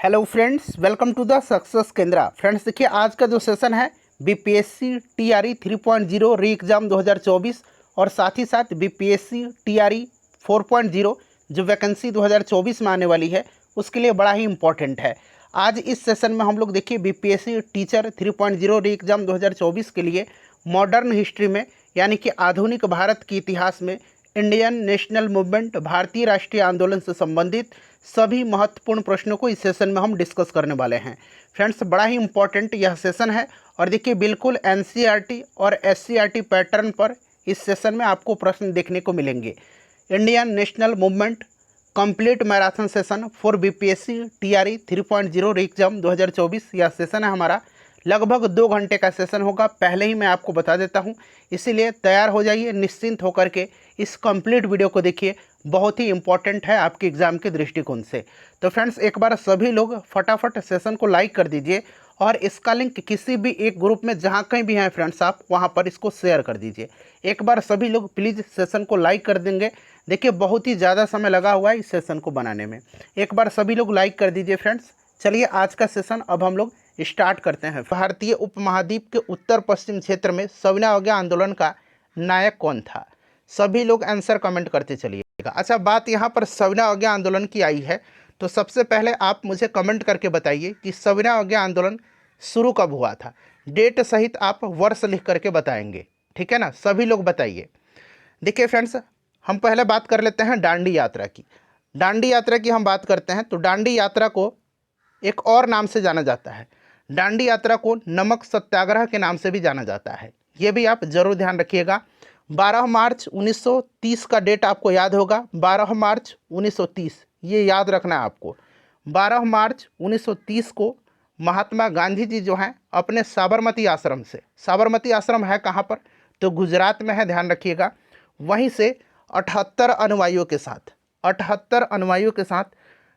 Hello friends, welcome to the success Kendra. Friends देखिए, आज का जो सेशन है बीपीएससी टीआरई 3.0 री एग्ज़ाम 2024 और साथ ही साथ बीपीएससी टीआरई 4.0 जो वैकेंसी 2024 में आने वाली है उसके लिए बड़ा ही इम्पोर्टेंट है। आज इस सेशन में हम लोग देखिए बीपीएससी टीचर 3.0 री एग्ज़ाम 2024 के लिए मॉडर्न हिस्ट्री में यानी कि आधुनिक भारत के इतिहास में इंडियन नेशनल मूवमेंट भारतीय राष्ट्रीय आंदोलन से संबंधित सभी महत्वपूर्ण प्रश्नों को इस सेशन में हम डिस्कस करने वाले हैं। फ्रेंड्स, बड़ा ही इम्पॉर्टेंट यह सेशन है और देखिए बिल्कुल एनसीईआरटी और एससीईआरटी पैटर्न पर इस सेशन में आपको प्रश्न देखने को मिलेंगे। Indian national movement complete marathon session for BPSC TRE 3.0 री एग्जाम 2024 यह सेशन है हमारा। लगभग 2 घंटे का सेशन होगा, पहले ही मैं आपको बता देता हूं, इसीलिए तैयार हो जाइए, निश्चिंत होकर के इस कंप्लीट वीडियो को देखिए। बहुत ही इंपॉर्टेंट है आपके एग्ज़ाम के दृष्टिकोण से। तो फ्रेंड्स, एक बार सभी लोग फटाफट सेशन को लाइक कर दीजिए और इसका लिंक किसी भी एक ग्रुप में जहाँ कहीं भी हैं फ्रेंड्स आप वहाँ पर इसको शेयर कर दीजिए। एक बार सभी लोग प्लीज़ सेशन को लाइक कर देंगे। देखिए बहुत ही ज़्यादा समय लगा हुआ है इस सेशन को बनाने में। एक बार सभी लोग लाइक कर दीजिए फ्रेंड्स। चलिए आज का सेशन अब हम लोग स्टार्ट करते हैं। भारतीय उपमहाद्वीप के उत्तर पश्चिम क्षेत्र में सविनय अवज्ञा आंदोलन का नायक कौन था? सभी लोग आंसर कमेंट करते चलिएगा। अच्छा, बात यहाँ पर सविनय अवज्ञा आंदोलन की आई है तो सबसे पहले आप मुझे कमेंट करके बताइए कि सविनय अवज्ञा आंदोलन शुरू कब हुआ था। डेट सहित आप वर्ष लिख करके बताएंगे, ठीक है ना। सभी लोग बताइए। देखिए फ्रेंड्स, हम पहले बात कर लेते हैं डांडी यात्रा की। डांडी यात्रा की हम बात करते हैं तो डांडी यात्रा को एक और नाम से जाना जाता है। डांडी यात्रा को नमक सत्याग्रह के नाम से भी जाना जाता है। ये भी आप जरूर ध्यान रखिएगा। 12 मार्च 1930 का डेट आपको याद होगा। 12 मार्च 1930 ये याद रखना है आपको। 12 मार्च 1930 को महात्मा गांधी जी जो हैं अपने साबरमती आश्रम से, साबरमती आश्रम है कहाँ पर? तो गुजरात में है, ध्यान रखिएगा। वहीं से 78 अनुयायियों के साथ 78 अनुयायियों के साथ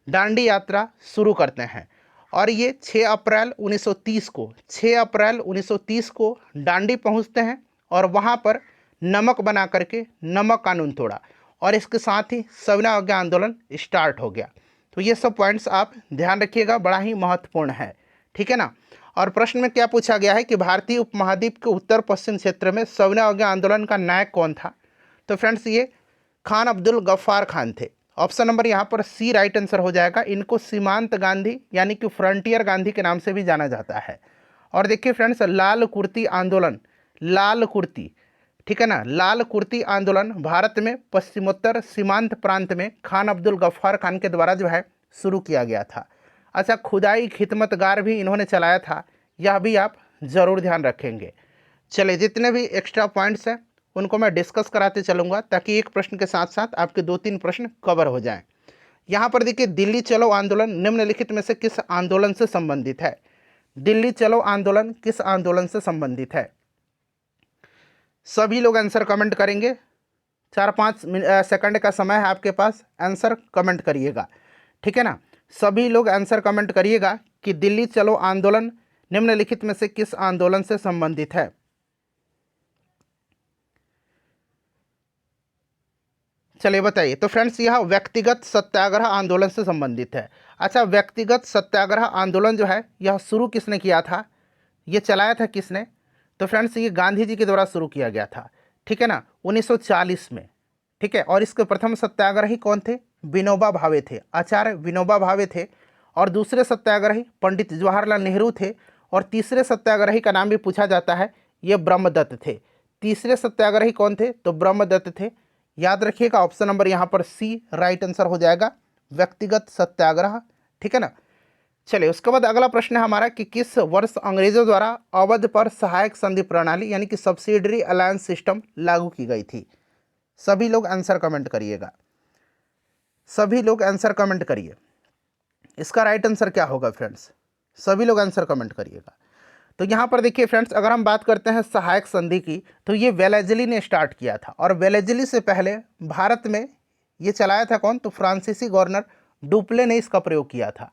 डांडी यात्रा शुरू करते हैं और ये 6 अप्रैल 1930 को 6 अप्रैल 1930 को डांडी पहुंचते हैं और वहां पर नमक बना करके नमक कानून तोड़ा और इसके साथ ही सविनय अवज्ञा आंदोलन स्टार्ट हो गया। तो ये सब पॉइंट्स आप ध्यान रखिएगा, बड़ा ही महत्वपूर्ण है, ठीक है ना। और प्रश्न में क्या पूछा गया है कि भारतीय उपमहाद्वीप के उत्तर पश्चिम क्षेत्र में सविनय अवज्ञा आंदोलन का नायक कौन था? तो फ्रेंड्स ये खान अब्दुल गफ्फार खान थे। ऑप्शन नंबर यहाँ पर सी राइट आंसर हो जाएगा। इनको सीमांत गांधी यानी कि फ्रंटियर गांधी के नाम से भी जाना जाता है। और देखिए फ्रेंड्स, लाल कुर्ती आंदोलन, लाल कुर्ती, ठीक है ना, लाल कुर्ती आंदोलन भारत में पश्चिमोत्तर सीमांत प्रांत में खान अब्दुल गफ्फार खान के द्वारा जो है शुरू किया गया था। अच्छा, खुदाई खिदमतगार भी इन्होंने चलाया था, यह भी आप ज़रूर ध्यान रखेंगे। चलिए, जितने भी एक्स्ट्रा पॉइंट्स हैं उनको मैं डिस्कस कराते चलूँगा ताकि एक प्रश्न के साथ साथ आपके 2-3 प्रश्न कवर हो जाएं। यहाँ पर देखिए, दिल्ली चलो आंदोलन निम्नलिखित में से किस आंदोलन से संबंधित है? दिल्ली चलो आंदोलन किस आंदोलन से संबंधित है? सभी लोग आंसर कमेंट करेंगे। 4-5 सेकंड का समय है आपके पास, आंसर कमेंट करिएगा, ठीक है ना। सभी लोग आंसर कमेंट करिएगा कि दिल्ली चलो आंदोलन निम्नलिखित में से किस आंदोलन से संबंधित है। चलिए बताइए। तो फ्रेंड्स, यह व्यक्तिगत सत्याग्रह आंदोलन से संबंधित है। अच्छा, व्यक्तिगत सत्याग्रह आंदोलन जो है यह शुरू किसने किया था, ये चलाया था किसने? तो फ्रेंड्स, ये गांधी जी के द्वारा शुरू किया गया था, ठीक है ना, 1940 में, ठीक है। और इसके प्रथम सत्याग्रही कौन थे? विनोबा भावे थे, आचार्य विनोबा भावे थे। और दूसरे सत्याग्रही पंडित जवाहरलाल नेहरू थे। और तीसरे सत्याग्रही का नाम भी पूछा जाता है, ये ब्रह्मदत्त थे। तीसरे सत्याग्रही कौन थे? तो ब्रह्मदत्त थे। याद रखिएगा, ऑप्शन नंबर यहाँ पर सी राइट आंसर हो जाएगा, व्यक्तिगत सत्याग्रह, ठीक है ना। चलिए, उसके बाद अगला प्रश्न है हमारा कि किस वर्ष अंग्रेजों द्वारा अवध पर सहायक संधि प्रणाली यानी कि सब्सिडरी अलायंस सिस्टम लागू की गई थी? सभी लोग आंसर कमेंट करिएगा, सभी लोग आंसर कमेंट करिए। इसका राइट आंसर क्या होगा फ्रेंड्स? सभी लोग आंसर कमेंट करिएगा। तो यहाँ पर देखिए फ्रेंड्स, अगर हम बात करते हैं सहायक संधि की तो ये वेलेजली ने स्टार्ट किया था और वेलेजली से पहले भारत में ये चलाया था कौन? तो फ्रांसीसी गवर्नर डुप्ले ने इसका प्रयोग किया था,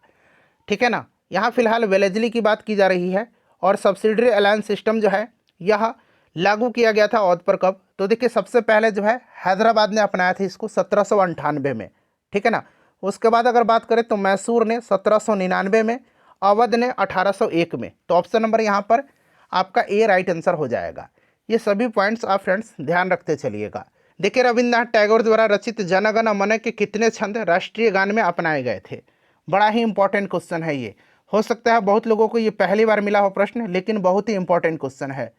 ठीक है ना। यहाँ फिलहाल वेलेजली की बात की जा रही है और सब्सिडरी अलायंस सिस्टम जो है यह लागू किया गया था अवध पर कब? तो देखिए सबसे पहले जो है हैदराबाद ने अपनाया था इसको 1798 में, ठीक है ना। उसके बाद अगर बात करें तो मैसूर ने 1799 में, अवध ने 1801 में। तो ऑप्शन नंबर यहाँ पर आपका ए राइट आंसर हो जाएगा। ये सभी पॉइंट्स आप फ्रेंड्स ध्यान रखते चलिएगा। देखिए, रविन्द्रनाथ टैगोर द्वारा रचित जन गण मन के कितने छंद राष्ट्रीय गान में अपनाए गए थे? बड़ा ही इंपॉर्टेंट क्वेश्चन है ये। हो सकता है बहुत लोगों को ये पहली बार मिला हो प्रश्न, लेकिन बहुत ही इंपॉर्टेंट क्वेश्चन है।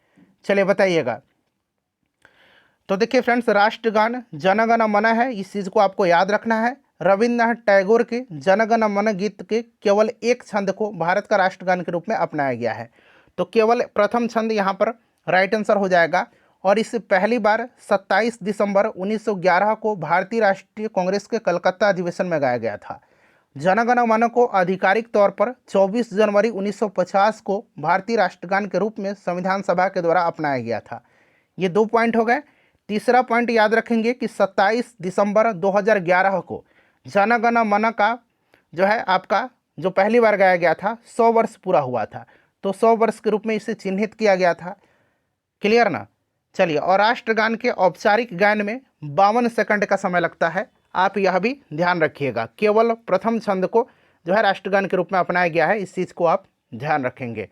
चलिए बताइएगा। तो देखिए फ्रेंड्स, राष्ट्रगान जन गण मन है, इस चीज़ को आपको याद रखना है। रविन्द्रनाथ टैगोर के जन गण मन गीत के केवल एक छंद को भारत का राष्ट्रगान के रूप में अपनाया गया है। तो केवल प्रथम छंद यहाँ पर राइट आंसर हो जाएगा। और इसे पहली बार 27 दिसंबर 1911 को भारतीय राष्ट्रीय कांग्रेस के कलकत्ता अधिवेशन में गाया गया था। जन गण मन को आधिकारिक तौर पर 24 जनवरी 1950 को भारतीय राष्ट्रगान के रूप में संविधान सभा के द्वारा अपनाया गया था। ये 2 पॉइंट हो गए। तीसरा पॉइंट याद रखेंगे कि 27 दिसंबर 2011 को जन गण मन का जो है आपका जो पहली बार गाया गया था 100 वर्ष पूरा हुआ था। तो 100 वर्ष के रूप में इसे चिन्हित किया गया था। क्लियर ना? चलिए, और राष्ट्रगान के औपचारिक गायन में 52 सेकंड का समय लगता है। आप यह भी ध्यान रखिएगा। केवल प्रथम छंद को जो है राष्ट्रगान के रूप में अपनाया गया है, इस चीज़ को आप ध्यान रखेंगे।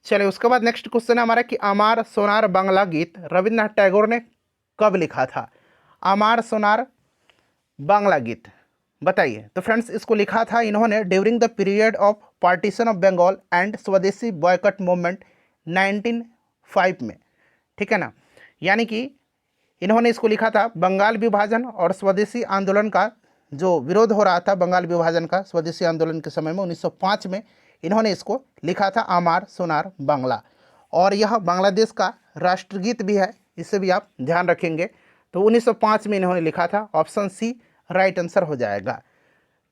चलिए, उसके बाद नेक्स्ट क्वेश्चन है हमारा कि अमार सोनार बांग्ला गीत रविन्द्रनाथ टैगोर ने कब लिखा था? अमार सोनार बांग्ला गीत बताइए। तो फ्रेंड्स, इसको लिखा था इन्होंने during the period of partition of Bengal and swadeshi boycott movement 1905 में। ठीक है ना? यानी कि इन्होंने इसको लिखा था बंगाल विभाजन और स्वदेशी आंदोलन का जो विरोध हो रहा था, बंगाल विभाजन का स्वदेशी आंदोलन के समय में 1905 में इन्होंने इसको लिखा था अमार सोनार बांग्ला। और यह बांग्लादेश का राष्ट्रगीत भी है, इसे भी आप ध्यान रखेंगे। तो 1905 में इन्होंने लिखा था। ऑप्शन सी राइट आंसर हो जाएगा।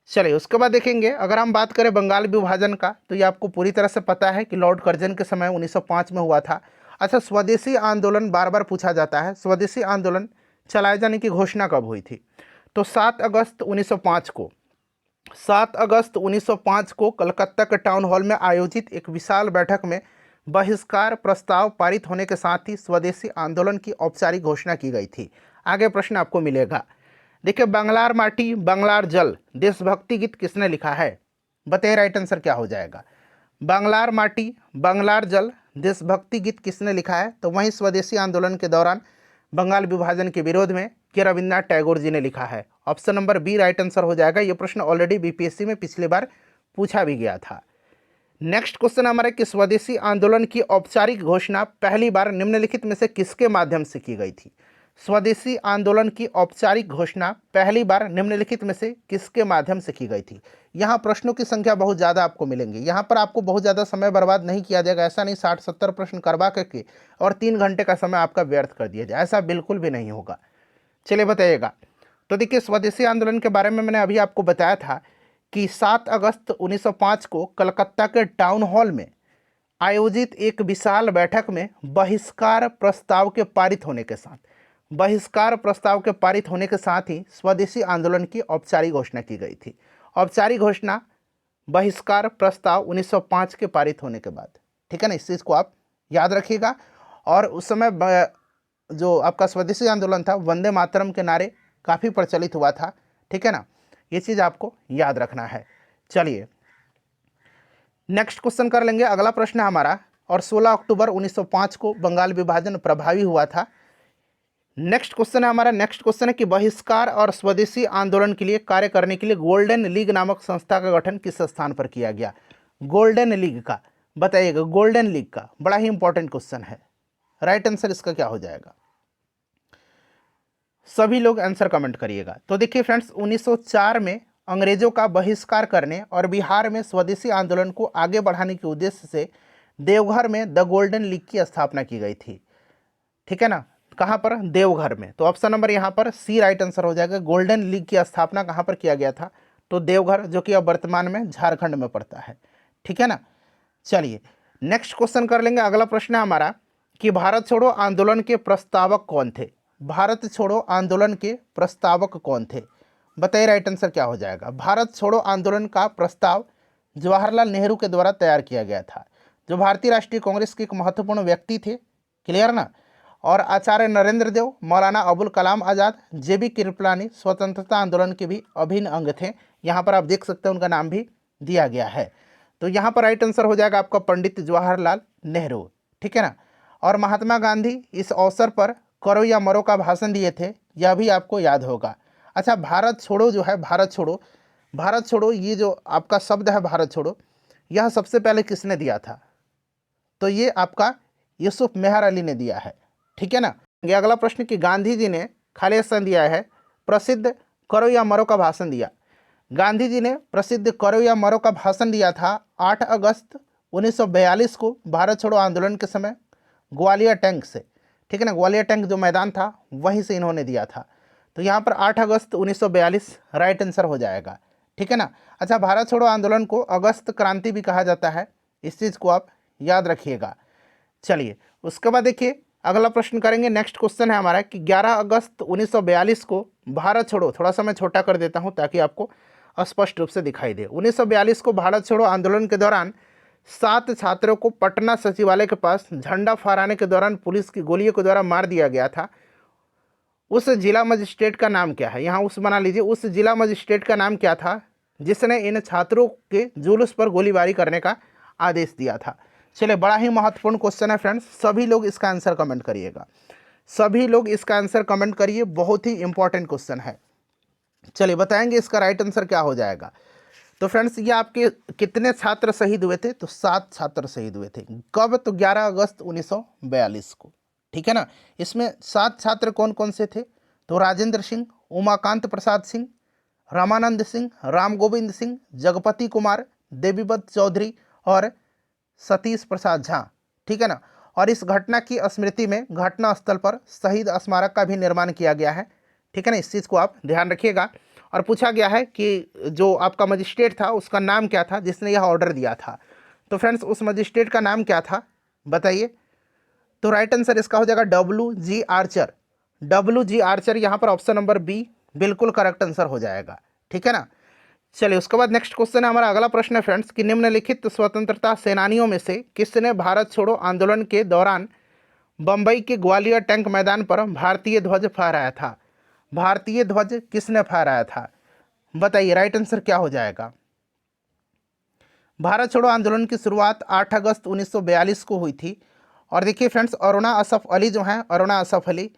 चलिए, उसके बाद देखेंगे अगर हम बात करें बंगाल विभाजन का, तो ये आपको पूरी तरह से पता है कि लॉर्ड कर्जन के समय 1905 में हुआ था। अच्छा, स्वदेशी आंदोलन बार बार पूछा जाता है। स्वदेशी आंदोलन चलाए जाने की घोषणा कब हुई थी? तो 7 अगस्त 1905 को कलकत्ता के टाउन हॉल में आयोजित एक विशाल बैठक में बहिष्कार प्रस्ताव पारित होने के साथ ही स्वदेशी आंदोलन की औपचारिक घोषणा की गई थी। आगे प्रश्न आपको मिलेगा। देखिए, बंगलार माटी बंगलार जल देशभक्ति गीत किसने लिखा है? बताइए राइट आंसर क्या हो जाएगा। बंगलार माटी बंगलार जल देशभक्ति गीत किसने लिखा है? तो वहीं स्वदेशी आंदोलन के दौरान बंगाल विभाजन के विरोध में कि रविन्द्रनाथ टैगोर जी ने लिखा है। Option number B right answer हो जाएगा। ये प्रश्न ऑलरेडी बीपीएससी में पिछली बार पूछा भी गया था। नेक्स्ट क्वेश्चन हमारा कि स्वदेशी आंदोलन की औपचारिक घोषणा पहली बार निम्नलिखित में से किसके माध्यम से की गई थी? स्वदेशी आंदोलन की औपचारिक घोषणा पहली बार निम्नलिखित में से किसके माध्यम से की गई थी? यहाँ प्रश्नों की संख्या बहुत ज़्यादा आपको मिलेंगे। यहाँ पर आपको बहुत ज़्यादा समय बर्बाद नहीं किया जाएगा। ऐसा नहीं 60-70 प्रश्न करवा करके और 3 घंटे का समय आपका व्यर्थ कर दिया जाए, ऐसा बिल्कुल भी नहीं होगा। चलिए बताइएगा। तो देखिए, स्वदेशी आंदोलन के बारे में मैंने अभी आपको बताया था कि 7 अगस्त 1905 को कलकत्ता के टाउन हॉल में आयोजित एक विशाल बैठक में बहिष्कार प्रस्ताव के पारित होने के साथ ही स्वदेशी आंदोलन की औपचारिक घोषणा की गई थी। औपचारिक घोषणा बहिष्कार प्रस्ताव 1905 के पारित होने के बाद। ठीक है ना? इस चीज़ को आप याद रखिएगा। और उस समय जो आपका स्वदेशी आंदोलन था, वंदे मातरम के नारे काफ़ी प्रचलित हुआ था। ठीक है ना? ये चीज़ आपको याद रखना है। चलिए, नेक्स्ट क्वेश्चन कर लेंगे। अगला प्रश्न है हमारा, और 16 अक्टूबर 1905 को बंगाल विभाजन प्रभावी हुआ था। नेक्स्ट क्वेश्चन है हमारा। नेक्स्ट क्वेश्चन है कि बहिष्कार और स्वदेशी आंदोलन के लिए कार्य करने के लिए गोल्डन लीग नामक संस्था का गठन किस स्थान पर किया गया? गोल्डन लीग का बताइएगा। गोल्डन लीग का बड़ा ही इंपॉर्टेंट क्वेश्चन है। राइट आंसर इसका क्या हो जाएगा? सभी लोग आंसर कमेंट करिएगा। तो देखिए फ्रेंड्स, 1904 में अंग्रेजों का बहिष्कार करने और बिहार में स्वदेशी आंदोलन को आगे बढ़ाने के उद्देश्य से देवघर में द गोल्डन लीग की स्थापना की गई थी। ठीक है ना? कहाँ पर? देवघर में। तो ऑप्शन नंबर यहाँ पर सी राइट आंसर हो जाएगा। गोल्डन लीग की स्थापना कहाँ पर किया गया था? तो देवघर, जो कि अब वर्तमान में झारखंड में पड़ता है। ठीक है ना? चलिए, नेक्स्ट क्वेश्चन कर लेंगे। अगला प्रश्न है हमारा कि भारत छोड़ो आंदोलन के प्रस्तावक कौन थे? भारत छोड़ो आंदोलन के प्रस्तावक कौन थे? बताइए राइट आंसर क्या हो जाएगा। भारत छोड़ो आंदोलन का प्रस्ताव जवाहरलाल नेहरू के द्वारा तैयार किया गया था, जो भारतीय राष्ट्रीय कांग्रेस के एक महत्वपूर्ण व्यक्ति थे। क्लियर ना? और आचार्य नरेंद्र देव, मौलाना अबुल कलाम आज़ाद, जेबी कृपलानी स्वतंत्रता आंदोलन के भी अभिन्न अंग थे। यहाँ पर आप देख सकते हैं उनका नाम भी दिया गया है। तो यहाँ पर राइट आंसर हो जाएगा आपका पंडित जवाहरलाल नेहरू, ठीक है ना। और महात्मा गांधी इस अवसर पर करो या मरो का भाषण दिए थे, यह भी आपको याद होगा। अच्छा, भारत छोड़ो जो है, भारत छोड़ो, भारत छोड़ो ये जो आपका शब्द है भारत छोड़ो, यह सबसे पहले किसने दिया था? तो ये आपका यूसुफ मेहर अली ने दिया है, ठीक है ना। ये अगला प्रश्न कि गांधी जी ने खाली स्थान दिया है प्रसिद्ध करो या मरो का भाषण दिया। गांधी जी ने प्रसिद्ध करो या मरो का भाषण दिया था 8 अगस्त 1942 को भारत छोड़ो आंदोलन के समय ग्वालियर टैंक से, ठीक है ना। ग्वालियर टैंक जो मैदान था वहीं से इन्होंने दिया था। तो यहाँ पर 8 अगस्त 1942 राइट आंसर हो जाएगा, ठीक है ना। अच्छा, भारत छोड़ो आंदोलन को अगस्त क्रांति भी कहा जाता है, इस चीज़ को आप याद रखिएगा। चलिए उसके बाद देखिए अगला प्रश्न करेंगे। नेक्स्ट क्वेश्चन है हमारा कि 11 अगस्त 1942 को भारत छोड़ो, थोड़ा सा मैं छोटा कर देता हूँ ताकि आपको स्पष्ट रूप से दिखाई दे। 1942 को भारत छोड़ो आंदोलन के दौरान 7 छात्रों को पटना सचिवालय के पास झंडा फहराने के दौरान पुलिस की गोलियों के द्वारा मार दिया गया था। उस जिला मजिस्ट्रेट का नाम क्या है? यहाँ उस बना लीजिए, उस जिला मजिस्ट्रेट का नाम क्या था जिसने इन छात्रों के जुलूस पर गोलीबारी करने का आदेश दिया था? चलिए, बड़ा ही महत्वपूर्ण क्वेश्चन है फ्रेंड्स, सभी लोग इसका आंसर कमेंट करिएगा, सभी लोग इसका आंसर कमेंट करिए, बहुत ही इंपॉर्टेंट क्वेश्चन है। चलिए बताएंगे इसका राइट आंसर क्या हो जाएगा। तो फ्रेंड्स ये आपके कितने छात्र शहीद हुए थे? तो 7 छात्र शहीद हुए थे। कब? तो 11 अगस्त 1942 को, ठीक है ना। इसमें 7 छात्र कौन कौन से थे? तो राजेंद्र सिंह, उमाकांत प्रसाद सिंह, रामानंद सिंह, राम गोविंद सिंह, जगपति कुमार, देवीवत चौधरी और सतीश प्रसाद झा, ठीक है ना। और इस घटना की स्मृति में घटना स्थल पर शहीद स्मारक का भी निर्माण किया गया है, ठीक है ना। इस चीज़ को आप ध्यान रखिएगा। और पूछा गया है कि जो आपका मजिस्ट्रेट था उसका नाम क्या था जिसने यह ऑर्डर दिया था? तो फ्रेंड्स उस मजिस्ट्रेट का नाम क्या था बताइए? तो राइट आंसर इसका हो जाएगा WG आर्चर। WG आर्चर, यहाँ पर ऑप्शन नंबर बी बिल्कुल करेक्ट आंसर हो जाएगा, ठीक है ना। चलिए उसके बाद नेक्स्ट क्वेश्चन है हमारा। अगला प्रश्न है फ्रेंड्स कि निम्नलिखित स्वतंत्रता सेनानियों में से किसने भारत छोड़ो आंदोलन के दौरान बंबई के ग्वालियर टैंक मैदान पर भारतीय ध्वज फहराया था? भारतीय ध्वज किसने फहराया था बताइए, राइट आंसर क्या हो जाएगा? भारत छोड़ो आंदोलन की शुरुआत 8 अगस्त 1942 को हुई थी। और देखिए फ्रेंड्स, अरुणा असफ अली जो हैं, अरुणा असफ अली,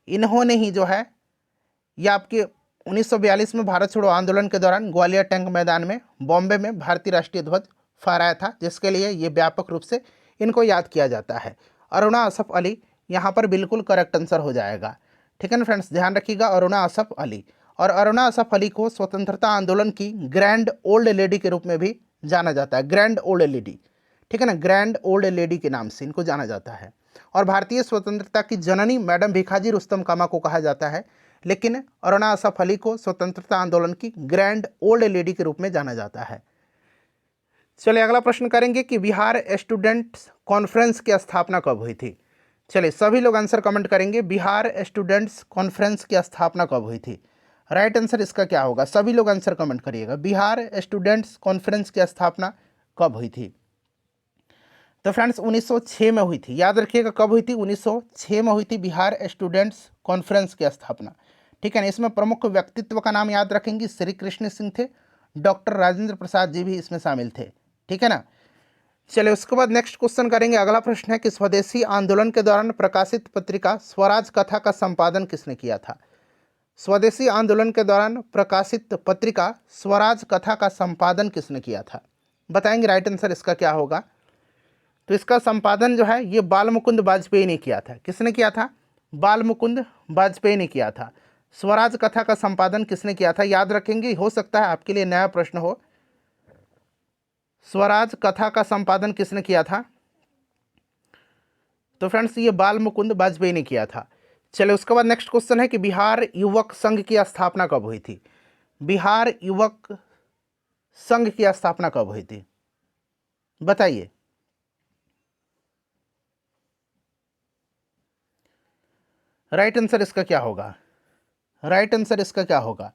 इन्होंने ही जो है ये आपके 1942 में भारत छोड़ो आंदोलन के दौरान ग्वालियर टैंक मैदान में बॉम्बे में भारतीय राष्ट्रीय ध्वज फहराया था, जिसके लिए ये व्यापक रूप से इनको याद किया जाता है। अरुणा असफ अली यहाँ पर बिल्कुल करेक्ट आंसर हो जाएगा, ठीक है ना फ्रेंड्स, ध्यान रखिएगा, अरुणा असफ अली। और अरुणा असफ अली को स्वतंत्रता आंदोलन की ग्रैंड ओल्ड लेडी के रूप में भी जाना जाता है, ग्रैंड ओल्ड लेडी, ठीक है ना, ग्रैंड ओल्ड लेडी के नाम से इनको जाना जाता है। और भारतीय स्वतंत्रता की जननी मैडम भिखाजी रुस्तम कामा को कहा जाता है, लेकिन अरुणा असफ अली को स्वतंत्रता आंदोलन की ग्रैंड ओल्ड लेडी के रूप में जाना जाता है। चलिए अगला प्रश्न करेंगे कि बिहार स्टूडेंट्स कॉन्फ्रेंस की स्थापना कब हुई थी? चलिए सभी लोग आंसर कमेंट करेंगे, बिहार स्टूडेंट्स कॉन्फ्रेंस की स्थापना कब हुई थी? राइट आंसर इसका क्या होगा? सभी लोग आंसर कमेंट करिएगा, बिहार स्टूडेंट्स कॉन्फ्रेंस की स्थापना कब हुई थी? तो फ्रेंड्स 1906 में हुई थी, याद रखिएगा कब हुई थी? 1906 में हुई थी बिहार स्टूडेंट्स कॉन्फ्रेंस की स्थापना, ठीक है ना। इसमें प्रमुख व्यक्तित्व का नाम याद रखेंगे, श्री कृष्ण सिंह थे, डॉक्टर राजेंद्र प्रसाद जी भी इसमें शामिल थे, ठीक है ना। चलिए उसके बाद नेक्स्ट क्वेश्चन करेंगे। अगला प्रश्न है कि स्वदेशी आंदोलन के दौरान प्रकाशित पत्रिका स्वराज कथा का संपादन किसने किया था? स्वदेशी आंदोलन के दौरान प्रकाशित पत्रिका स्वराज कथा का संपादन किसने किया था? बताएंगे राइट आंसर इसका क्या होगा? तो इसका संपादन जो है ये बाल मुकुंद वाजपेयी ने किया था। किसने किया था? बाल मुकुंद वाजपेयी ने किया था। स्वराज कथा का संपादन किसने किया था? याद रखेंगे, हो सकता है आपके लिए नया प्रश्न हो। स्वराज कथा का संपादन किसने किया था? तो फ्रेंड्स ये बाल मुकुंद वाजपेयी ने किया था। चलिए उसके बाद नेक्स्ट क्वेश्चन है कि बिहार युवक संघ की स्थापना कब हुई थी? बिहार युवक संघ की स्थापना कब हुई थी बताइए? राइट आंसर इसका क्या होगा? राइट आंसर इसका क्या होगा?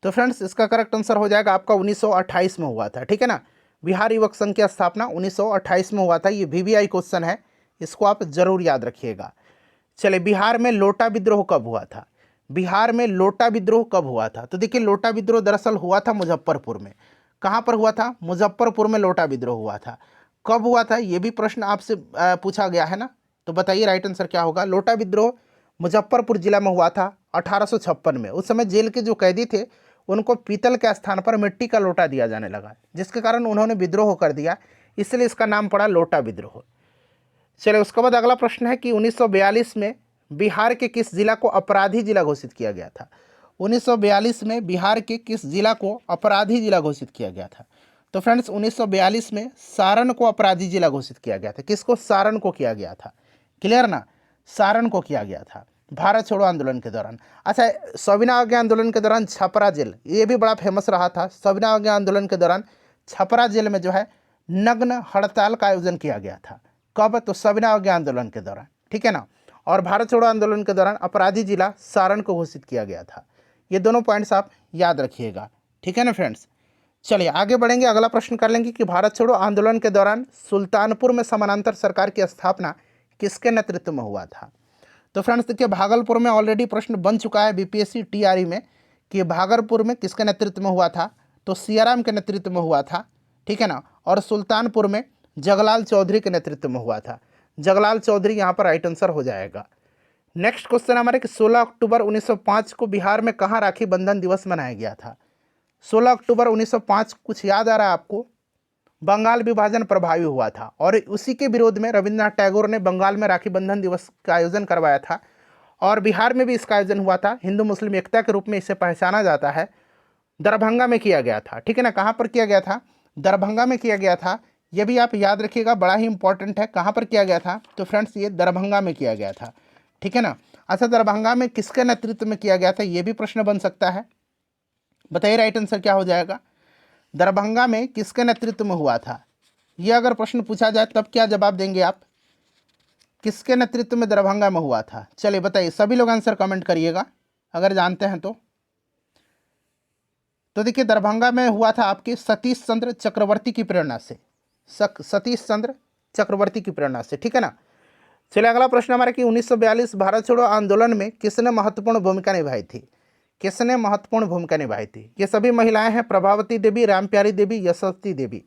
तो फ्रेंड्स इसका करेक्ट आंसर हो जाएगा आपका 1928 में हुआ था, ठीक है ना। बिहार युवक संघ की स्थापना 1928 में हुआ था। ये VVI क्वेश्चन है, इसको आप जरूर याद रखिएगा। चलिए बिहार में लोटा विद्रोह कब हुआ था? बिहार में लोटा विद्रोह कब हुआ था? तो देखिए लोटा विद्रोह दरअसल हुआ था मुजफ्फरपुर में। कहाँ पर हुआ था? मुजफ्फरपुर में लोटा विद्रोह हुआ था। कब हुआ था ये भी प्रश्न आपसे पूछा गया है ना, तो बताइए राइट आंसर क्या होगा। लोटा विद्रोह मुजफ्फरपुर जिला में हुआ था 1856 में। उस समय जेल के जो कैदी थे उनको पीतल के स्थान पर मिट्टी का लोटा दिया जाने लगा, जिसके कारण उन्होंने विद्रोह कर दिया, इसलिए इसका नाम पड़ा लोटा विद्रोह। चलिए उसके बाद अगला प्रश्न है कि 1942 में बिहार के किस जिला को अपराधी जिला घोषित किया गया था? 1942 में बिहार के किस जिला को अपराधी जिला घोषित किया गया था? तो फ्रेंड्स 1942 में सारण को अपराधी जिला घोषित किया गया था। किसको? सारण को किया गया था। क्लियर ना? सारण को किया गया था भारत छोड़ो आंदोलन के दौरान। अच्छा, सविना अवज्ञा आंदोलन के दौरान छपरा जेल, ये भी बड़ा फेमस रहा था। सविना अवज्ञा आंदोलन के दौरान छपरा जेल में जो है नग्न हड़ताल का आयोजन किया गया था। कब? तो सविना अवज्ञा आंदोलन के दौरान, ठीक है ना। और भारत छोड़ो आंदोलन के दौरान अपराधी जिला सारण को घोषित किया गया था। ये दोनों पॉइंट्स आप याद रखिएगा, ठीक है ना फ्रेंड्स। चलिए आगे बढ़ेंगे, अगला प्रश्न कर लेंगे कि भारत छोड़ो आंदोलन के दौरान सुल्तानपुर में समानांतर सरकार की स्थापना किसके नेतृत्व में हुआ था? तो फ्रेंड्स देखिए भागलपुर में ऑलरेडी प्रश्न बन चुका है बीपीएससी टीआरई में कि भागलपुर में किसके नेतृत्व में हुआ था? तो सियाराम के नेतृत्व में हुआ था, ठीक है ना। और सुल्तानपुर में जगलाल चौधरी के नेतृत्व में हुआ था। जगलाल चौधरी यहाँ पर राइट आंसर हो जाएगा। नेक्स्ट क्वेश्चन हमारे कि 16 अक्टूबर 1905 को बिहार में कहाँ राखी बंधन दिवस मनाया गया था? 16 अक्टूबर 1905 कुछ याद आ रहा है आपको? बंगाल विभाजन प्रभावी हुआ था और उसी के विरोध में रविंद्रनाथ टैगोर ने बंगाल में राखी बंधन दिवस का आयोजन करवाया था और बिहार में भी इसका आयोजन हुआ था। हिंदू मुस्लिम एकता के रूप में इसे पहचाना जाता है। दरभंगा में किया गया था, ठीक है ना। कहाँ पर किया गया था? दरभंगा में किया गया था। ये भी आप याद रखिएगा, बड़ा ही इंपॉर्टेंट है। कहाँ पर किया गया था? तो फ्रेंड्स ये दरभंगा में किया गया था, ठीक है ना। अच्छा, दरभंगा में किसके नेतृत्व में किया गया था? ये भी प्रश्न बन सकता है। बताइए राइट आंसर क्या हो जाएगा। दरभंगा में किसके नेतृत्व में हुआ था? यह अगर प्रश्न पूछा जाए तब क्या जवाब देंगे आप? किसके नेतृत्व में दरभंगा में हुआ था? चलिए बताइए, सभी लोग आंसर कमेंट करिएगा अगर जानते हैं तो देखिए दरभंगा में हुआ था आपके सतीश चंद्र चक्रवर्ती की प्रेरणा से। सतीश चंद्र चक्रवर्ती की प्रेरणा से, ठीक है ना। चलिए अगला प्रश्न हमारा कि 1942 भारत छोड़ो आंदोलन में किसने महत्वपूर्ण भूमिका निभाई थी? किसने महत्वपूर्ण भूमिका निभाई थी? ये सभी महिलाएं हैं, प्रभावती देवी, रामप्यारी देवी, यशस्वी देवी।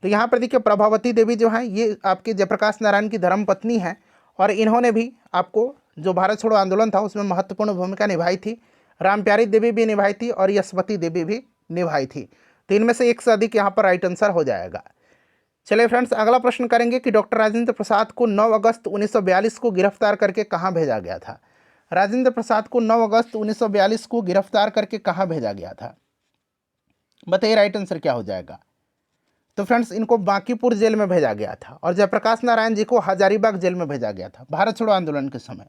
तो यहाँ पर देखिए प्रभावती देवी जो है ये आपके जयप्रकाश नारायण की धर्मपत्नी हैं और इन्होंने भी आपको जो भारत छोड़ो आंदोलन था उसमें महत्वपूर्ण भूमिका निभाई थी। रामप्यारी देवी भी निभाई थी और यशस्वी देवी भी निभाई थी। तो इनमें से एक से अधिक यहाँ पर राइट आंसर हो जाएगा। चलिए फ्रेंड्स अगला प्रश्न करेंगे कि डॉक्टर राजेंद्र प्रसाद को 9 अगस्त 1942 को गिरफ्तार करके कहाँ भेजा गया था? राजेंद्र प्रसाद को 9 अगस्त 1942 को गिरफ्तार करके कहाँ भेजा गया था? बताइए राइट आंसर क्या हो जाएगा। तो फ्रेंड्स इनको बांकीपुर जेल में भेजा गया था और जयप्रकाश नारायण जी को हजारीबाग जेल में भेजा गया था भारत छोड़ो आंदोलन के समय,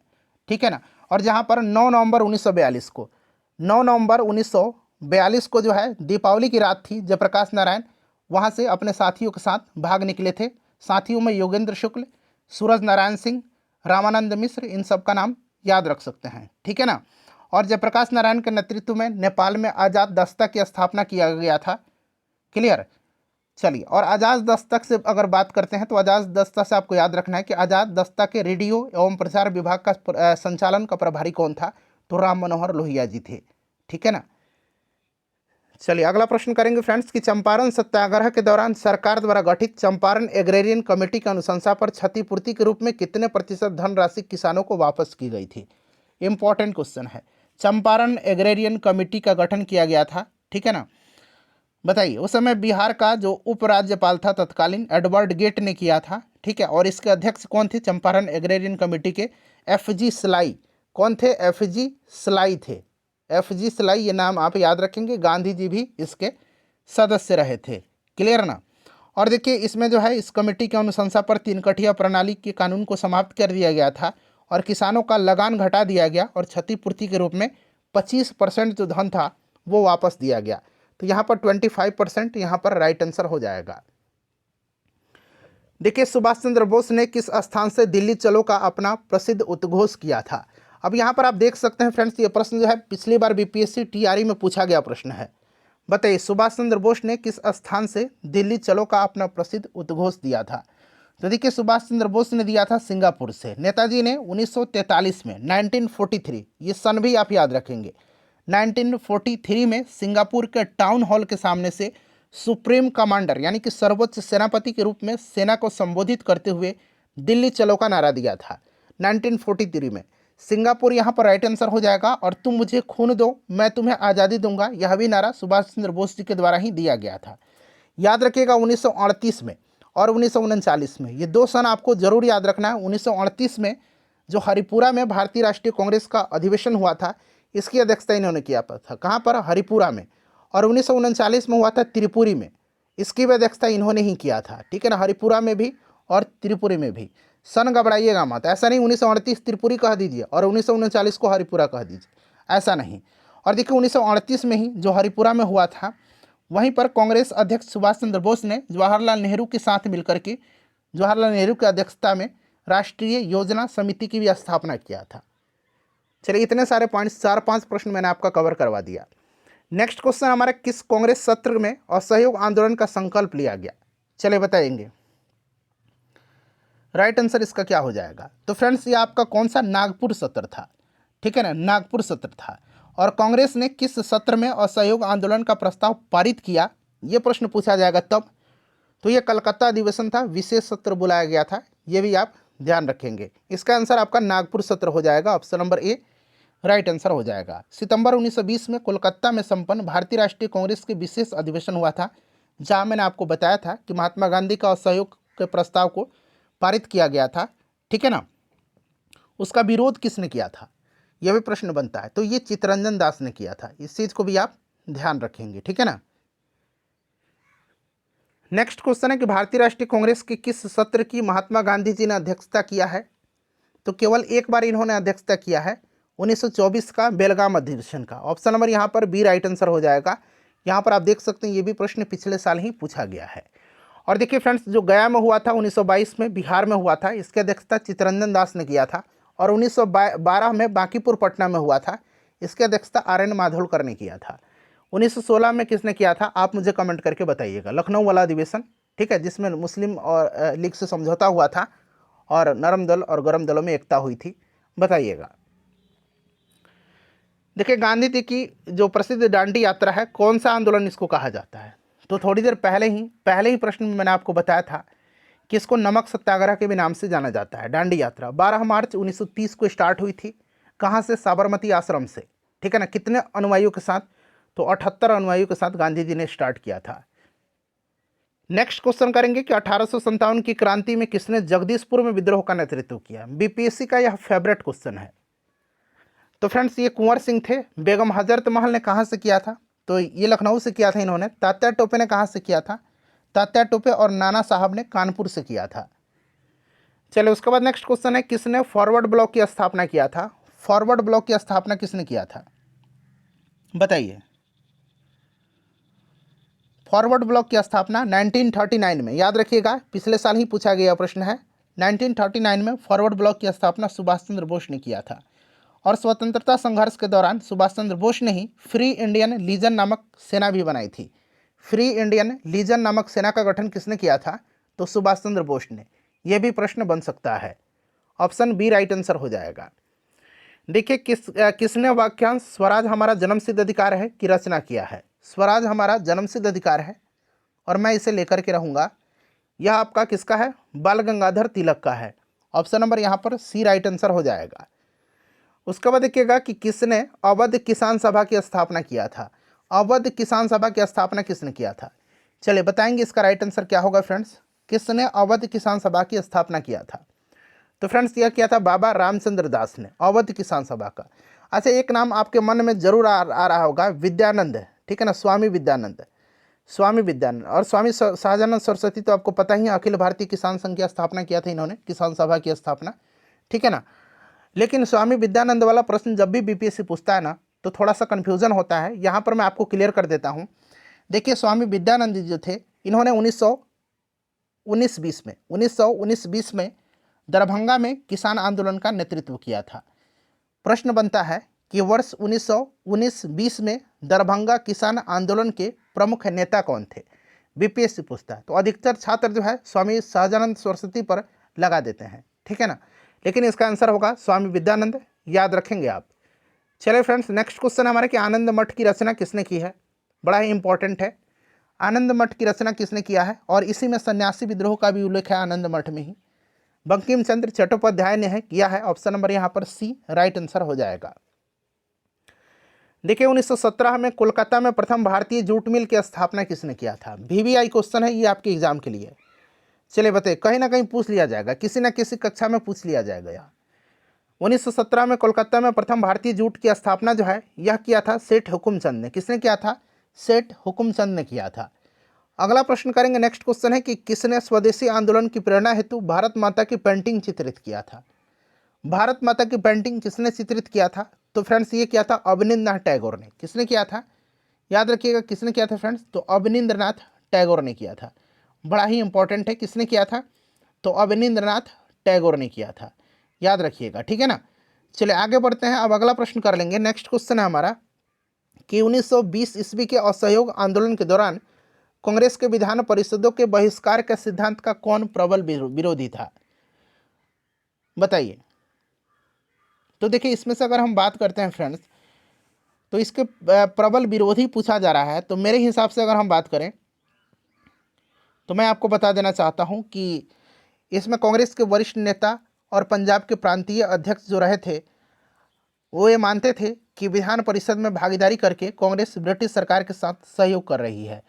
ठीक है ना। और जहाँ पर 9 नवंबर 1942 को 9 नवंबर 1942 को जो है दीपावली की रात थी, जयप्रकाश नारायण वहाँ से अपने साथियों के साथ भाग निकले थे। साथियों में योगेंद्र शुक्ल, सूरज नारायण सिंह, रामानंद मिश्र, इन सब का नाम याद रख सकते हैं, ठीक है ना। और जयप्रकाश नारायण के नेतृत्व में नेपाल में आज़ाद दस्ता की स्थापना किया गया था। क्लियर। चलिए और आज़ाद दस्ता से अगर बात करते हैं तो आज़ाद दस्ता से आपको याद रखना है कि आज़ाद दस्ता के रेडियो एवं प्रचार विभाग का संचालन का प्रभारी कौन था? तो राम मनोहर लोहिया जी थे, ठीक है ना। चलिए अगला प्रश्न करेंगे फ्रेंड्स कि चंपारण सत्याग्रह के दौरान सरकार द्वारा गठित चंपारण एग्रेरियन कमेटी की अनुशंसा पर क्षतिपूर्ति के रूप में कितने प्रतिशत धनराशि किसानों को वापस की गई थी? इंपॉर्टेंट क्वेश्चन है। चंपारण एग्रेरियन कमेटी का गठन किया गया था, ठीक है ना। बताइए उस समय बिहार का जो उपराज्यपाल था तत्कालीन एडवर्ड गेट ने किया था, ठीक है। और इसके अध्यक्ष कौन थे? चंपारण एग्रेरियन कमेटी के FG स्लाई। कौन थे? FG स्लाई थे। FG स्लाई ये नाम आप याद रखेंगे। गांधी जी भी इसके सदस्य रहे थे। क्लियर ना। और देखिए इसमें जो है इस कमेटी की अनुशंसा पर 3 कठिया प्रणाली के कानून को समाप्त कर दिया गया था और किसानों का लगान घटा दिया गया और क्षतिपूर्ति के रूप में 25% जो धन था वो वापस दिया गया। तो यहाँ पर 25% यहाँ पर राइट आंसर हो जाएगा। देखिए सुभाष चंद्र बोस ने किस स्थान से दिल्ली चलो का अपना प्रसिद्ध उद्घोष किया था? अब यहाँ पर आप देख सकते हैं फ्रेंड्स ये प्रश्न जो है पिछली बार बीपीएससी टीआरई में पूछा गया प्रश्न है। बताइए सुभाष चंद्र बोस ने किस स्थान से दिल्ली चलो का अपना प्रसिद्ध उद्घोष दिया था? तो देखिए सुभाष चंद्र बोस ने दिया था सिंगापुर से, नेताजी ने 1943 में 1943, ये सन भी आप याद रखेंगे, 1943 में सिंगापुर के टाउन हॉल के सामने से सुप्रीम कमांडर यानी कि सर्वोच्च सेनापति के रूप में सेना को संबोधित करते हुए दिल्ली चलो का नारा दिया था 1943 में। सिंगापुर यहाँ पर राइट आंसर हो जाएगा। और तुम मुझे खून दो मैं तुम्हें आज़ादी दूंगा, यह भी नारा सुभाष चंद्र बोस जी के द्वारा ही दिया गया था। याद रखिएगा 1938 में और 1939 में, ये दो सन आपको जरूर याद रखना है। 1938 में जो हरिपुरा में भारतीय राष्ट्रीय कांग्रेस का अधिवेशन हुआ था, इसकी अध्यक्षता इन्होंने किया था। कहाँ पर? हरिपुरा में। और 1939 में हुआ था त्रिपुरी में, इसकी भी अध्यक्षता इन्होंने ही किया था। ठीक है ना, हरिपुरा में भी और त्रिपुरी में भी। सन घबराइएगा मत, ऐसा नहीं 1938 त्रिपुरी कह दीजिए और 1939 को हरिपुरा कह दीजिए, ऐसा नहीं। और देखिए 1938 में ही जो हरिपुरा में हुआ था, वहीं पर कांग्रेस अध्यक्ष सुभाष चंद्र बोस ने जवाहरलाल नेहरू के साथ मिलकर के जवाहरलाल नेहरू की अध्यक्षता में राष्ट्रीय योजना समिति की भी स्थापना किया था। चलिए इतने सारे पॉइंट्स, 4-5 प्रश्न मैंने आपका कवर करवा दिया। नेक्स्ट क्वेश्चन हमारा, किस कांग्रेस सत्र में असहयोग आंदोलन का संकल्प लिया गया? चलिए बताएंगे। राइट आंसर इसका क्या हो जाएगा? तो फ्रेंड्स ये आपका कौन सा? नागपुर सत्र था। ठीक है ना, नागपुर सत्र था। और कांग्रेस ने किस सत्र में असहयोग आंदोलन का प्रस्ताव पारित किया, ये प्रश्न पूछा जाएगा तब। तो ये कलकत्ता अधिवेशन था, विशेष सत्र बुलाया गया था, ये भी आप ध्यान रखेंगे। इसका आंसर आपका नागपुर सत्र हो जाएगा, option number A right answer हो जाएगा। सितंबर 1920 में कोलकाता में संपन्न भारतीय राष्ट्रीय कांग्रेस के विशेष अधिवेशन हुआ था, जहां मैंने आपको बताया था कि महात्मा गांधी का असहयोग के प्रस्ताव को पारित किया गया था। ठीक है ना, उसका विरोध किसने किया था, यह भी प्रश्न बनता है। तो ये चित्तरंजन दास ने किया था, इस चीज को भी आप ध्यान रखेंगे। ठीक है ना। नेक्स्ट क्वेश्चन है कि भारतीय राष्ट्रीय कांग्रेस के किस सत्र की महात्मा गांधी जी ने अध्यक्षता किया है? तो केवल एक बार इन्होंने अध्यक्षता किया है, 1924 का बेलगाम अधिवेशन का। ऑप्शन नंबर यहाँ पर बी राइट आंसर हो जाएगा। यहाँ पर आप देख सकते हैं ये भी प्रश्न पिछले साल ही पूछा गया है। और देखिए फ्रेंड्स, जो गया में हुआ था 1922 में, बिहार में हुआ था, इसकी अध्यक्षता चित्तरंजन दास ने किया था। और 1912 में बांकीपुर पटना में हुआ था, इसकी अध्यक्षता आर.एन. माधोलकर ने किया था। 1916 में किसने किया था, आप मुझे कमेंट करके बताइएगा। लखनऊ वाला अधिवेशन, ठीक है, जिसमें मुस्लिम और लीग से समझौता हुआ था और नरम दल और गरम दलों में एकता हुई थी, बताइएगा। देखिए गांधी जी की जो प्रसिद्ध दांडी यात्रा है, कौन सा आंदोलन इसको कहा जाता है? तो थोड़ी देर पहले ही प्रश्न में मैंने आपको बताया था कि इसको नमक सत्याग्रह के भी नाम से जाना जाता है। दांडी यात्रा 12 मार्च 1930 को स्टार्ट हुई थी। कहाँ से? साबरमती आश्रम से। ठीक है ना। कितने अनुयायियों के साथ? तो 78 अनुयायियों के साथ गांधी जी ने स्टार्ट किया था। नेक्स्ट क्वेश्चन करेंगे कि 1857 की क्रांति में किसने जगदीशपुर में विद्रोह का नेतृत्व किया? बीपीएससी का यह फेवरेट क्वेश्चन है। तो फ्रेंड्स ये कुंवर सिंह थे। बेगम हजरत महल ने कहाँ से किया था? तो ये लखनऊ से किया था इन्होंने। तात्या टोपे ने कहाँ से किया था? तात्या टोपे और नाना साहब ने कानपुर से किया था। चलिए उसके बाद नेक्स्ट क्वेश्चन है, किसने फॉरवर्ड ब्लॉक की स्थापना किया था? फॉरवर्ड ब्लॉक की स्थापना किसने किया था, बताइए। फॉरवर्ड ब्लॉक की स्थापना 1939 में, याद रखिएगा पिछले साल ही पूछा गया प्रश्न है। 1939 में फॉरवर्ड ब्लॉक की स्थापना सुभाष चंद्र बोस ने किया था। और स्वतंत्रता संघर्ष के दौरान सुभाष चंद्र बोस ने ही फ्री इंडियन लीजन नामक सेना भी बनाई थी। फ्री इंडियन लीजन नामक सेना का गठन किसने किया था? तो सुभाष चंद्र बोस ने। यह भी प्रश्न बन सकता है, ऑप्शन बी राइट आंसर हो जाएगा। देखिए किसने वाक्यांश स्वराज हमारा जन्मसिद्ध अधिकार है की रचना किया है? स्वराज हमारा जन्मसिद्ध अधिकार है और मैं इसे लेकर के रहूँगा, यह आपका किसका है? बाल गंगाधर तिलक का है। ऑप्शन नंबर यहाँ पर सी राइट आंसर हो जाएगा। उसके बाद देखिएगा कि किसने अवध किसान सभा की स्थापना किया था? अवध किसान सभा की स्थापना किसने किया था? चलिए बताएंगे इसका राइट आंसर क्या होगा फ्रेंड्स। किसने अवध किसान सभा की स्थापना किया था? तो फ्रेंड्स यह किया था बाबा रामचंद्र दास ने, अवध किसान सभा का। अच्छा एक नाम आपके मन में जरूर आ रहा होगा, विद्यानंद। ठीक है ना, स्वामी विद्यानंद। स्वामी विद्यानंद और स्वामी सहजानंद सरस्वती तो आपको पता ही है, अखिल भारतीय किसान संघ की स्थापना किया था इन्होंने, किसान सभा की स्थापना। ठीक है ना। लेकिन स्वामी विद्यानंद वाला प्रश्न जब भी बीपीएससी पूछता है ना, तो थोड़ा सा कन्फ्यूजन होता है। यहाँ पर मैं आपको क्लियर कर देता हूँ। देखिए स्वामी विद्यानंद जी जो थे, इन्होंने 1919-20 में दरभंगा में किसान आंदोलन का नेतृत्व किया था। प्रश्न बनता है कि वर्ष 1919-20 में दरभंगा किसान आंदोलन के प्रमुख नेता कौन थे? बीपीएससी पूछता है तो अधिकतर छात्र जो है स्वामी सहजानंद सरस्वती पर लगा देते हैं, ठीक है ना, लेकिन इसका आंसर होगा स्वामी विद्यानंद, याद रखेंगे आप। चलिए फ्रेंड्स, नेक्स्ट क्वेश्चन हमारा कि आनंद मठ की रचना किसने की है, बड़ा ही इंपॉर्टेंट है। आनंद मठ की रचना किसने किया है, और इसी में सन्यासी विद्रोह का भी उल्लेख है आनंद मठ में ही। बंकिम चंद्र चट्टोपाध्याय ने है किया है, ऑप्शन नंबर यहाँ पर सी राइट आंसर हो जाएगा। देखिए 1917 में कोलकाता में प्रथम भारतीय जूट मिल की स्थापना किसने किया था। वीवीआई क्वेश्चन है ये आपके एग्जाम के लिए। चलिए बताइए, कहीं ना कहीं पूछ लिया जाएगा, किसी न किसी कक्षा में पूछ लिया जाएगा यहाँ। 1917 में कोलकाता में प्रथम भारतीय जूट की स्थापना जो है यह किया था सेठ हुकुमचंद ने। किसने किया था, सेठ हुकुमचंद ने किया था। अगला प्रश्न करेंगे, नेक्स्ट क्वेश्चन है कि किसने स्वदेशी आंदोलन की प्रेरणा हेतु भारत माता की पेंटिंग चित्रित किया था। भारत माता की पेंटिंग किसने चित्रित किया था, तो फ्रेंड्स ये किया था अवनींद्रनाथ टैगोर ने। किसने किया था, याद रखिएगा किसने किया था फ्रेंड्स, तो अवनींद्रनाथ टैगोर ने किया था। बड़ा ही इंपॉर्टेंट है, किसने किया था, तो अवनींद्रनाथ टैगोर ने किया था, याद रखिएगा, ठीक है ना। चलिए आगे बढ़ते हैं, अब अगला प्रश्न कर लेंगे। नेक्स्ट क्वेश्चन है हमारा कि 1920 ईस्वी के असहयोग आंदोलन के दौरान कांग्रेस के विधान परिषदों के बहिष्कार के सिद्धांत का कौन प्रबल विरोधी था, बताइए। तो देखिए इसमें से अगर हम बात करते हैं फ्रेंड्स, तो इसके प्रबल विरोधी पूछा जा रहा है, तो मेरे हिसाब से अगर हम बात करें तो मैं आपको बता देना चाहता हूं कि इसमें कांग्रेस के वरिष्ठ नेता और पंजाब के प्रांतीय अध्यक्ष जो रहे थे वो ये मानते थे कि विधान परिषद में भागीदारी करके कांग्रेस ब्रिटिश सरकार के साथ सहयोग कर रही है,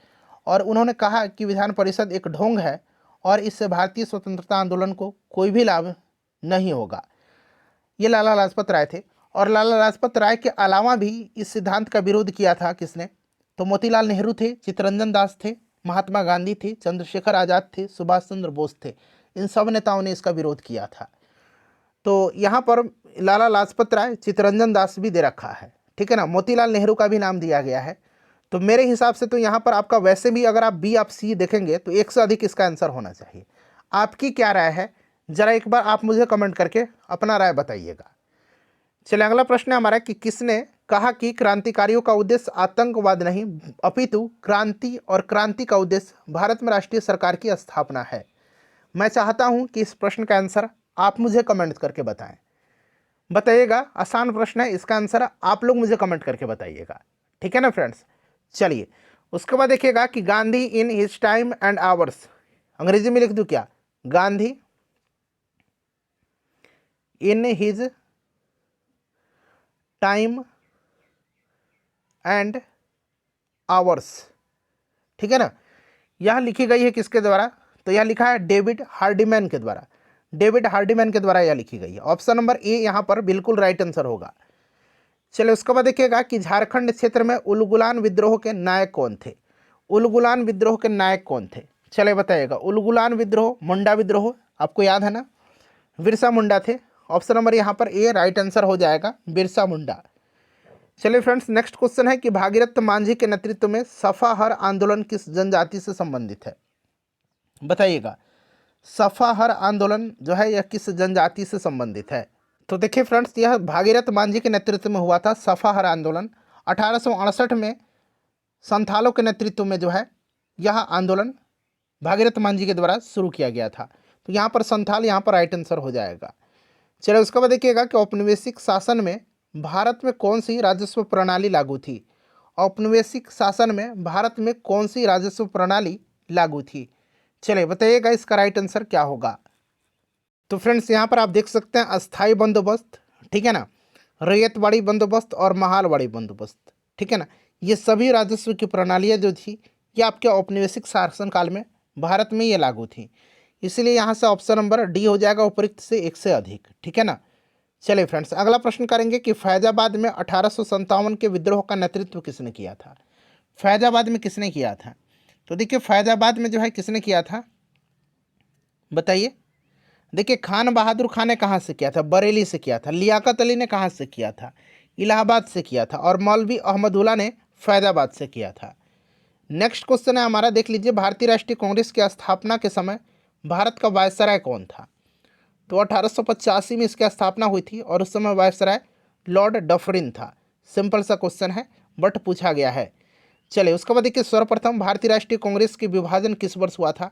और उन्होंने कहा कि विधान परिषद एक ढोंग है और इससे भारतीय स्वतंत्रता आंदोलन को कोई भी लाभ नहीं होगा। ये लाला लाजपत राय थे, और लाला लाजपत राय के अलावा भी इस सिद्धांत का विरोध किया था किसने, तो मोतीलाल नेहरू थे, चित्तरंजन दास थे, महात्मा गांधी थे, चंद्रशेखर आज़ाद थे, सुभाष चंद्र बोस थे। इन सब नेताओं ने इसका विरोध किया था। तो यहाँ पर लाला लाजपत राय, चित्तरंजन दास भी दे रखा है, ठीक है ना, मोतीलाल नेहरू का भी नाम दिया गया है। तो मेरे हिसाब से तो यहाँ पर आपका वैसे भी अगर आप बी आप सी देखेंगे तो 1 से अधिक इसका आंसर होना चाहिए। आपकी क्या राय है, जरा एक बार आप मुझे कमेंट करके अपना राय बताइएगा। चलिए अगला प्रश्न है हमारा कि किसने कहा कि क्रांतिकारियों का उद्देश्य आतंकवाद नहीं अपितु क्रांति, और क्रांति का उद्देश्य भारत में राष्ट्रीय सरकार की स्थापना है। मैं चाहता हूं कि इस प्रश्न का आंसर आप मुझे कमेंट करके बताएं, बताइएगा। आसान प्रश्न है, इसका आंसर आप लोग मुझे कमेंट करके बताइएगा, ठीक है ना फ्रेंड्स। चलिए उसके बाद देखिएगा कि Gandhi in his time and hours, अंग्रेजी में लिख दूं क्या, Gandhi in his time and hours, ठीक है ना। यह लिखी गई है किसके द्वारा, तो यह लिखा है डेविड हार्डीमैन के द्वारा। डेविड हार्डीमैन के द्वारा यह लिखी गई है। ऑप्शन नंबर ए यहाँ पर बिल्कुल राइट आंसर होगा। चलिए उसके बाद देखिएगा कि झारखंड क्षेत्र में उलगुलान विद्रोह के नायक कौन थे। उलगुलान विद्रोह के नायक कौन थे, चलिए बताइएगा। उलगुलान विद्रोह, मुंडा विद्रोह, आपको याद है ना, बिरसा मुंडा थे। ऑप्शन नंबर यहाँ पर ए राइट आंसर हो जाएगा, बिरसा मुंडा। चलिए फ्रेंड्स नेक्स्ट क्वेश्चन है कि भागीरथ मांझी के नेतृत्व में सफाहर आंदोलन किस जनजाति से संबंधित है, बताइएगा। सफाहर आंदोलन जो है यह किस जनजाति से संबंधित है, तो देखिए फ्रेंड्स यह भागीरथ मांझी के नेतृत्व में हुआ था सफाहर आंदोलन। 1868 में संथालों के नेतृत्व में जो है यह आंदोलन भागीरथ मांझी के द्वारा शुरू किया गया था। तो यहाँ पर संथाल यहाँ पर राइट आंसर हो जाएगा। चलिए उसके बाद देखिएगा कि औपनिवेशिक शासन में भारत में कौन सी राजस्व प्रणाली लागू थी। औपनिवेशिक शासन में भारत में कौन सी राजस्व प्रणाली लागू थी, चलिए बताइएगा इसका राइट आंसर क्या होगा। तो फ्रेंड्स यहाँ पर आप देख सकते हैं अस्थाई बंदोबस्त, ठीक है ना, रैयतवाड़ी बंदोबस्त और महालवाड़ी बंदोबस्त, ठीक है ना। ये सभी राजस्व की प्रणालियाँ जो थी ये आपके औपनिवेशिक शासनकाल में भारत में ये लागू थी, इसलिए यहाँ से ऑप्शन नंबर डी हो जाएगा उपयुक्त से 1 से अधिक, ठीक है ना। चलिए फ्रेंड्स अगला प्रश्न करेंगे कि फैजाबाद में 1857 के विद्रोह का नेतृत्व किसने किया था। फैजाबाद में किसने किया था, तो देखिए फैजाबाद में जो है किसने किया था, बताइए। देखिए खान बहादुर खान ने कहाँ से किया था, बरेली से किया था। लियाकत अली ने कहाँ से किया था, इलाहाबाद से किया था। और मौलवी अहमदुल्ला ने फैजाबाद से किया था। नेक्स्ट क्वेश्चन है हमारा, देख लीजिए भारतीय राष्ट्रीय कांग्रेस की स्थापना के समय भारत का वायसराय कौन था। तो 1885 में इसकी स्थापना हुई थी और उस समय वायसराय लॉर्ड डफरिन था। सिंपल सा क्वेश्चन है बट पूछा गया है। चलिए उसके बाद देखिए सर्वप्रथम भारतीय राष्ट्रीय कांग्रेस के विभाजन किस वर्ष हुआ था।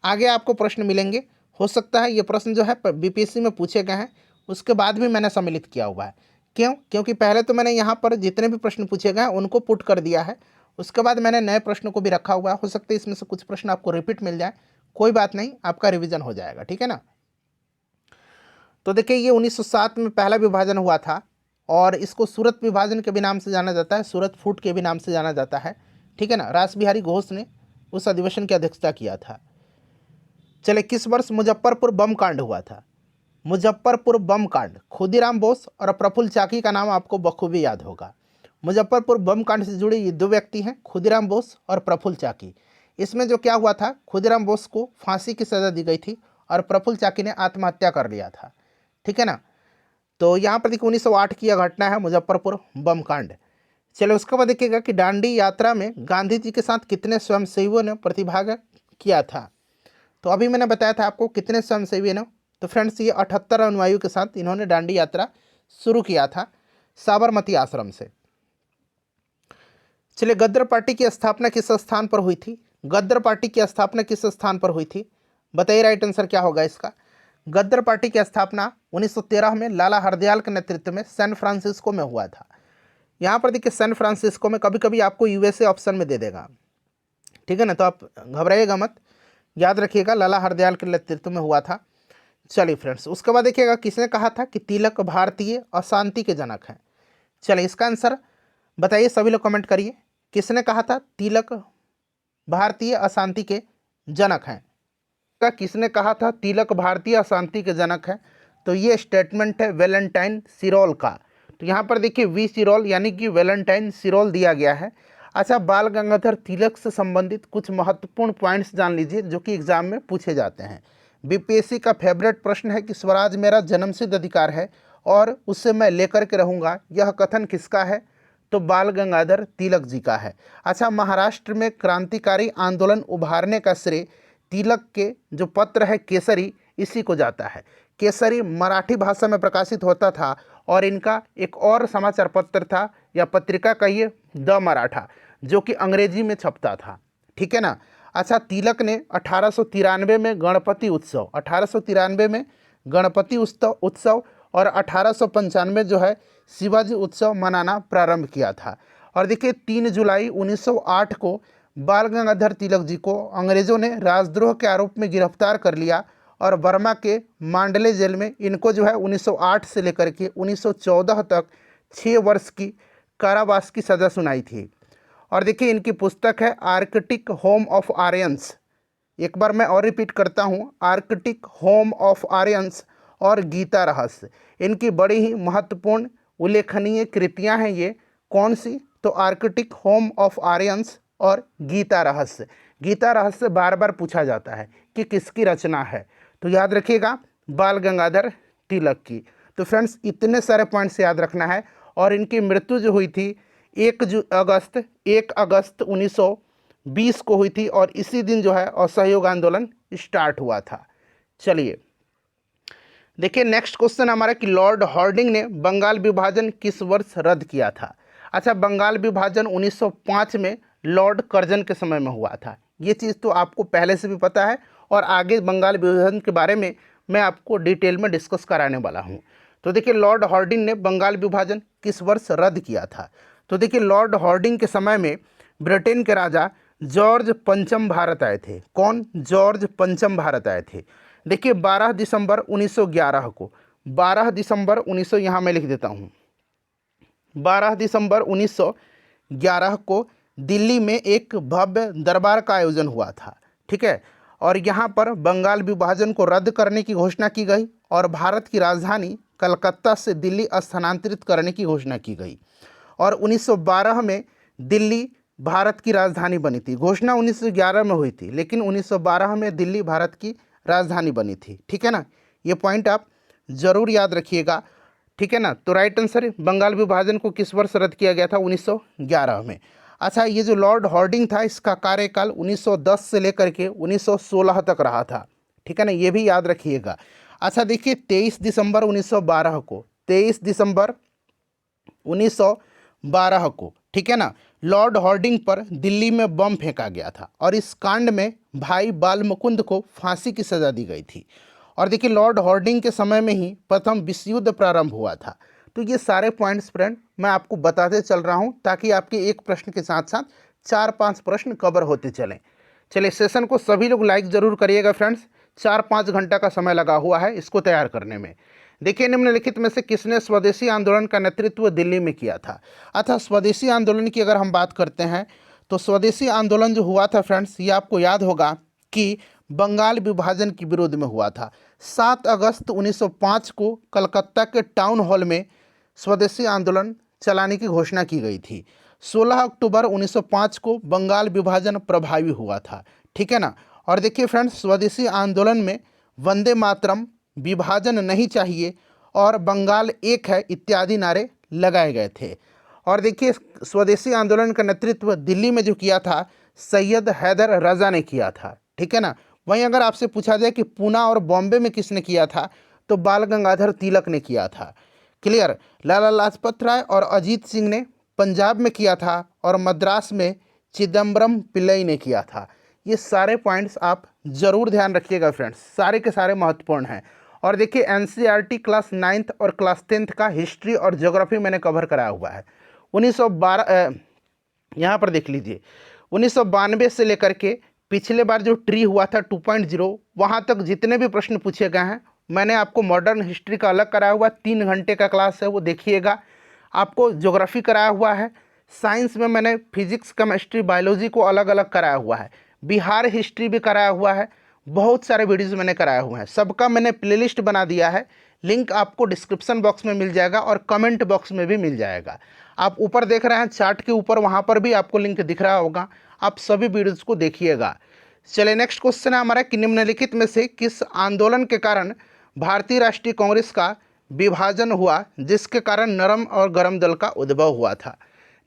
आगे आपको प्रश्न मिलेंगे, हो सकता है ये प्रश्न जो है बीपीएससी में पूछे गए हैं, उसके बाद भी मैंने सम्मिलित किया हुआ है। क्यों? क्योंकि पहले तो मैंने यहाँ पर जितने भी प्रश्न पूछे गए हैं उनको पुट कर दिया है, उसके बाद मैंने नए प्रश्नों को भी रखा हुआ है। हो सकता है इसमें से कुछ प्रश्न आपको रिपीट मिल जाए, कोई बात नहीं, आपका रिविजन हो जाएगा, ठीक है ना। तो देखिए ये 1907 में पहला विभाजन हुआ था और इसको सूरत विभाजन के भी नाम से जाना जाता है, सूरत फूट के भी नाम से जाना जाता है, ठीक है ना। रास बिहारी घोष ने उस अधिवेशन की अध्यक्षता किया था। चले किस वर्ष मुजफ्फरपुर बम कांड हुआ था। मुजफ्फरपुर बम कांड, खुदीराम बोस और प्रफुल्ल चाकी का नाम आपको बखूबी याद होगा। मुजफ्फरपुर बम कांड से जुड़े ये दो व्यक्ति हैं, खुदीराम बोस और प्रफुल्ल चाकी। इसमें जो क्या हुआ था, खुदीराम बोस को फांसी की सज़ा दी गई थी और प्रफुल्ल चाकी ने आत्महत्या कर लिया था, ठीक है ना। तो यहाँ पर देखिए 1908 की यह घटना है, मुजफ्फरपुर बम कांड। चलो उसके बाद देखिएगा कि दांडी यात्रा में गांधी जी के साथ कितने स्वयंसेवियों ने प्रतिभाग किया था। तो अभी मैंने बताया था आपको कितने स्वयंसेवी ने। तो फ्रेंड्स ये 78 अनुयायियों के साथ इन्होंने दांडी यात्रा शुरू किया था साबरमती आश्रम से। चलिए गद्दार पार्टी की स्थापना किस स्थान पर हुई थी। गद्दार पार्टी की स्थापना किस स्थान पर हुई थी, बताइए राइट आंसर क्या होगा इसका। गद्दार पार्टी की स्थापना 1913 में लाला हरदयाल के नेतृत्व में सैन फ्रांसिस्को में हुआ था। यहाँ पर देखिए सैन फ्रांसिस्को में, कभी कभी आपको यूएसए ऑप्शन में दे देगा, ठीक है ना, तो आप घबराइएगा मत, याद रखिएगा लाला हरदयाल के नेतृत्व में हुआ था। चलिए फ्रेंड्स उसके बाद देखिएगा किसने कहा था कि तिलक भारतीय अशांति के जनक हैं। चलिए इसका आंसर बताइए, सभी लोग कमेंट करिए, किसने कहा था तिलक भारतीय अशांति के जनक हैं। किसने कहा था तिलक भारतीय अशांति के जनक हैं, तो ये स्टेटमेंट है वैलेंटाइन सिरोल का। तो यहाँ पर देखिए वी सिरोल यानी कि वैलेंटाइन सिरोल दिया गया है। अच्छा, बाल गंगाधर तिलक से संबंधित कुछ महत्वपूर्ण पॉइंट्स जान लीजिए जो कि एग्जाम में पूछे जाते हैं। बीपीएससी का फेवरेट प्रश्न है कि स्वराज मेरा जन्मसिद्ध अधिकार है और उससे मैं लेकर के रहूँगा, यह कथन किसका है, तो बाल गंगाधर तिलक जी का है। अच्छा, महाराष्ट्र में क्रांतिकारी आंदोलन उभारने का श्रेय तिलक के जो पत्र है केसरी, इसी को जाता है। केसरी मराठी भाषा में प्रकाशित होता था और इनका एक और समाचार पत्र था या पत्रिका कहिए द मराठा, जो कि अंग्रेजी में छपता था, ठीक है ना। अच्छा, तिलक ने 1893 में गणपति उत्सव, 1893 में गणपति उत्सव और 1895 जो है शिवाजी उत्सव मनाना प्रारंभ किया था। और देखिए 3 जुलाई 1908 को बाल गंगाधर तिलक जी को अंग्रेज़ों ने राजद्रोह के आरोप में गिरफ्तार कर लिया और बर्मा के मांडले जेल में इनको जो है 1908 से लेकर के 1914 तक 6 वर्ष की कारावास की सज़ा सुनाई थी। और देखिए इनकी पुस्तक है आर्कटिक होम ऑफ आर्यंस, एक बार मैं और रिपीट करता हूँ, आर्कटिक होम ऑफ आर्यंस और गीता रहस्य। इनकी बड़ी ही महत्वपूर्ण उल्लेखनीय कृतियाँ हैं ये, कौन सी, तो आर्कटिक होम ऑफ आर्यंस और गीता रहस्य। गीता रहस्य बार बार पूछा जाता है कि किसकी रचना है, तो याद रखिएगा बाल गंगाधर तिलक की। तो फ्रेंड्स इतने सारे पॉइंट्स याद रखना है। और इनकी मृत्यु जो हुई थी 1 अगस्त 1920 को हुई थी और इसी दिन जो है असहयोग आंदोलन स्टार्ट हुआ था। चलिए देखिए नेक्स्ट क्वेश्चन हमारा कि लॉर्ड हार्डिंग ने बंगाल विभाजन किस वर्ष रद्द किया था। अच्छा, बंगाल विभाजन 1905 में लॉर्ड कर्जन के समय में हुआ था। ये चीज़ तो आपको पहले से भी पता है और आगे बंगाल विभाजन के बारे में मैं आपको डिटेल में डिस्कस कराने वाला हूँ। तो देखिए लॉर्ड हार्डिंग ने बंगाल विभाजन किस वर्ष रद्द किया था। तो देखिए लॉर्ड हार्डिंग के समय में ब्रिटेन के राजा जॉर्ज पंचम भारत आए थे। कौन? जॉर्ज पंचम भारत आए थे। देखिए 12 दिसंबर 1911 को, 12 दिसंबर 1900 यहाँ मैं लिख देता हूँ, 12 दिसंबर 1911 को दिल्ली में एक भव्य दरबार का आयोजन हुआ था, ठीक है। और यहाँ पर बंगाल विभाजन को रद्द करने की घोषणा की गई और भारत की राजधानी कलकत्ता से दिल्ली स्थानांतरित करने की घोषणा की गई। और 1912 में दिल्ली भारत की राजधानी बनी थी। घोषणा 1911 में हुई थी लेकिन 1912 में दिल्ली भारत की राजधानी बनी थी, ठीक है ना। ये पॉइंट आप जरूर याद रखिएगा, ठीक है ना। तो राइट आंसर बंगाल विभाजन को किस वर्ष रद्द किया गया था? 1911 में। अच्छा, ये जो लॉर्ड हार्डिंग था इसका कार्यकाल 1910 से लेकर के 1916 तक रहा था, ठीक है ना, ये भी याद रखिएगा। अच्छा देखिए 23 दिसंबर 1912 को, 23 दिसंबर 1912 को, ठीक है ना, लॉर्ड हॉर्डिंग पर दिल्ली में बम फेंका गया था और इस कांड में भाई बाल मुकुंद को फांसी की सज़ा दी गई थी। और देखिए लॉर्ड हॉर्डिंग के समय में ही प्रथम विश्व युद्ध प्रारंभ हुआ था। तो ये सारे पॉइंट्स फ्रेंड मैं आपको बताते चल रहा हूँ ताकि आपके एक प्रश्न के साथ साथ 4-5 प्रश्न कवर होते चलें। चलिए सेशन को सभी लोग लाइक ज़रूर करिएगा फ्रेंड्स। 4-5 घंटा का समय लगा हुआ है इसको तैयार करने में। देखिए निम्नलिखित में से किसने स्वदेशी आंदोलन का नेतृत्व दिल्ली में किया था। अतः स्वदेशी आंदोलन की अगर हम बात करते हैं तो स्वदेशी आंदोलन जो हुआ था फ्रेंड्स, ये आपको याद होगा कि बंगाल विभाजन के विरोध में हुआ था। 7 अगस्त 1905 को कलकत्ता के टाउन हॉल में स्वदेशी आंदोलन चलाने की घोषणा की गई थी। 16 अक्टूबर 1905 को बंगाल विभाजन प्रभावी हुआ था, ठीक है ना। और देखिए फ्रेंड्स, स्वदेशी आंदोलन में वंदे मातरम, विभाजन नहीं चाहिए और बंगाल एक है इत्यादि नारे लगाए गए थे। और देखिए स्वदेशी आंदोलन का नेतृत्व दिल्ली में जो किया था सैयद हैदर रजा ने किया था, ठीक है ना। वहीं अगर आपसे पूछा जाए कि पूना और बॉम्बे में किसने किया था तो बाल गंगाधर तिलक ने किया था। क्लियर। लाला लाजपत राय और अजीत सिंह ने पंजाब में किया था और मद्रास में चिदम्बरम पिल्लई ने किया था। ये सारे पॉइंट्स आप ज़रूर ध्यान रखिएगा फ्रेंड्स, सारे के सारे महत्वपूर्ण हैं। और देखिए एनसीईआरटी क्लास 9th और क्लास 10th का हिस्ट्री और ज्योग्राफी मैंने कवर कराया हुआ है। 1912 यहाँ पर देख लीजिए 1992 से लेकर के पिछले बार जो ट्री हुआ था 2.0 वहाँ तक जितने भी प्रश्न पूछे गए हैं मैंने आपको मॉडर्न हिस्ट्री का अलग कराया हुआ 3 घंटे का क्लास है वो देखिएगा। आपको ज्योग्राफी कराया हुआ है, साइंस में मैंने फिजिक्स केमिस्ट्री बायोलॉजी को अलग अलग कराया हुआ है, बिहार हिस्ट्री भी कराया हुआ है, बहुत सारे वीडियोज़ मैंने कराए हुए हैं। सबका मैंने प्लेलिस्ट बना दिया है, लिंक आपको डिस्क्रिप्शन बॉक्स में मिल जाएगा और कमेंट बॉक्स में भी मिल जाएगा। आप ऊपर देख रहे हैं चार्ट के ऊपर, वहाँ पर भी आपको लिंक दिख रहा होगा, आप सभी वीडियोज़ को देखिएगा। चलिए नेक्स्ट क्वेश्चन है हमारा कि निम्नलिखित में से किस आंदोलन के कारण भारतीय राष्ट्रीय कांग्रेस का विभाजन हुआ जिसके कारण नरम और गरम दल का उद्भव हुआ था।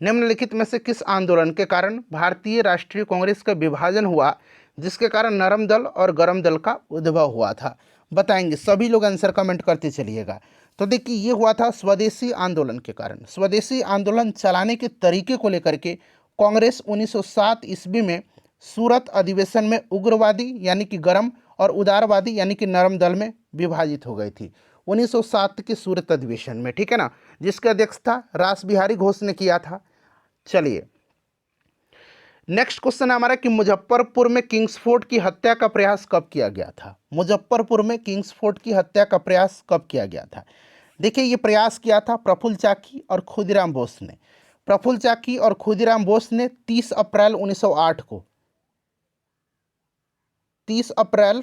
निम्नलिखित में से किस आंदोलन के कारण भारतीय राष्ट्रीय कांग्रेस का विभाजन हुआ जिसके कारण नरम दल और गरम दल का उद्भव हुआ था, बताएंगे। सभी लोग आंसर कमेंट करते चलिएगा। तो देखिए ये हुआ था स्वदेशी आंदोलन के कारण। स्वदेशी आंदोलन चलाने के तरीके को लेकर के कांग्रेस 1907 ईस्वी में सूरत अधिवेशन में उग्रवादी यानी कि गरम और उदारवादी यानी कि नरम दल में विभाजित हो गई थी 1907 के सूरत अधिवेशन में, ठीक है ना, जिसकी अध्यक्षता रास बिहारी घोष ने किया था। चलिए नेक्स्ट क्वेश्चन है हमारा कि मुजफ्फरपुर में किंग्सफोर्ड की हत्या का प्रयास कब किया गया था। मुजफ्फरपुर में किंग्सफोर्ड की हत्या का प्रयास कब किया गया था। देखिए ये प्रयास किया था प्रफुल्ल चाकी और खुदीराम बोस ने। प्रफुल्ल चाकी और खुदीराम बोस ने 30 अप्रैल 1908 को 30 अप्रैल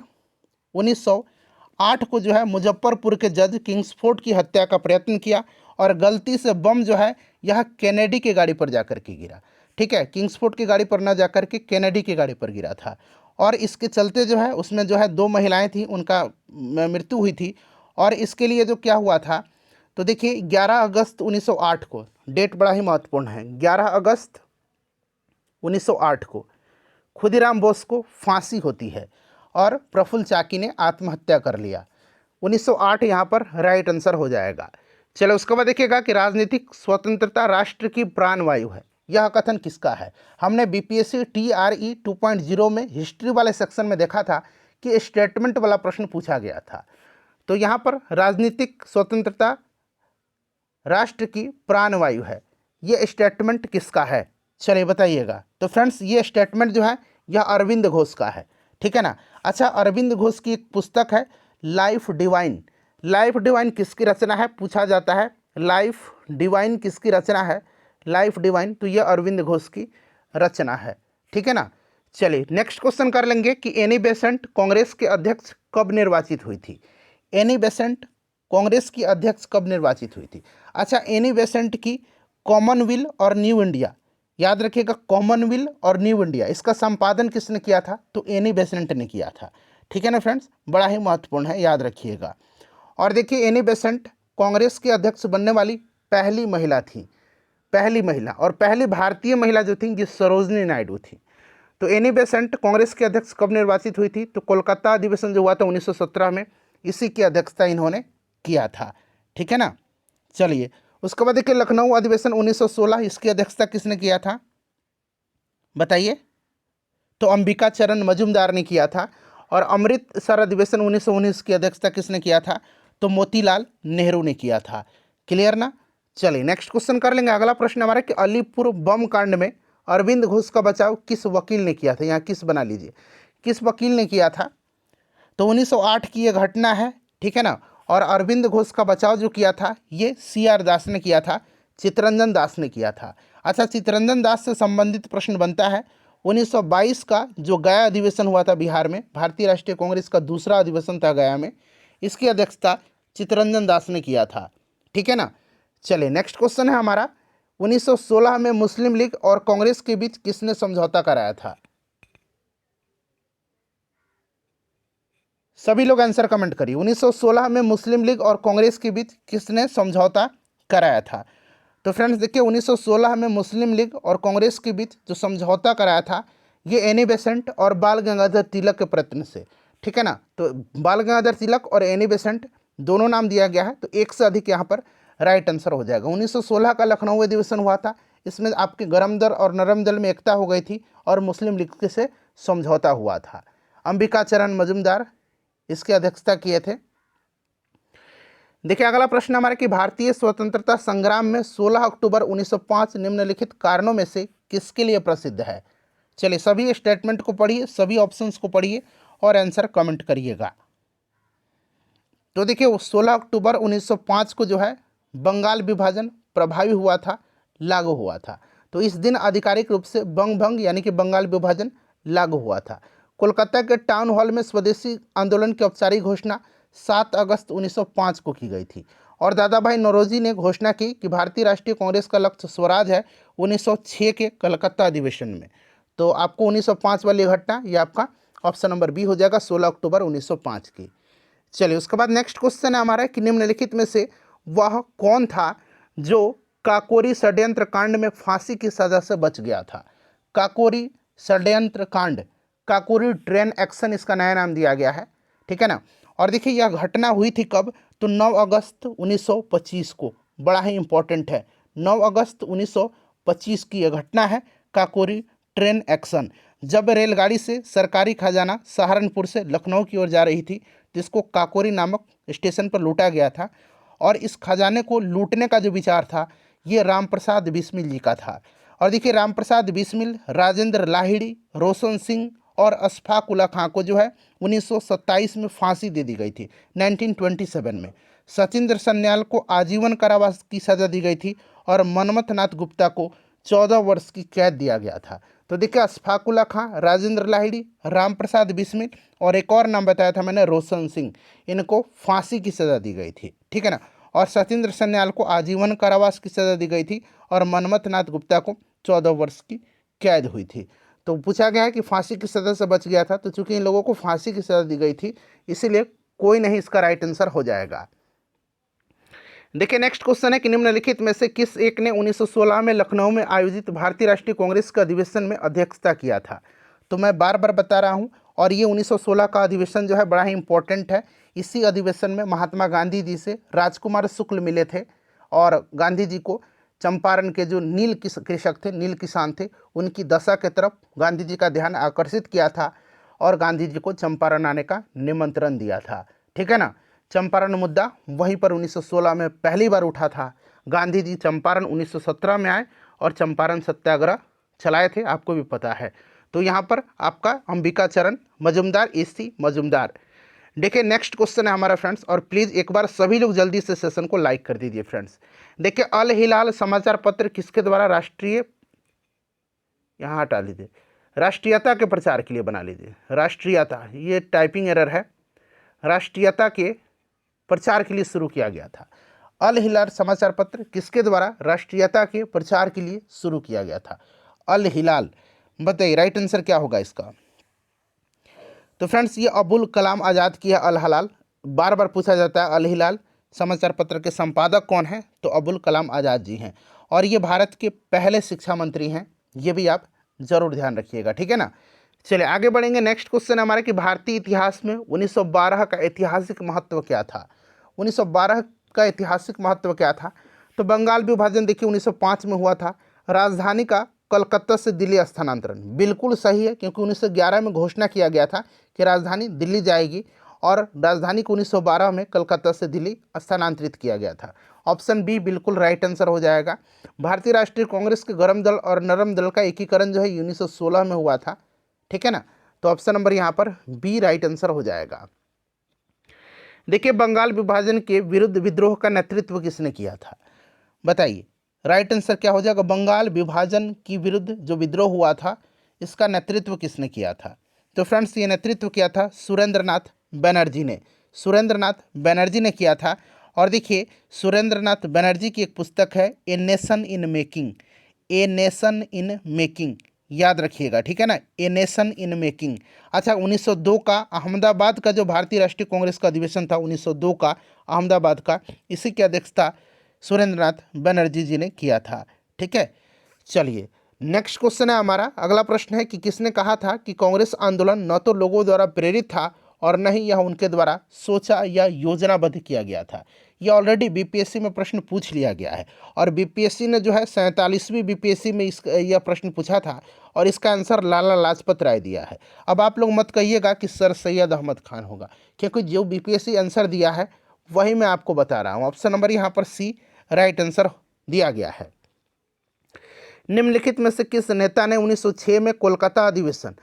1908 को जो है मुजफ्फरपुर के जज किंग्सफोर्ड की हत्या का प्रयत्न किया और गलती से बम जो है यह कैनेडी की गाड़ी पर जाकर के गिरा, ठीक है, किंग्सफोर्ड की गाड़ी पर ना जाकर के कैनेडी की गाड़ी पर गिरा था। और इसके चलते जो है उसमें जो है 2 महिलाएं थीं, उनका मृत्यु हुई थी। और इसके लिए जो क्या हुआ था तो देखिए 11 अगस्त 1908 को, डेट बड़ा ही महत्वपूर्ण है, 11 अगस्त 1908 को खुदीराम बोस को फांसी होती है और प्रफुल्ल चाकी ने आत्महत्या कर लिया। 1908 यहाँ पर राइट आंसर हो जाएगा। चलो उसके बाद देखिएगा कि राजनीतिक स्वतंत्रता राष्ट्र की प्राणवायु है, यह कथन किसका है। हमने बीपीएससी TRE 2.0 में हिस्ट्री वाले सेक्शन में देखा था कि स्टेटमेंट वाला प्रश्न पूछा गया था। तो यहाँ पर राजनीतिक स्वतंत्रता राष्ट्र की प्राणवायु है, ये स्टेटमेंट किसका है, चलिए बताइएगा। तो फ्रेंड्स ये स्टेटमेंट जो है यह अरविंद घोष का है, ठीक है ना। अच्छा, अरविंद घोष की एक पुस्तक है लाइफ डिवाइन। लाइफ डिवाइन किसकी रचना है पूछा जाता है। लाइफ डिवाइन किसकी रचना है, लाइफ डिवाइन, तो यह अरविंद घोष की रचना है, ठीक है ना। चलिए नेक्स्ट क्वेश्चन कर लेंगे कि एनी बेसेंट कांग्रेस के अध्यक्ष कब निर्वाचित हुई थी। एनी बेसेंट कांग्रेस की अध्यक्ष कब निर्वाचित हुई थी। अच्छा, एनी बेसेंट की कॉमनवेल्थ और न्यू इंडिया, याद रखिएगा कॉमनवेल्थ और न्यू इंडिया, इसका संपादन किसने किया था तो एनी बेसेंट ने किया था, ठीक है ना फ्रेंड्स, बड़ा ही महत्वपूर्ण है, याद रखिएगा। और देखिए एनी बेसेंट कांग्रेस के अध्यक्ष बनने वाली पहली महिला थी, पहली महिला, और पहली भारतीय महिला जो थी ये सरोजनी नायडू थी। तो एनी बेसेंट कांग्रेस के अध्यक्ष कब निर्वाचित हुई थी तो कोलकाता अधिवेशन जो हुआ था 1917 में, इसी की अध्यक्षता इन्होंने किया था, ठीक है ना। चलिए उसके बाद देखिए लखनऊ अधिवेशन 1916, इसकी अध्यक्षता किसने किया था बताइए। तो अंबिका चरण मजूमदार ने किया था। और अमृतसर अधिवेशन 1919 की अध्यक्षता किसने किया था? तो मोतीलाल नेहरू ने किया था। क्लियर ना? चलिए नेक्स्ट क्वेश्चन कर लेंगे। अगला प्रश्न हमारा कि अलीपुर बम कांड में अरविंद घोष का बचाव किस वकील ने किया था? यहाँ किस बना लीजिए, किस वकील ने किया था? तो 1908 की ये घटना है, ठीक है ना। और अरविंद घोष का बचाव जो किया था ये CR दास ने किया था, चित्तरंजन दास ने किया था। अच्छा, चित्तरंजन दास से संबंधित प्रश्न बनता है 1922 का जो गया अधिवेशन हुआ था बिहार में, भारतीय राष्ट्रीय कांग्रेस का दूसरा अधिवेशन था गया में, इसकी अध्यक्षता चित्तरंजन दास ने किया था, ठीक है ना। चलिए नेक्स्ट क्वेश्चन है हमारा 1916 में मुस्लिम लीग और कांग्रेस के बीच किसने समझौता कराया था? सभी लोग आंसर कमेंट करिए। 1916 में मुस्लिम लीग और कांग्रेस के बीच किसने समझौता कराया था? तो फ्रेंड्स देखिए 1916 में मुस्लिम लीग और कांग्रेस के बीच जो समझौता कराया था ये एनी बेसेंट और बाल गंगाधर तिलक के प्रयत्न से, ठीक है ना। तो बाल गंगाधर तिलक और एनी बेसेंट दोनों नाम दिया गया है, तो एक से अधिक यहाँ पर राइट आंसर हो जाएगा। 1916 का लखनऊ अधिवेशन हुआ था, इसमें आपके गरम दल और नरम दल में एकता हो गई थी और मुस्लिम लीग से समझौता हुआ था। अंबिका चरण मजूमदार इसकी अध्यक्षता किए थे। देखिए अगला प्रश्न हमारा कि भारतीय स्वतंत्रता संग्राम में 16 अक्टूबर 1905 निम्नलिखित कारणों में से किसके लिए प्रसिद्ध है? चलिए सभी स्टेटमेंट को पढ़िए, सभी ऑप्शंस को पढ़िए और आंसर कमेंट करिएगा। तो देखिए 16 अक्टूबर 1905 को जो है बंगाल विभाजन प्रभावी हुआ था, लागू हुआ था। तो इस दिन आधिकारिक रूप से बंग भंग यानी कि बंगाल विभाजन लागू हुआ था। कोलकाता के टाउन हॉल में स्वदेशी आंदोलन की औपचारिक घोषणा 7 अगस्त 1905 को की गई थी। और दादा भाई नौरोजी ने घोषणा की कि भारतीय राष्ट्रीय कांग्रेस का लक्ष्य स्वराज है 1906 के कलकत्ता अधिवेशन में। तो आपको 1905 वाली घटना ये आपका ऑप्शन नंबर बी हो जाएगा, 16 अक्टूबर 1905 की। चलिए उसके बाद नेक्स्ट क्वेश्चन है हमारा कि निम्नलिखित में से वह कौन था जो काकोरी षड्यंत्र कांड में फांसी की सजा से बच गया था? काकोरी षड्यंत्र कांड, काकोरी ट्रेन एक्शन इसका नया नाम दिया गया है, ठीक है ना। और देखिए यह घटना हुई थी कब? तो 9 अगस्त 1925 को, बड़ा ही इंपॉर्टेंट है। 9 अगस्त 1925 की यह घटना है काकोरी ट्रेन एक्शन, जब रेलगाड़ी से सरकारी खजाना सहारनपुर से लखनऊ की ओर जा रही थी, जिसको काकोरी नामक स्टेशन पर लूटा गया था। और इस खजाने को लूटने का जो विचार था ये रामप्रसाद बिस्मिल जी का था। और देखिए रामप्रसाद बिस्मिल, राजेंद्र लाहिड़ी, रोशन सिंह और अशफाक उल्ला खां को जो है 1927 में फांसी दे दी गई थी, 1927 में। सचिंद्र सन्याल को आजीवन कारावास की सजा दी गई थी और मनमथ नाथ गुप्ता को 14 वर्ष की कैद दिया गया था। तो देखिए अशफाक उल्ला खां, राजेंद्र लाहिड़ी, रामप्रसाद बिस्मिल और एक और नाम बताया था मैंने रोशन सिंह, इनको फांसी की सज़ा दी गई थी, ठीक है ना। और सचिंद्र सन्याल को आजीवन कारावास की सज़ा दी गई थी और मनमथ नाथ गुप्ता को 14 वर्ष की कैद हुई थी। तो पूछा गया है कि फांसी की सज़ा से बच गया था, तो चूंकि इन लोगों को फांसी की सज़ा दी गई थी इसीलिए कोई नहीं इसका राइट आंसर हो जाएगा। देखिए नेक्स्ट क्वेश्चन है कि निम्नलिखित में से किस एक ने 1916 में लखनऊ में आयोजित भारतीय राष्ट्रीय कांग्रेस के अधिवेशन में अध्यक्षता किया था? तो मैं बार बार बता रहा हूं, और ये 1916 का अधिवेशन जो है बड़ा ही इंपॉर्टेंट है। इसी अधिवेशन में महात्मा गांधी जी से राजकुमार शुक्ल मिले थे और गांधी जी को चंपारण के जो नील कृषक थे, नील किसान थे, उनकी दशा की तरफ गांधी जी का ध्यान आकर्षित किया था और गांधी जी को चंपारण आने का निमंत्रण दिया था, ठीक है ना। चंपारण मुद्दा वहीं पर 1916 में पहली बार उठा था। गांधी जी चंपारण 1917 में आए और चंपारण सत्याग्रह चलाए थे, आपको भी पता है। तो यहाँ पर आपका अंबिका चरण मजूमदार, AC मजूमदार। देखिए नेक्स्ट क्वेश्चन है हमारा फ्रेंड्स, और प्लीज़ एक बार सभी लोग जल्दी से सेशन को लाइक कर दीजिए फ्रेंड्स। देखिए अल हिलाल समाचार पत्र किसके द्वारा राष्ट्रीय, यहाँ हटा लीजिए, राष्ट्रीयता के प्रचार के लिए बना लीजिए। राष्ट्रीयता, ये टाइपिंग एरर है, राष्ट्रीयता के प्रचार के लिए शुरू किया गया था। अल हिलाल समाचार पत्र किसके द्वारा राष्ट्रीयता के प्रचार के लिए शुरू किया गया था? अल हिलाल। बताइए राइट आंसर क्या होगा इसका? तो फ्रेंड्स ये अबुल कलाम आज़ाद की है अल हिलाल। बार बार पूछा जाता है अल हिलाल समाचार पत्र के संपादक कौन है? तो अबुल कलाम आज़ाद जी हैं, और ये भारत के पहले शिक्षा मंत्री हैं, ये भी आप जरूर ध्यान रखिएगा, ठीक है ना। चलिए आगे बढ़ेंगे। नेक्स्ट क्वेश्चन हमारा कि भारतीय इतिहास में 1912 का ऐतिहासिक महत्व क्या था? 1912 का ऐतिहासिक महत्व क्या था? तो बंगाल विभाजन देखिए 1905 में हुआ था। राजधानी का कलकत्ता से दिल्ली स्थानांतरण बिल्कुल सही है, क्योंकि 1911 में घोषणा किया गया था कि राजधानी दिल्ली जाएगी और राजधानी को 1912 में कलकत्ता से दिल्ली स्थानांतरित किया गया था। ऑप्शन बी बिल्कुल राइट आंसर हो जाएगा। भारतीय राष्ट्रीय कांग्रेस के गरम दल और नरम दल का एकीकरण जो है 1916 में हुआ था, ठीक है ना। तो ऑप्शन नंबर यहाँ पर बी राइट आंसर हो जाएगा। देखिए, बंगाल विभाजन के विरुद्ध विद्रोह का नेतृत्व किसने किया था, बताइए। राइट आंसर क्या हो जाएगा, बंगाल विभाजन की विरुद्ध जो विद्रोह हुआ था इसका नेतृत्व किसने किया था। तो फ्रेंड्स, ये नेतृत्व किया था सुरेंद्रनाथ बनर्जी ने। सुरेंद्रनाथ बनर्जी ने किया था। और देखिए, सुरेंद्रनाथ बनर्जी की एक पुस्तक है a nation in making. A nation in making, याद रखिएगा, ठीक है ना, ए नेशन इन मेकिंग। अच्छा, 1902 का अहमदाबाद का जो भारतीय राष्ट्रीय कांग्रेस का अधिवेशन था 1902 का अहमदाबाद का, इसी की अध्यक्षता सुरेंद्रनाथ बनर्जी जी ने किया था, ठीक है। चलिए, नेक्स्ट क्वेश्चन है हमारा। अगला प्रश्न है कि किसने कहा था कि कांग्रेस आंदोलन न तो लोगों द्वारा प्रेरित था और न ही यह उनके द्वारा सोचा या योजनाबद्ध किया गया था। यह ऑलरेडी बीपीएससी में प्रश्न पूछ लिया गया है और बीपीएससी ने जो है 47वीं बीपीएससी में यह प्रश्न पूछा था और इसका आंसर लाला लाजपत राय दिया है। अब आप लोग मत कहिएगा कि सर सैयद अहमद खान होगा, क्योंकि जो बीपीएससी आंसर दिया है वही मैं आपको बता रहा हूँ। ऑप्शन नंबर यहाँ पर सी राइट आंसर दिया गया है। निम्नलिखित में से किस नेता ने 1906 में कोलकाता अधिवेशन,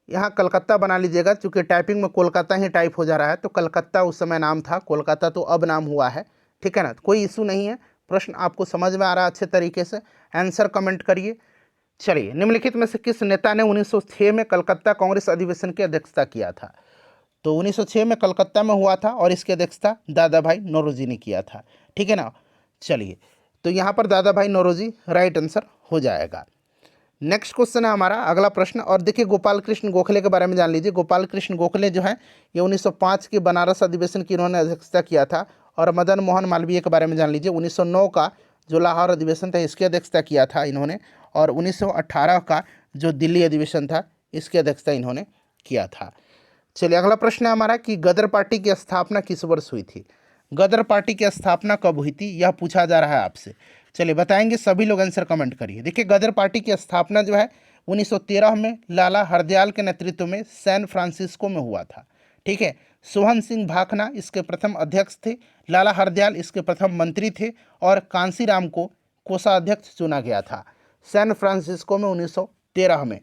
यहाँ कलकत्ता बना लीजिएगा क्योंकि टाइपिंग में कोलकाता ही टाइप हो जा रहा है, तो कलकत्ता उस समय नाम था, कोलकाता तो अब नाम हुआ है, ठीक है ना। कोई इशू नहीं है, प्रश्न आपको समझ में आ रहा है अच्छे तरीके से, आंसर कमेंट करिए। चलिए, निम्नलिखित में से किस नेता ने 1906 में कलकत्ता कांग्रेस अधिवेशन की अध्यक्षता किया था। तो 1906 में कलकत्ता में हुआ था और इसकी अध्यक्षता दादा भाई नौरोजी ने किया था, ठीक है ना। चलिए, तो यहाँ पर दादा भाई नौरोजी राइट आंसर हो जाएगा। नेक्स्ट क्वेश्चन है हमारा अगला प्रश्न। और देखिए, गोपाल कृष्ण गोखले के बारे में जान लीजिए। गोपाल कृष्ण गोखले जो है ये 1905 के बनारस अधिवेशन की इन्होंने अध्यक्षता किया था। और मदन मोहन मालवीय के बारे में जान लीजिए, 1909 का जो लाहौर अधिवेशन था इसकी अध्यक्षता किया था इन्होंने, और 1918 का जो दिल्ली अधिवेशन था इसकी अध्यक्षता इन्होंने किया था। चलिए, अगला प्रश्न है हमारा कि गदर पार्टी की स्थापना किस वर्ष हुई थी। गदर पार्टी की स्थापना कब हुई थी, यह पूछा जा रहा है आपसे। चलिए बताएंगे, सभी लोग आंसर कमेंट करिए। देखिए, गदर पार्टी की स्थापना जो है 1913 में लाला हरदयाल के नेतृत्व में सैन फ्रांसिस्को में हुआ था, ठीक है। सोहन सिंह भाखना इसके प्रथम अध्यक्ष थे, लाला हरदयाल इसके प्रथम मंत्री थे और कांसीराम को कोषाध्यक्ष चुना गया था सैन फ्रांसिस्को में 1913 में।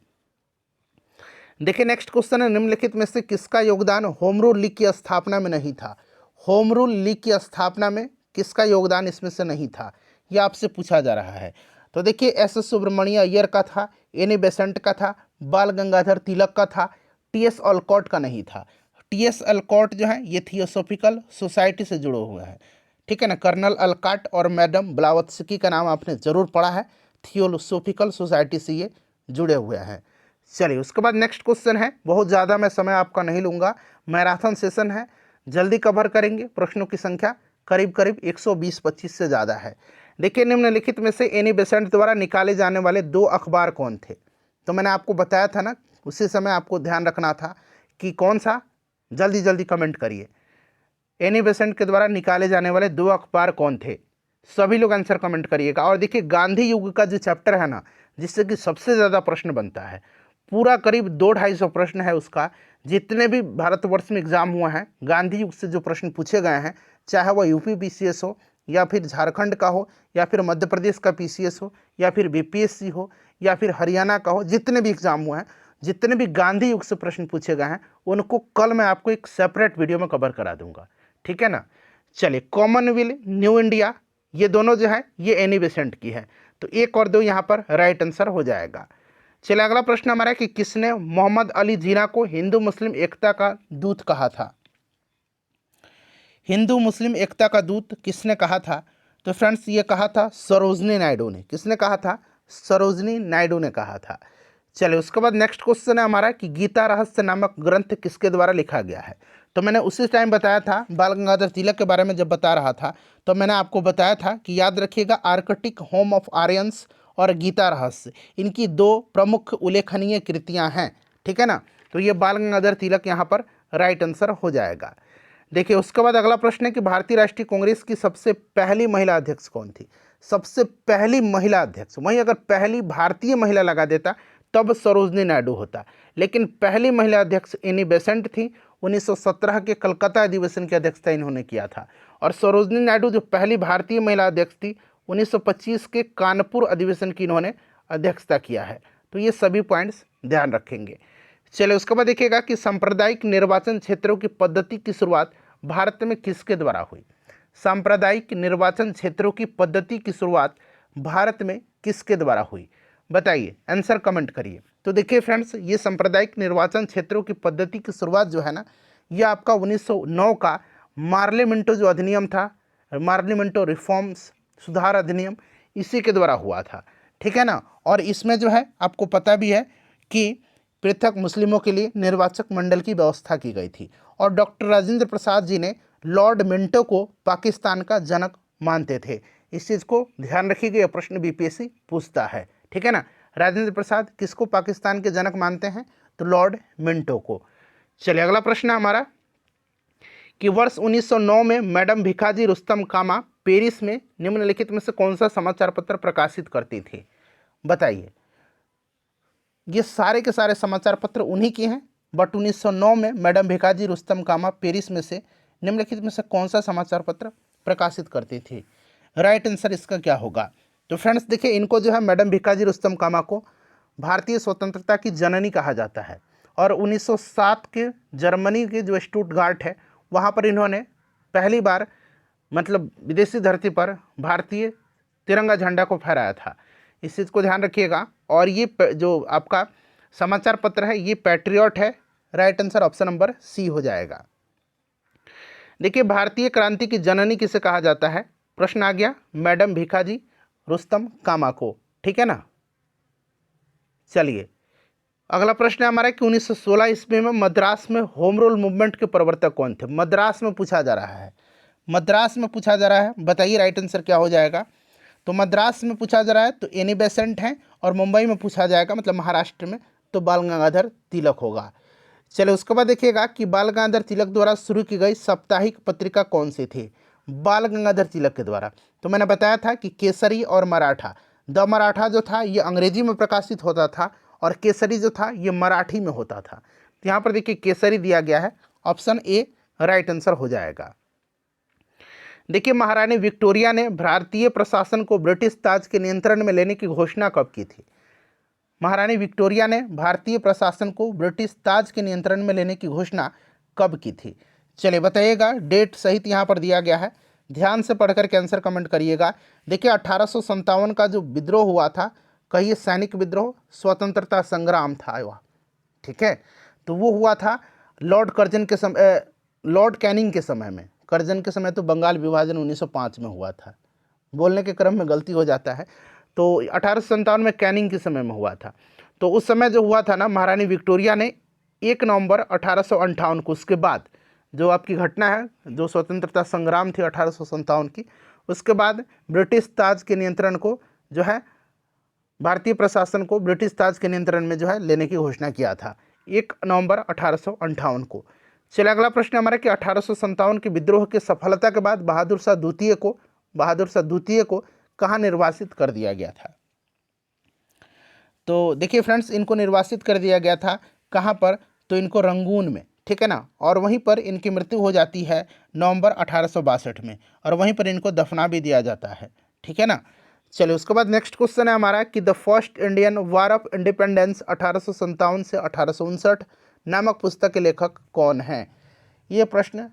देखिए, नेक्स्ट क्वेश्चन है, निम्नलिखित में से किसका योगदान होम रूल लीग की स्थापना में नहीं था। होम रूल लीग की स्थापना में किसका योगदान इसमें से नहीं था, यह आपसे पूछा जा रहा है। तो देखिए, एस एस सुब्रमण्य अय्यर का था, एनी बेसेंट का था, बाल गंगाधर तिलक का था, टीएस ऑलकॉट का नहीं था। टीएस ऑलकॉट जो है ये थियोसॉफिकल सोसाइटी से जुड़े हुए हैं, ठीक है ना। कर्नल अलकाट और मैडम ब्लावत्स्की का नाम आपने जरूर पढ़ा है, थियोसॉफिकल सोसाइटी से ये जुड़े हुए हैं। चलिए, उसके बाद नेक्स्ट क्वेश्चन है, बहुत ज़्यादा मैं समय आपका नहीं लूँगा, मैराथन सेशन है, जल्दी कवर करेंगे। प्रश्नों की संख्या करीब करीब 120-25 से ज़्यादा है। देखिए, निम्नलिखित में से एनी बेसेंट द्वारा निकाले जाने वाले 2 अखबार कौन थे। तो मैंने आपको बताया था ना, उसी समय आपको ध्यान रखना था कि कौन सा, जल्दी जल्दी कमेंट करिए। एनी बेसेंट के द्वारा निकाले जाने वाले 2 अखबार कौन थे, सभी लोग आंसर कमेंट करिएगा। और देखिए, गांधी युग का जो चैप्टर है ना, जिससे कि सबसे ज़्यादा प्रश्न बनता है, पूरा करीब 200-250 प्रश्न है उसका। जितने भी भारतवर्ष में एग्जाम हुआ है, गांधी युग से जो प्रश्न पूछे गए हैं, चाहे वह यूपी पीसीएस हो या फिर झारखंड का हो या फिर मध्य प्रदेश का पीसीएस हो या फिर बीपीएससी हो या फिर हरियाणा का हो, जितने भी एग्जाम हुए हैं, जितने भी गांधी युग से प्रश्न पूछे गए हैं, उनको कल मैं आपको एक सेपरेट वीडियो में कवर करा दूंगा, ठीक है ना। चलिए, कॉमनवेल्थ, न्यू इंडिया, ये दोनों जो है ये एनी बेसेंट की है, तो 1 और 2 यहाँ पर राइट आंसर हो जाएगा। चलिए, अगला प्रश्न हमारा कि किसने मोहम्मद अली जिन्ना को हिंदू मुस्लिम एकता का दूत कहा था। हिंदू मुस्लिम एकता का दूत किसने कहा था। तो फ्रेंड्स, ये कहा था सरोजनी नायडू ने। किसने कहा था, सरोजनी नायडू ने कहा था। चलिए, उसके बाद नेक्स्ट क्वेश्चन है हमारा कि गीता रहस्य नामक ग्रंथ किसके द्वारा लिखा गया है। तो मैंने उसी टाइम बताया था, बाल गंगाधर तिलक के बारे में जब बता रहा था तो मैंने आपको बताया था कि याद रखिएगा, आर्कटिक होम ऑफ आर्यंस और गीता रहस्य, इनकी 2 प्रमुख उल्लेखनीय कृतियां हैं, ठीक है ना। तो ये बाल गंगाधर तिलक यहाँ पर राइट आंसर हो जाएगा। देखिए, उसके बाद अगला प्रश्न है कि भारतीय राष्ट्रीय कांग्रेस की सबसे पहली महिला अध्यक्ष कौन थी। सबसे पहली महिला अध्यक्ष, वहीं अगर पहली भारतीय महिला लगा देता तब सरोजनी नायडू होता, लेकिन पहली महिला अध्यक्ष एनी बेसेंट थी। 1917 के कलकत्ता अधिवेशन की अध्यक्षता इन्होंने किया था। और सरोजनी नायडू जो पहली भारतीय महिला अध्यक्ष थी, 1925 के कानपुर अधिवेशन की इन्होंने अध्यक्षता किया है। तो ये सभी पॉइंट्स ध्यान रखेंगे। चलिए उसके बाद देखिएगा कि सांप्रदायिक निर्वाचन क्षेत्रों की पद्धति की शुरुआत भारत में किसके द्वारा हुई। सांप्रदायिक निर्वाचन क्षेत्रों की पद्धति की शुरुआत भारत में किसके द्वारा हुई, बताइए, आंसर कमेंट करिए। तो देखिए फ्रेंड्स, ये सांप्रदायिक निर्वाचन क्षेत्रों की पद्धति की शुरुआत जो है ना, ये आपका 1909 का मार्लिमेंटो जो अधिनियम था, मार्लिमेंटो रिफॉर्म्स सुधार अधिनियम, इसी के द्वारा हुआ था, ठीक है ना। और इसमें जो है आपको पता भी है कि पृथक मुस्लिमों के लिए निर्वाचक मंडल की व्यवस्था की गई थी। और डॉक्टर राजेंद्र प्रसाद जी ने लॉर्ड मिंटो को पाकिस्तान का जनक मानते थे। इस चीज़ को ध्यान रखिएगा, यह प्रश्न बीपीएससी पूछता है, ठीक है ना। राजेंद्र प्रसाद किसको पाकिस्तान के जनक मानते हैं, तो लॉर्ड मिंटो को। चलिए अगला प्रश्न है हमारा कि वर्ष 1909 में मैडम भिखाजी रुस्तम कामा पेरिस में निम्नलिखित में से कौन सा समाचार पत्र प्रकाशित करती थी, बताइए। ये सारे के सारे समाचार पत्र उन्हीं के हैं, बट 1909 में मैडम भिखाजी रुस्तम कामा पेरिस में से निम्नलिखित में से कौन सा समाचार पत्र प्रकाशित करती थी। राइट आंसर इसका क्या होगा। तो फ्रेंड्स देखिए, इनको जो है मैडम भिखाजी रुस्तम कामा को भारतीय स्वतंत्रता की जननी कहा जाता है। और 1907 के जर्मनी के जो स्टुटगार्ट है, वहाँ पर इन्होंने पहली बार मतलब विदेशी धरती पर भारतीय तिरंगा झंडा को फहराया था। इस चीज़ को ध्यान रखिएगा। और ये जो आपका समाचार पत्र है ये पैट्रियट है। Right answer option number C हो जाएगा। देखिए, भारतीय क्रांति की जननी किसे कहा जाता है, प्रश्न आ गया मैडम भिखाजी रुस्तम कामा को, ठीक है ना। चलिए अगला प्रश्न है हमारा कि 1916 ईस्वी में मद्रास में होम रूल मूवमेंट के प्रवर्तक कौन थे। मद्रास में पूछा जा रहा है, मद्रास में पूछा जा रहा है, बताइए राइट आंसर क्या हो जाएगा। तो मद्रास में पूछा जा रहा है तो एनी बेसेंट हैं, और मुंबई में पूछा जाएगा मतलब महाराष्ट्र में तो बाल गंगाधर तिलक होगा। चलिए उसके बाद देखिएगा कि बाल गंगाधर तिलक द्वारा शुरू की गई साप्ताहिक पत्रिका कौन सी थी, बाल गंगाधर तिलक के द्वारा। तो मैंने बताया था कि केसरी और मराठा, द मराठा जो था ये अंग्रेजी में प्रकाशित होता था और केसरी जो था ये मराठी में होता था। तो यहाँ पर देखिए केसरी दिया गया है, ऑप्शन ए राइट आंसर हो जाएगा। देखिए, महारानी विक्टोरिया ने भारतीय प्रशासन को ब्रिटिश ताज के नियंत्रण में लेने की घोषणा कब की थी। महारानी विक्टोरिया ने भारतीय प्रशासन को ब्रिटिश ताज के नियंत्रण में लेने की घोषणा कब की थी, चलिए बताइएगा। डेट सहित यहाँ पर दिया गया है, ध्यान से पढ़कर के आंसर कमेंट करिएगा। देखिए 1857 का जो विद्रोह हुआ था, कहिए सैनिक विद्रोह, स्वतंत्रता संग्राम था वह, ठीक है। तो वो हुआ था लॉर्ड कर्जन के समय, लॉर्ड कैनिंग के समय में। कर्जन के समय तो बंगाल विभाजन 1905 में हुआ था, बोलने के क्रम में गलती हो जाता है। तो 1857 में कैनिंग के समय में हुआ था। तो उस समय जो हुआ था ना, महारानी विक्टोरिया ने 1 नवंबर 1858 को, उसके बाद जो आपकी घटना है, जो स्वतंत्रता संग्राम थी 1857 की, उसके बाद ब्रिटिश ताज के नियंत्रण को जो है, भारतीय प्रशासन को ब्रिटिश ताज के नियंत्रण में जो है लेने की घोषणा किया था 1 नवंबर 1858 को। चलिए अगला प्रश्न हमारा कि 1857 के विद्रोह की सफलता के बाद बहादुर शाह द्वितीय को कहाँ निर्वासित कर दिया गया था। तो देखिए फ्रेंड्स, इनको निर्वासित कर दिया गया था कहाँ पर, तो इनको रंगून में, ठीक है ना। और वहीं पर इनकी मृत्यु हो जाती है नवंबर 1862 में, और वहीं पर इनको दफना भी दिया जाता है, ठीक है ना। चलिए उसके बाद नेक्स्ट क्वेश्चन है हमारा कि the first Indian war of independence 1857 से 1859 नामक पुस्तक के लेखक कौन हैं। ये प्रश्न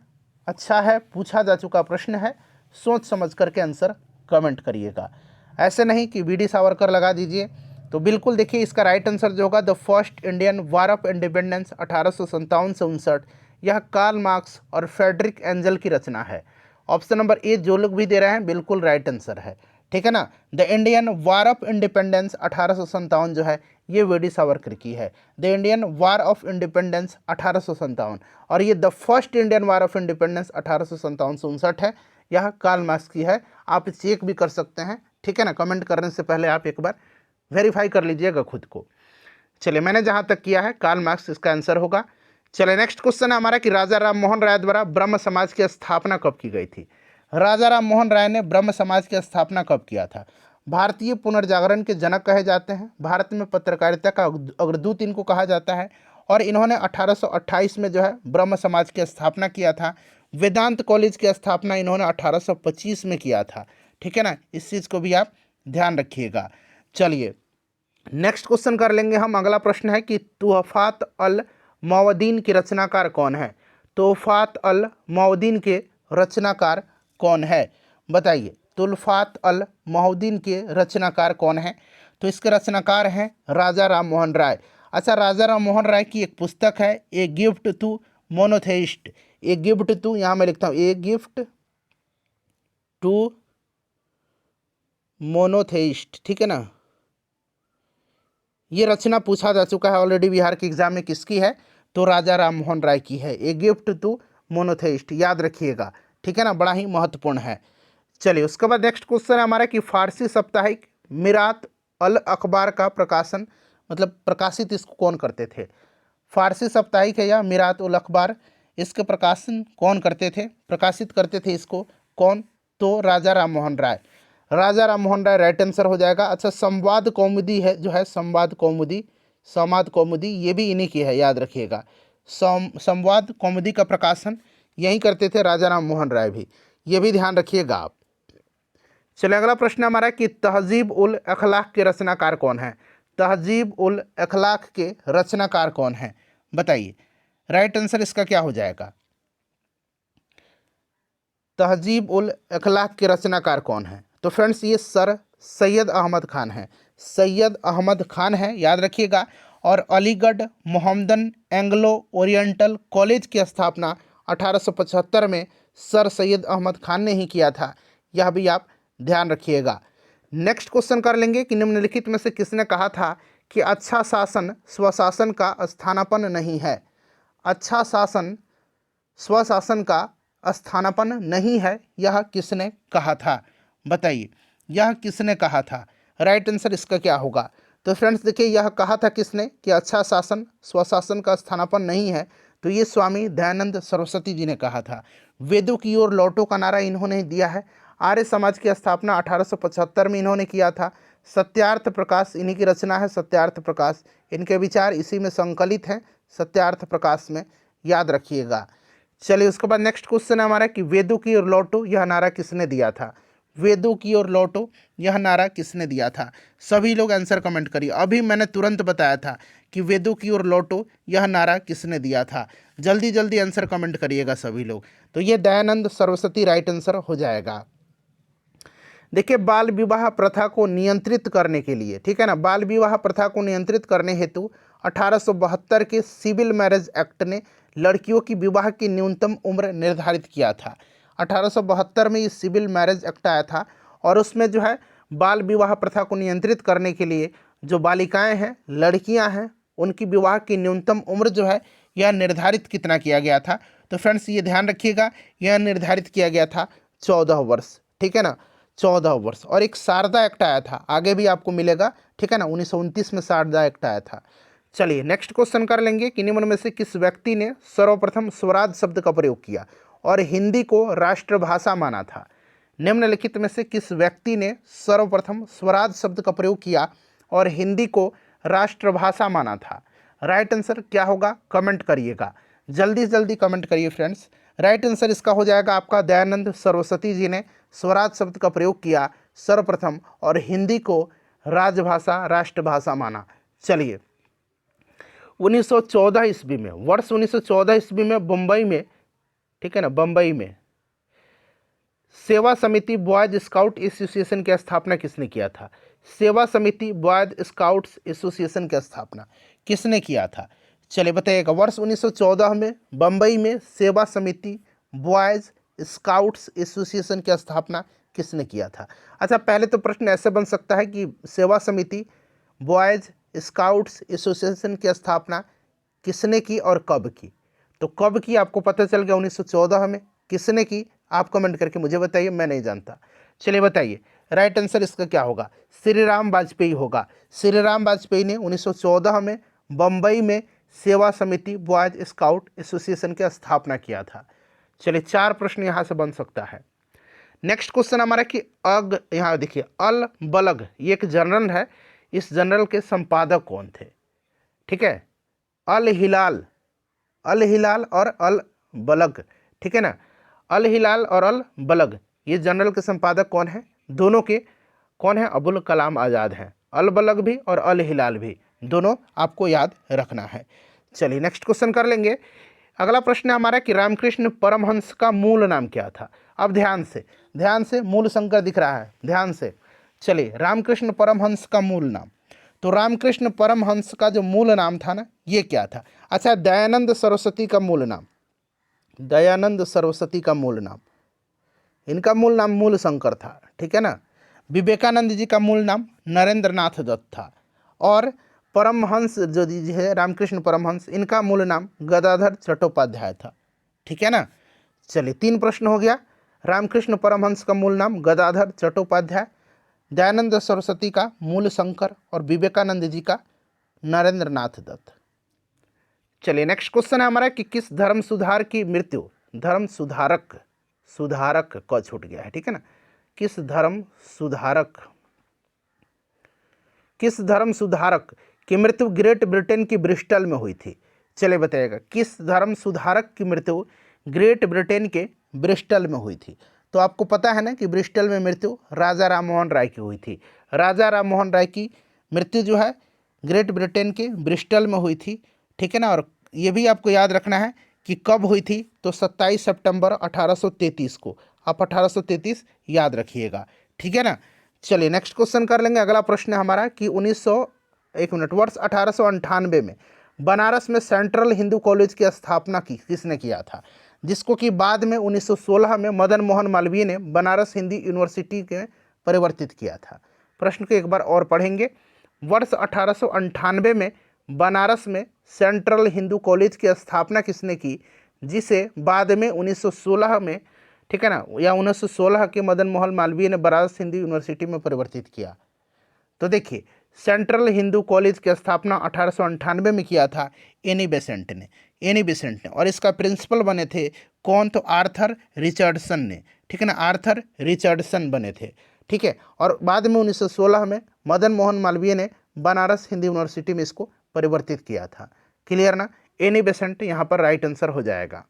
अच्छा है, पूछा जा चुका प्रश्न है, सोच समझ करके आंसर कमेंट करिएगा, ऐसे नहीं कि वी डी सावरकर लगा दीजिए। तो बिल्कुल देखिए इसका राइट आंसर जो होगा the first Indian war of independence 1857 से 59, यह कार्ल मार्क्स और फ्रेडरिक एंजल की रचना है। ऑप्शन नंबर ए जो लोग भी दे रहे हैं बिल्कुल राइट आंसर है, ठीक है ना। The Indian war of independence 1857 जो है ये वी डी सावरकर की है, the Indian war of independence 1857। और ये the first Indian war of independence 1857 से 59 है, यह कार्ल मार्क्स की है। आप चेक भी कर सकते हैं, ठीक है ना। कमेंट करने से पहले आप एक बार वेरीफाई कर लीजिएगा खुद को। चलिए मैंने जहाँ तक किया है कार्ल मार्क्स इसका आंसर होगा। चलिए नेक्स्ट क्वेश्चन है हमारा कि राजा राम मोहन राय द्वारा ब्रह्म समाज की स्थापना कब की गई थी। राजा राम मोहन राय ने ब्रह्म समाज की स्थापना कब किया था? भारतीय पुनर्जागरण के जनक कहे जाते हैं, भारत में पत्रकारिता का अग्रदूत इनको कहा जाता है, और इन्होंने 1828 में जो है ब्रह्म समाज की स्थापना किया था। वेदांत कॉलेज की स्थापना इन्होंने 1825 में किया था। ठीक है ना, इस चीज़ को भी आप ध्यान रखिएगा। चलिए नेक्स्ट क्वेश्चन कर लेंगे हम। अगला प्रश्न है कि तुहफात अल मौदीन के रचनाकार कौन है? तुहफात अल मौदीन के रचनाकार कौन है? बताइए, तुल्फात अल मौदीन के रचनाकार कौन है? तो इसके रचनाकार हैं राजा राम मोहन राय। अच्छा, राजा राम मोहन राय की एक पुस्तक है, a gift to monotheist. A gift to, यहाँ मैं लिखता हूँ ए गिफ्ट टू मोनोथेइस्ट। ठीक है ना, ये रचना पूछा जा चुका है ऑलरेडी बिहार के एग्जाम में, किसकी है? तो राजा राम मोहन राय की है, ए गिफ्ट टू मोनोथेइस्ट, याद रखिएगा। ठीक है ना, बड़ा ही महत्वपूर्ण है। चलिए उसके बाद नेक्स्ट क्वेश्चन है हमारा कि फारसी साप्ताहिक मिरात अल अखबार का प्रकाशन, मतलब प्रकाशित इसको कौन करते थे? फारसी साप्ताहिक है या मिरात उल अखबार, इसके प्रकाशन कौन करते थे, प्रकाशित करते थे इसको कौन? तो राजा राम मोहन राय। राजा राम मोहन राय राइट आंसर हो जाएगा। अच्छा, संवाद कौमुदी है जो है, संवाद कौमुदी ये भी इन्हीं की है, याद रखिएगा। संवाद कौमुदी का प्रकाशन यही करते थे राजा राम मोहन राय भी, ये भी ध्यान रखिएगा आप। चलिए अगला प्रश्न हमारा कि तहजीब उल अखलाक के रचनाकार कौन है? तहजीब उल अखलाक के रचनाकार कौन है? बताइए, राइट आंसर इसका क्या हो जाएगा? तहजीब उल अखलाक के रचनाकार कौन है? तो फ्रेंड्स ये सर सैयद अहमद खान है, सैयद अहमद खान है, याद रखिएगा। और Aligarh Mohammedan Anglo oriental college की स्थापना 1875 में सर सैयद अहमद खान ने ही किया था, यह भी आप ध्यान रखिएगा। नेक्स्ट क्वेश्चन कर लेंगे कि निम्नलिखित में से किसने कहा था कि अच्छा शासन स्वशासन का स्थानापन्न नहीं है? अच्छा शासन स्वशासन का स्थानापन्न नहीं है, यह किसने कहा था? बताइए, यह किसने कहा था? राइट आंसर इसका क्या होगा? तो फ्रेंड्स देखिए, यह कहा था किसने कि अच्छा शासन स्वशासन का स्थानापन्न नहीं है? तो ये स्वामी दयानंद सरस्वती जी ने कहा था। वेदों की ओर लौटो का नारा इन्होंने दिया है। आर्य समाज की स्थापना 1875 में इन्होंने किया था। सत्यार्थ प्रकाश इन्हीं की रचना है, सत्यार्थ प्रकाश, इनके विचार इसी में संकलित हैं, सत्यार्थ प्रकाश में, याद रखिएगा। चलिए उसके बाद नेक्स्ट क्वेश्चन है हमारा कि वेदों की ओर लौटो यह नारा किसने दिया था? वेदों की ओर लौटो यह नारा किसने दिया था? सभी लोग आंसर कमेंट करिए। अभी मैंने तुरंत बताया था कि वेदों की ओर लौटो यह नारा किसने दिया था। जल्दी जल्दी आंसर कमेंट करिएगा सभी लोग। तो ये दयानंद सरस्वती राइट आंसर हो जाएगा। देखिए, बाल विवाह प्रथा को नियंत्रित करने के लिए, ठीक है ना, बाल विवाह प्रथा को नियंत्रित करने हेतु 1872 के सिविल मैरिज एक्ट ने लड़कियों की विवाह की न्यूनतम उम्र निर्धारित किया था। 1872 में ये सिविल मैरिज एक्ट आया था, और उसमें जो है बाल विवाह प्रथा को नियंत्रित करने के लिए जो बालिकाएं हैं, लड़कियां हैं, उनकी विवाह की न्यूनतम उम्र जो है यह निर्धारित कितना किया गया था? तो फ्रेंड्स ये ध्यान रखिएगा, यह निर्धारित किया गया था 14 वर्ष। ठीक है ना, 14 वर्ष। और एक शारदा एक्ट आया था, आगे भी आपको मिलेगा, ठीक है ना, 1929 में शारदा एक्ट आया था। चलिए नेक्स्ट क्वेश्चन कर लेंगे कि निम्न में से किस व्यक्ति ने सर्वप्रथम स्वराज शब्द का प्रयोग किया और हिंदी को राष्ट्रभाषा माना था? निम्नलिखित में से किस व्यक्ति ने सर्वप्रथम स्वराज शब्द का प्रयोग किया और हिंदी को राष्ट्रभाषा माना था? राइट आंसर क्या होगा? कमेंट करिएगा, जल्दी से जल्दी कमेंट करिए फ्रेंड्स। राइट आंसर इसका हो जाएगा आपका दयानंद सरस्वती जी ने स्वराज शब्द का प्रयोग किया सर्वप्रथम और हिंदी को राजभाषा राष्ट्रभाषा माना। चलिए 1914 ईस्वी में, वर्ष 1914 ईस्वी में बम्बई में, ठीक है ना, बम्बई में सेवा समिति बॉयज स्काउट एसोसिएशन की स्थापना किसने किया था? सेवा समिति बॉयज स्काउट्स एसोसिएशन की स्थापना किसने किया था? चलिए बताइएगा। वर्ष 1914 में बम्बई में सेवा समिति बॉयज स्काउट्स एसोसिएशन की स्थापना किसने किया था? अच्छा, पहले तो प्रश्न ऐसे बन सकता है कि सेवा समिति बॉयज स्काउट्स एसोसिएशन की स्थापना किसने की और कब की? तो कब की आपको पता चल गया, 1914 में। किसने की आप कमेंट करके मुझे बताइए, मैं नहीं जानता। चलिए बताइए, राइट आंसर इसका क्या होगा? श्री राम वाजपेयी होगा। श्री राम वाजपेयी ने 1914 में बम्बई में सेवा समिति बॉयज स्काउट एसोसिएशन की स्थापना किया था। चलिए 4 प्रश्न यहाँ से बन सकता है। नेक्स्ट क्वेश्चन हमारा कि यहाँ देखिए अल बलग, ये एक जर्नल है, इस जर्नल के संपादक कौन थे? ठीक है, अल हिलाल और अल बलग, ठीक है ना, अल हिलाल और अल बलग, ये जर्नल के संपादक कौन है? दोनों के कौन है? अबुल कलाम आज़ाद हैं। अल बलग भी और अल हिलाल भी, दोनों आपको याद रखना है। चलिए नेक्स्ट क्वेश्चन कर लेंगे। अगला प्रश्न है हमारा कि रामकृष्ण परमहंस का मूल नाम क्या था? अब ध्यान से मूल शंकर दिख रहा है, ध्यान से। चलिए, रामकृष्ण परमहंस का मूल नाम, तो रामकृष्ण परमहंस का जो मूल नाम था ना, ये क्या था? अच्छा, दयानंद सरस्वती का मूल नाम, दयानंद सरस्वती का मूल नाम, इनका मूल नाम मूल शंकर था, ठीक है ना। विवेकानंद जी का मूल नाम नरेंद्र नाथ दत्त था, और परमहंस जो जी है रामकृष्ण परमहंस, इनका मूल नाम गदाधर चट्टोपाध्याय था, ठीक है ना। चलिए 3 प्रश्न हो गया। रामकृष्ण परमहंस का मूल नाम गदाधर चट्टोपाध्याय, दयानंद सरस्वती का मूल शंकर, और विवेकानंद जी का नरेंद्र नाथ दत्त। चलिए नेक्स्ट क्वेश्चन है हमारा कि किस धर्म सुधार की मृत्यु, धर्म सुधारक क छूट गया है, ठीक है ना, किस धर्म सुधारक की मृत्यु ग्रेट ब्रिटेन की ब्रिस्टल में हुई थी? चलिए बताइएगा, किस धर्म सुधारक की मृत्यु ग्रेट ब्रिटेन के ब्रिस्टल में हुई थी? तो आपको पता है ना कि ब्रिस्टल में मृत्यु राजा राममोहन राय की हुई थी। राजा राममोहन राय की मृत्यु जो है ग्रेट ब्रिटेन के ब्रिस्टल में हुई थी, ठीक है ना। और ये भी आपको याद रखना है कि कब हुई थी, तो 27 सितंबर 1833 को। आप 1833 याद रखिएगा, ठीक है ना। चलिए नेक्स्ट क्वेश्चन कर लेंगे। अगला प्रश्न है हमारा कि वर्ष 1898 में बनारस में सेंट्रल हिंदू कॉलेज की स्थापना किसने किया था? जिसको कि बाद में 1916 में मदन मोहन मालवीय ने बनारस हिंदी यूनिवर्सिटी के परिवर्तित किया था। प्रश्न को एक बार और पढ़ेंगे। वर्ष 1898 में बनारस में सेंट्रल हिंदू कॉलेज की स्थापना किसने की, जिसे बाद में 1916 में, ठीक है ना, या 1916 के मदन मोहन मालवीय ने बनारस हिंदी यूनिवर्सिटी में परिवर्तित किया? तो देखिए, सेंट्रल हिंदू कॉलेज की स्थापना 1898 में किया था एनी बेसेंट ने, और इसका प्रिंसिपल बने थे कौन? तो आर्थर रिचर्डसन ने, ठीक है ना, आर्थर रिचर्डसन बने थे, ठीक है। और बाद में 1916 में मदन मोहन मालवीय ने बनारस हिंदी यूनिवर्सिटी में इसको परिवर्तित किया था। क्लियर ना? एनी बेसेंट यहाँ पर राइट आंसर हो जाएगा।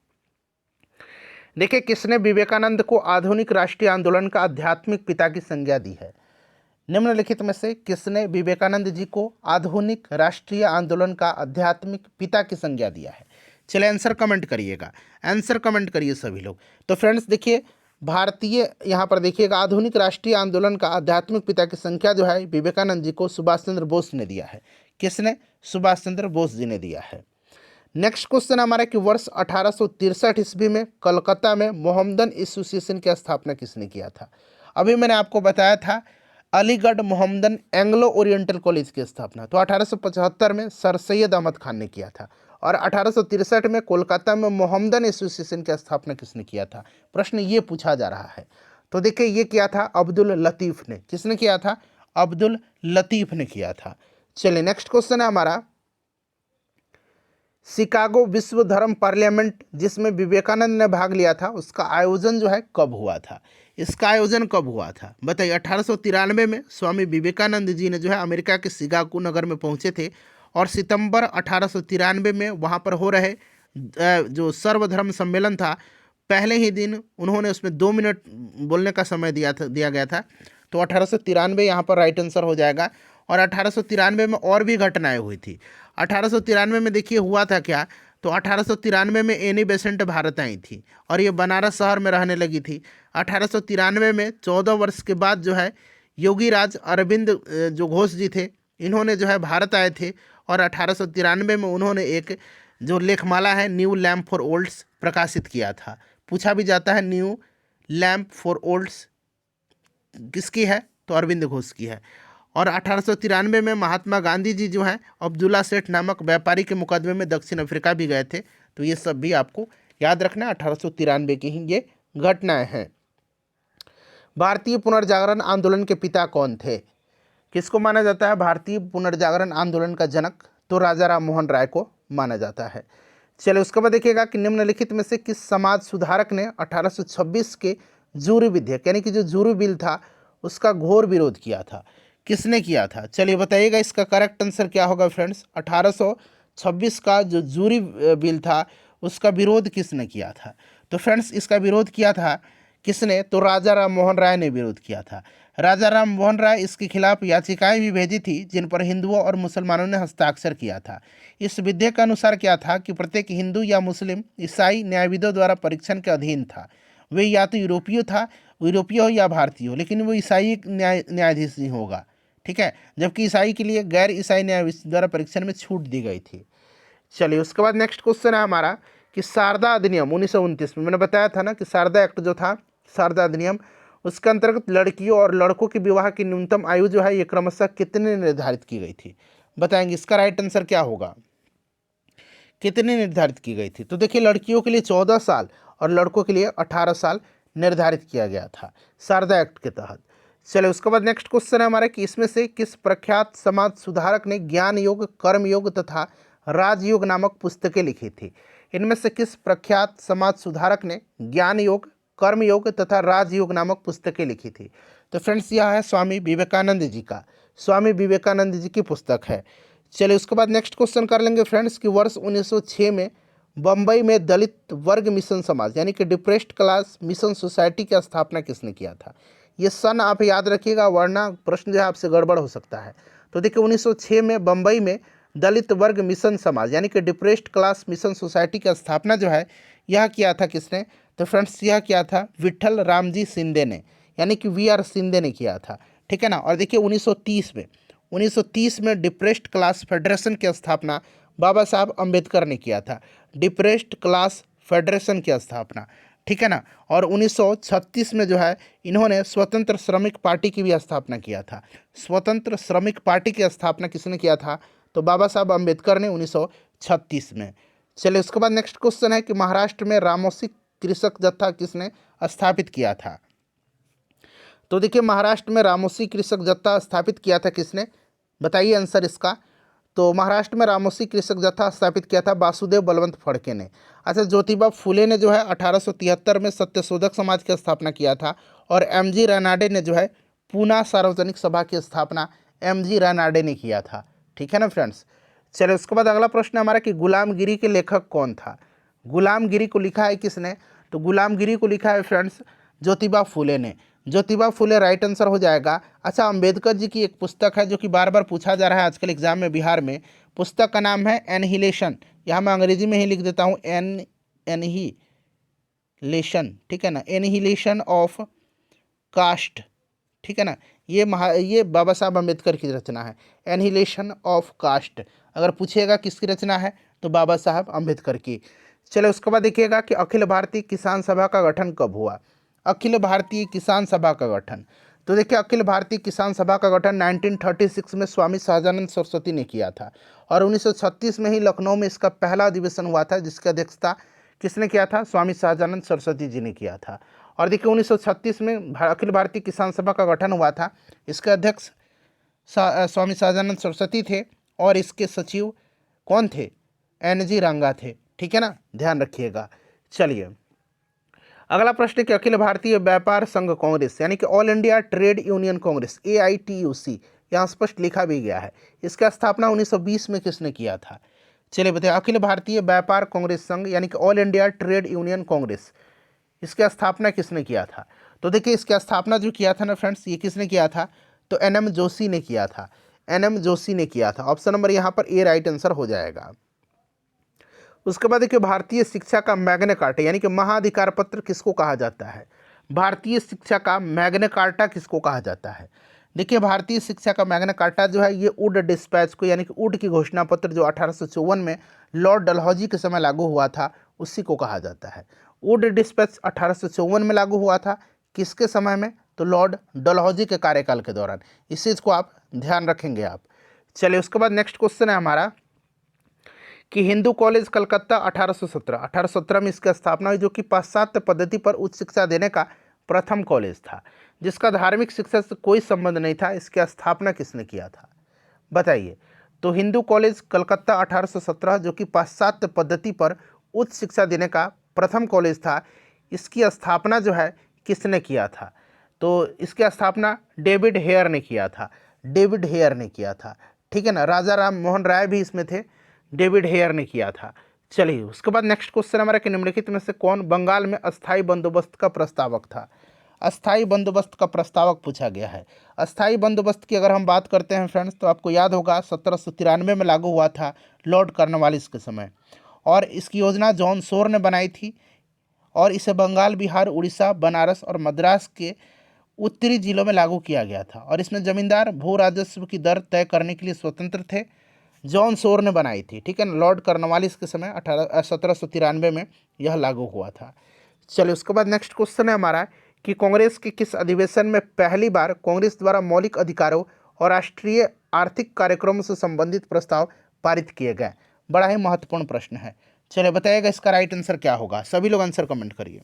देखिए, किसने विवेकानंद को आधुनिक राष्ट्रीय आंदोलन का आध्यात्मिक पिता की संज्ञा दी है? निम्नलिखित में से किसने विवेकानंद जी को आधुनिक राष्ट्रीय आंदोलन का आध्यात्मिक पिता की संज्ञा दिया है? चलिए आंसर कमेंट करिएगा, आंसर कमेंट करिए सभी लोग। तो फ्रेंड्स देखिए, भारतीय यहाँ पर देखिएगा, आधुनिक राष्ट्रीय आंदोलन का आध्यात्मिक पिता की संख्या जो है विवेकानंद जी को सुभाष चंद्र बोस ने दिया है। किसने? सुभाष चंद्र बोस जी ने दिया है। नेक्स्ट क्वेश्चन हमारा कि वर्ष 1863 ईस्वी में कलकत्ता में मोहम्मदन एसोसिएशन की स्थापना किसने किया था? अभी मैंने आपको बताया था Aligarh Mohammedan Anglo oriental college की स्थापना तो 1875 में सर सैयद अहमद खान ने किया था, और 1863 में कोलकाता में मोहम्मदन एसोसिएशन की स्थापना किसने किया था? प्रश्न ये पूछा जा रहा है। तो देखिए, ये किया था अब्दुल लतीफ़ ने। किसने किया था? अब्दुल लतीफ़ ने किया था। चलिए नेक्स्ट क्वेश्चन है हमारा, शिकागो विश्व धर्म पार्लियामेंट जिसमें विवेकानंद ने भाग लिया था, उसका आयोजन जो है कब हुआ था? इसका आयोजन कब हुआ था बताइए। 1893 में स्वामी विवेकानंद जी ने जो है अमेरिका के शिकागो नगर में पहुंचे थे, और सितंबर 1893 में वहां पर हो रहे जो सर्वधर्म सम्मेलन था, पहले ही दिन उन्होंने उसमें 2 मिनट बोलने का समय दिया गया था। तो 1893 यहाँ पर राइट आंसर हो जाएगा। और 1893 में और भी घटनाएं हुई थी। 1893 में देखिए हुआ था क्या, तो 1893 में एनी बेसेंट भारत आई थी और ये बनारस शहर में रहने लगी थी। 1893 में 14 वर्ष के बाद जो है योगी राज अरविंद जो घोष जी थे, इन्होंने जो है भारत आए थे, और 1893 में उन्होंने एक जो लेखमाला है न्यू लैम्प फॉर ओल्ड्स प्रकाशित किया था। पूछा भी जाता है न्यू लैम्प फॉर ओल्ड्स किसकी है, तो अरविंद घोष की है। और 1893 में महात्मा गांधी जी जो हैं अब्दुल्ला सेठ नामक व्यापारी के मुकदमे में दक्षिण अफ्रीका भी गए थे। तो ये सब भी आपको याद रखना है, 1893 की ही ये घटनाएं हैं। भारतीय पुनर्जागरण आंदोलन के पिता कौन थे? किसको माना जाता है भारतीय पुनर्जागरण आंदोलन का जनक? तो राजा राम मोहन राय को माना जाता है। चलिए उसके बाद देखिएगा कि निम्नलिखित में से किस समाज सुधारक ने 1826 के जूरी विधेयक यानी कि जो जूरी बिल था उसका घोर विरोध किया था। किसने किया था? चलिए बताइएगा इसका करेक्ट आंसर क्या होगा फ्रेंड्स। 1826 का जो जूरी बिल था उसका विरोध किसने किया था? तो फ्रेंड्स इसका विरोध किया था किसने? तो राजा राम मोहन राय ने विरोध किया था। राजा राम मोहन राय इसके खिलाफ याचिकाएं भी भेजी थी जिन पर हिंदुओं और मुसलमानों ने हस्ताक्षर किया था। इस विधेयक के अनुसार क्या था कि प्रत्येक हिंदू या मुस्लिम ईसाई न्यायविदों द्वारा परीक्षण के अधीन था। वे या तो यूरोपीय हो या भारतीय हो, लेकिन वो ईसाई न्यायाधीश नहीं होगा, ठीक है। जबकि ईसाई के लिए गैर ईसाई न्यायाधीश द्वारा परीक्षण में छूट दी गई थी। चलिए उसके बाद नेक्स्ट क्वेश्चन है हमारा कि शारदा अधिनियम 1929 में, मैंने बताया था ना कि शारदा एक्ट जो था, शारदा अधिनियम, उसके अंतर्गत लड़कियों और लड़कों के विवाह की न्यूनतम आयु जो है ये क्रमशः कितने निर्धारित की गई थी? बताएंगे इसका राइट आंसर क्या होगा, कितनी निर्धारित की गई थी? तो देखिए लड़कियों के लिए 14 साल और लड़कों के लिए 18 साल निर्धारित किया गया था शारदा एक्ट के तहत। चलिए उसके बाद नेक्स्ट क्वेश्चन है हमारा कि इसमें से किस प्रख्यात समाज सुधारक ने ज्ञान योग, कर्म योग तथा राजयोग नामक पुस्तकें लिखी थी? इनमें से किस प्रख्यात समाज सुधारक ने ज्ञान योग, कर्म योग तथा राजयोग नामक पुस्तकें लिखी थी? तो फ्रेंड्स यह है स्वामी विवेकानंद जी का, स्वामी विवेकानंद जी की पुस्तक है। चलिए उसके बाद नेक्स्ट क्वेश्चन कर लेंगे फ्रेंड्स कि वर्ष 1906 में बम्बई में दलित वर्ग मिशन समाज यानी कि डिप्रेस्ड क्लास मिशन सोसाइटी की स्थापना किसने किया था? ये सन आप याद रखिएगा वरना प्रश्न जो है आपसे गड़बड़ हो सकता है। तो देखिए 1906 में बम्बई में दलित वर्ग मिशन समाज यानी कि डिप्रेस्ड क्लास मिशन सोसाइटी की स्थापना जो है यह किया था किसने? तो फ्रेंड्स यह किया था विठल रामजी शिंदे ने, यानी कि वी.आर. शिंदे ने किया था, ठीक है ना। और देखिए 1930 में डिप्रेस्ड क्लास फेडरेशन की स्थापना बाबा साहब अम्बेडकर ने किया था, डिप्रेस्ड क्लास फेडरेशन की स्थापना, ठीक है ना। और 1936 में जो है इन्होंने स्वतंत्र श्रमिक पार्टी की भी स्थापना किया था। स्वतंत्र श्रमिक पार्टी की स्थापना किसने किया था? तो बाबा साहब अम्बेडकर ने 1936 में। चलिए उसके बाद नेक्स्ट क्वेश्चन है कि महाराष्ट्र में रामोसी कृषक जत्था किसने स्थापित किया था? तो देखिए महाराष्ट्र में रामोसी कृषक जत्था स्थापित किया था किसने? बताइए आंसर इसका। तो महाराष्ट्र में रामोसी कृषक जत्था स्थापित किया था वासुदेव बलवंत फड़के ने। अच्छा, ज्योतिबा फुले ने जो है 1873 में सत्यशोधक समाज की स्थापना किया था। और एम.जी. रानाडे ने जो है पूना सार्वजनिक सभा की स्थापना एम.जी. रानाडे ने किया था, ठीक है ना फ्रेंड्स। चलिए उसके बाद अगला प्रश्न हमारा कि गुलामगिरी के लेखक कौन था? गुलामगिरी को लिखा है किसने? तो गुलामगिरी को लिखा है फ्रेंड्स ज्योतिबा फुले ने। ज्योतिबा फुले राइट आंसर हो जाएगा। अच्छा, अंबेडकर जी की एक पुस्तक है जो कि बार बार पूछा जा रहा है आजकल एग्जाम में बिहार में। पुस्तक का नाम है एनहिलेशन, यहाँ मैं अंग्रेजी में ही लिख देता हूँ एनहिलेशन, ठीक है ना, एनहिलेशन ऑफ कास्ट, ठीक है ना। ये बाबा साहब अम्बेडकर की रचना है, एनहिलेशन ऑफ कास्ट। अगर पूछिएगा किसकी रचना है तो बाबा साहब अम्बेडकर की। चलो उसके बाद देखिएगा कि अखिल भारतीय किसान सभा का गठन कब हुआ? अखिल भारतीय किसान सभा का गठन, तो देखिए अखिल भारतीय किसान सभा का गठन 1936 में स्वामी सहजानंद सरस्वती ने किया था। और 1936 में ही लखनऊ में इसका पहला अधिवेशन हुआ था जिसकी अध्यक्षता किसने किया था? स्वामी सहजानंद सरस्वती जी ने किया था। और देखिए 1936 में अखिल भारतीय किसान सभा का गठन हुआ था, इसके अध्यक्ष स्वामी सहजानंद सरस्वती थे और इसके सचिव कौन थे? एन.जी. रंगा थे, ठीक है ना, ध्यान रखिएगा। चलिए अगला प्रश्न कि अखिल भारतीय व्यापार संघ कांग्रेस यानी कि all India trade union Congress AITUC, यहाँ स्पष्ट लिखा भी गया है, इसका स्थापना 1920 में किसने किया था? चलिए बताइए अखिल भारतीय व्यापार कांग्रेस संघ यानी कि all India trade union Congress, इसकी स्थापना किसने किया था? तो देखिए इसकी स्थापना जो किया था ना फ्रेंड्स, ये किसने किया था? तो NM जोशी ने किया था, NM जोशी ने किया था। ऑप्शन नंबर यहाँ पर ए राइट आंसर हो जाएगा। उसके बाद देखिए भारतीय शिक्षा का मैग्ना कार्टा यानी कि महाधिकार पत्र किसको कहा जाता है? भारतीय शिक्षा का मैग्ना कार्टा किसको कहा जाता है? देखिए भारतीय शिक्षा का मैग्ना कार्टा जो है ये वुड डिस्पैच को यानी कि वुड की घोषणा पत्र जो 1854 में लॉर्ड डलहौजी के समय लागू हुआ था उसी को कहा जाता है। वुड डिस्पैच 1854 में लागू हुआ था, किसके समय में? तो लॉर्ड डलहौजी के कार्यकाल के दौरान। इस चीज़ को आप ध्यान रखेंगे आप। चलिए उसके बाद नेक्स्ट क्वेश्चन है हमारा कि हिंदू कॉलेज कलकत्ता 1817 में इसकी स्थापना हुई, जो कि पाश्चात्य पद्धति पर उच्च शिक्षा देने का प्रथम कॉलेज था, जिसका धार्मिक शिक्षा से कोई संबंध नहीं था। इसकी स्थापना किसने किया था? बताइए। तो हिंदू कॉलेज कलकत्ता 1817 जो कि पाश्चात्य पद्धति पर उच्च शिक्षा देने का प्रथम कॉलेज था, इसकी स्थापना जो है किसने किया था? तो इसकी स्थापना डेविड हेयर ने किया था, डेविड हेयर ने किया था, ठीक है ना। राजा राम मोहन राय भी इसमें थे, डेविड हेयर ने किया था। चलिए उसके बाद नेक्स्ट क्वेश्चन हमारा कि निम्नलिखित में से कौन बंगाल में अस्थायी बंदोबस्त का प्रस्तावक था? अस्थायी बंदोबस्त का प्रस्तावक पूछा गया है। अस्थायी बंदोबस्त की अगर हम बात करते हैं फ्रेंड्स, तो आपको याद होगा 1793 में लागू हुआ था लॉर्ड कॉर्नवालिस के समय, और इसकी योजना जॉन शोर ने बनाई थी, और इसे बंगाल, बिहार, उड़ीसा, बनारस और मद्रास के उत्तरी जिलों में लागू किया गया था, और इसमें जमींदार भू राजस्व की दर तय करने के लिए स्वतंत्र थे। जॉन शोर ने बनाई थी, ठीक है ना। लॉर्ड कॉर्नवालिस के समय 1793 में यह लागू हुआ था। चलिए उसके बाद नेक्स्ट क्वेश्चन है हमारा कि कांग्रेस के किस अधिवेशन में पहली बार कांग्रेस द्वारा मौलिक अधिकारों और राष्ट्रीय आर्थिक कार्यक्रमों से संबंधित प्रस्ताव पारित किए गए? बड़ा ही महत्वपूर्ण प्रश्न है। चलिए बताइएगा इसका राइट आंसर क्या होगा, सभी लोग आंसर कमेंट करिए।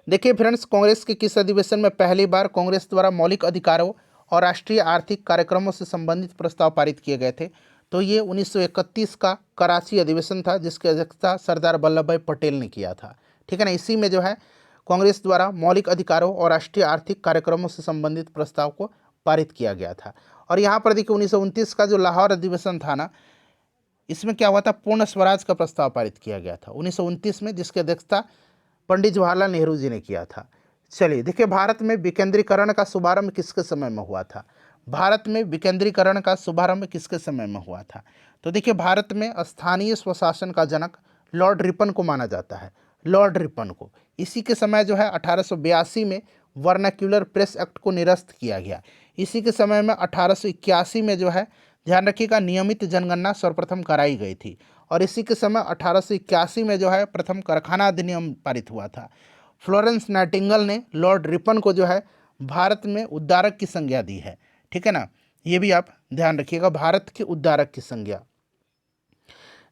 देखिए फ्रेंड्स, कांग्रेस के किस अधिवेशन में पहली बार कांग्रेस द्वारा मौलिक अधिकारों और राष्ट्रीय आर्थिक कार्यक्रमों से संबंधित प्रस्ताव पारित किए गए थे? तो ये 1931 का कराची अधिवेशन था, जिसकी अध्यक्षता सरदार वल्लभ भाई पटेल ने किया था, ठीक है ना। इसी में जो है कांग्रेस द्वारा मौलिक अधिकारों और राष्ट्रीय आर्थिक कार्यक्रमों से संबंधित प्रस्ताव को पारित किया गया था। और यहाँ पर देखिए 1929 का जो लाहौर अधिवेशन था ना, इसमें क्या हुआ था, पूर्ण स्वराज का प्रस्ताव पारित किया गया था 1929 में, जिसकी अध्यक्षता पंडित जवाहरलाल नेहरू जी ने किया था। चलिए देखिए, भारत में विकेंद्रीकरण का शुभारंभ किसके समय में हुआ था? भारत में विकेंद्रीकरण का शुभारंभ किसके समय में हुआ था? तो देखिए, भारत में स्थानीय स्वशासन का जनक लॉर्ड रिपन को माना जाता है, लॉर्ड रिपन को। इसी के समय जो है 1882 में वर्नाक्यूलर प्रेस एक्ट को निरस्त किया गया। इसी के समय में 1881 में जो है, ध्यान रखिएगा, नियमित जनगणना सर्वप्रथम कराई गई थी। और इसी के समय 1881 में जो है प्रथम कारखाना अधिनियम पारित हुआ था। फ्लोरेंस नाइटिंगेल ने लॉर्ड रिपन को जो है भारत में उद्धारक की संज्ञा दी है, ठीक है ना। ये भी आप ध्यान रखिएगा, भारत के उद्धारक की संज्ञा।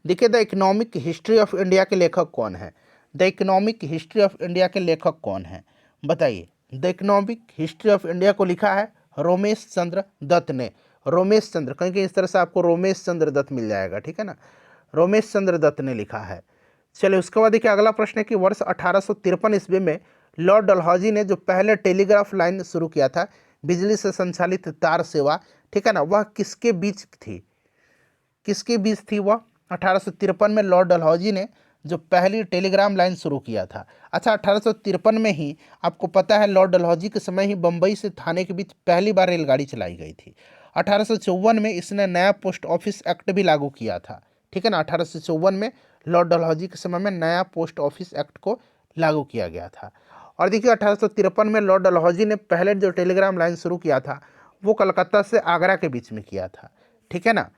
देखिए, the economic history of India के लेखक कौन है? The economic history of India के लेखक कौन है, बताइए। The economic history of India को लिखा है रोमेश चंद्र दत्त ने। रोमेश चंद्र, कहीं इस तरह से आपको रोमेश चंद्र दत्त मिल जाएगा, ठीक है ना। रोमेश चंद्र दत्त ने लिखा है। चलिए उसके बाद देखिए, अगला प्रश्न है कि वर्ष 1853 ईस्वी में लॉर्ड डलहौजी ने जो पहले टेलीग्राफ लाइन शुरू किया था, बिजली से संचालित तार सेवा, ठीक है ना, वह किसके बीच थी? किसके बीच थी वह? 1853 में लॉर्ड डलहौजी ने जो पहली टेलीग्राम लाइन शुरू किया था। अच्छा, 1853 में ही आपको पता है, लॉर्ड डलहौजी के समय ही बम्बई से थाने के बीच पहली बार रेलगाड़ी चलाई गई थी। 1854 में इसने नया पोस्ट ऑफिस एक्ट भी लागू किया था, ठीक है ना। 1854 में लॉर्ड डलहौजी के समय में नया पोस्ट ऑफिस एक्ट को लागू किया गया था। और देखिए, 1853 में लॉर्ड डलहौजी ने पहले जो टेलीग्राम लाइन शुरू किया था, वो कलकत्ता से आगरा के बीच में किया था, ठीक है ना।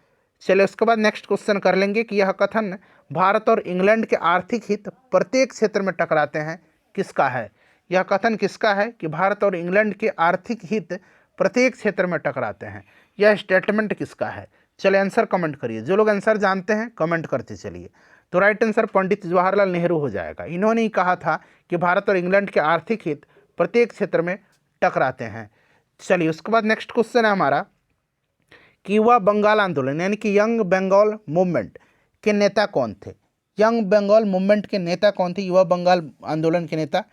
चलिए उसके बाद नेक्स्ट क्वेश्चन कर लेंगे कि यह कथन भारत और इंग्लैंड के आर्थिक हित प्रत्येक क्षेत्र में टकराते हैं, किसका है? यह कथन किसका है कि भारत और इंग्लैंड के आर्थिक हित प्रत्येक क्षेत्र में टकराते हैं? यह स्टेटमेंट किसका है? चलिए आंसर कमेंट करिए, जो लोग आंसर जानते हैं कमेंट करते चलिए। तो राइट आंसर पंडित जवाहरलाल नेहरू हो जाएगा। इन्होंने ही कहा था कि भारत और इंग्लैंड के आर्थिक हित प्रत्येक क्षेत्र में टकराते हैं। चलिए उसके बाद नेक्स्ट क्वेश्चन है हमारा कि युवा बंगाल आंदोलन यानी कि यंग बंगाल मूवमेंट के नेता कौन थे? यंग बंगाल मूवमेंट के नेता कौन थे, युवा बंगाल आंदोलन के नेता?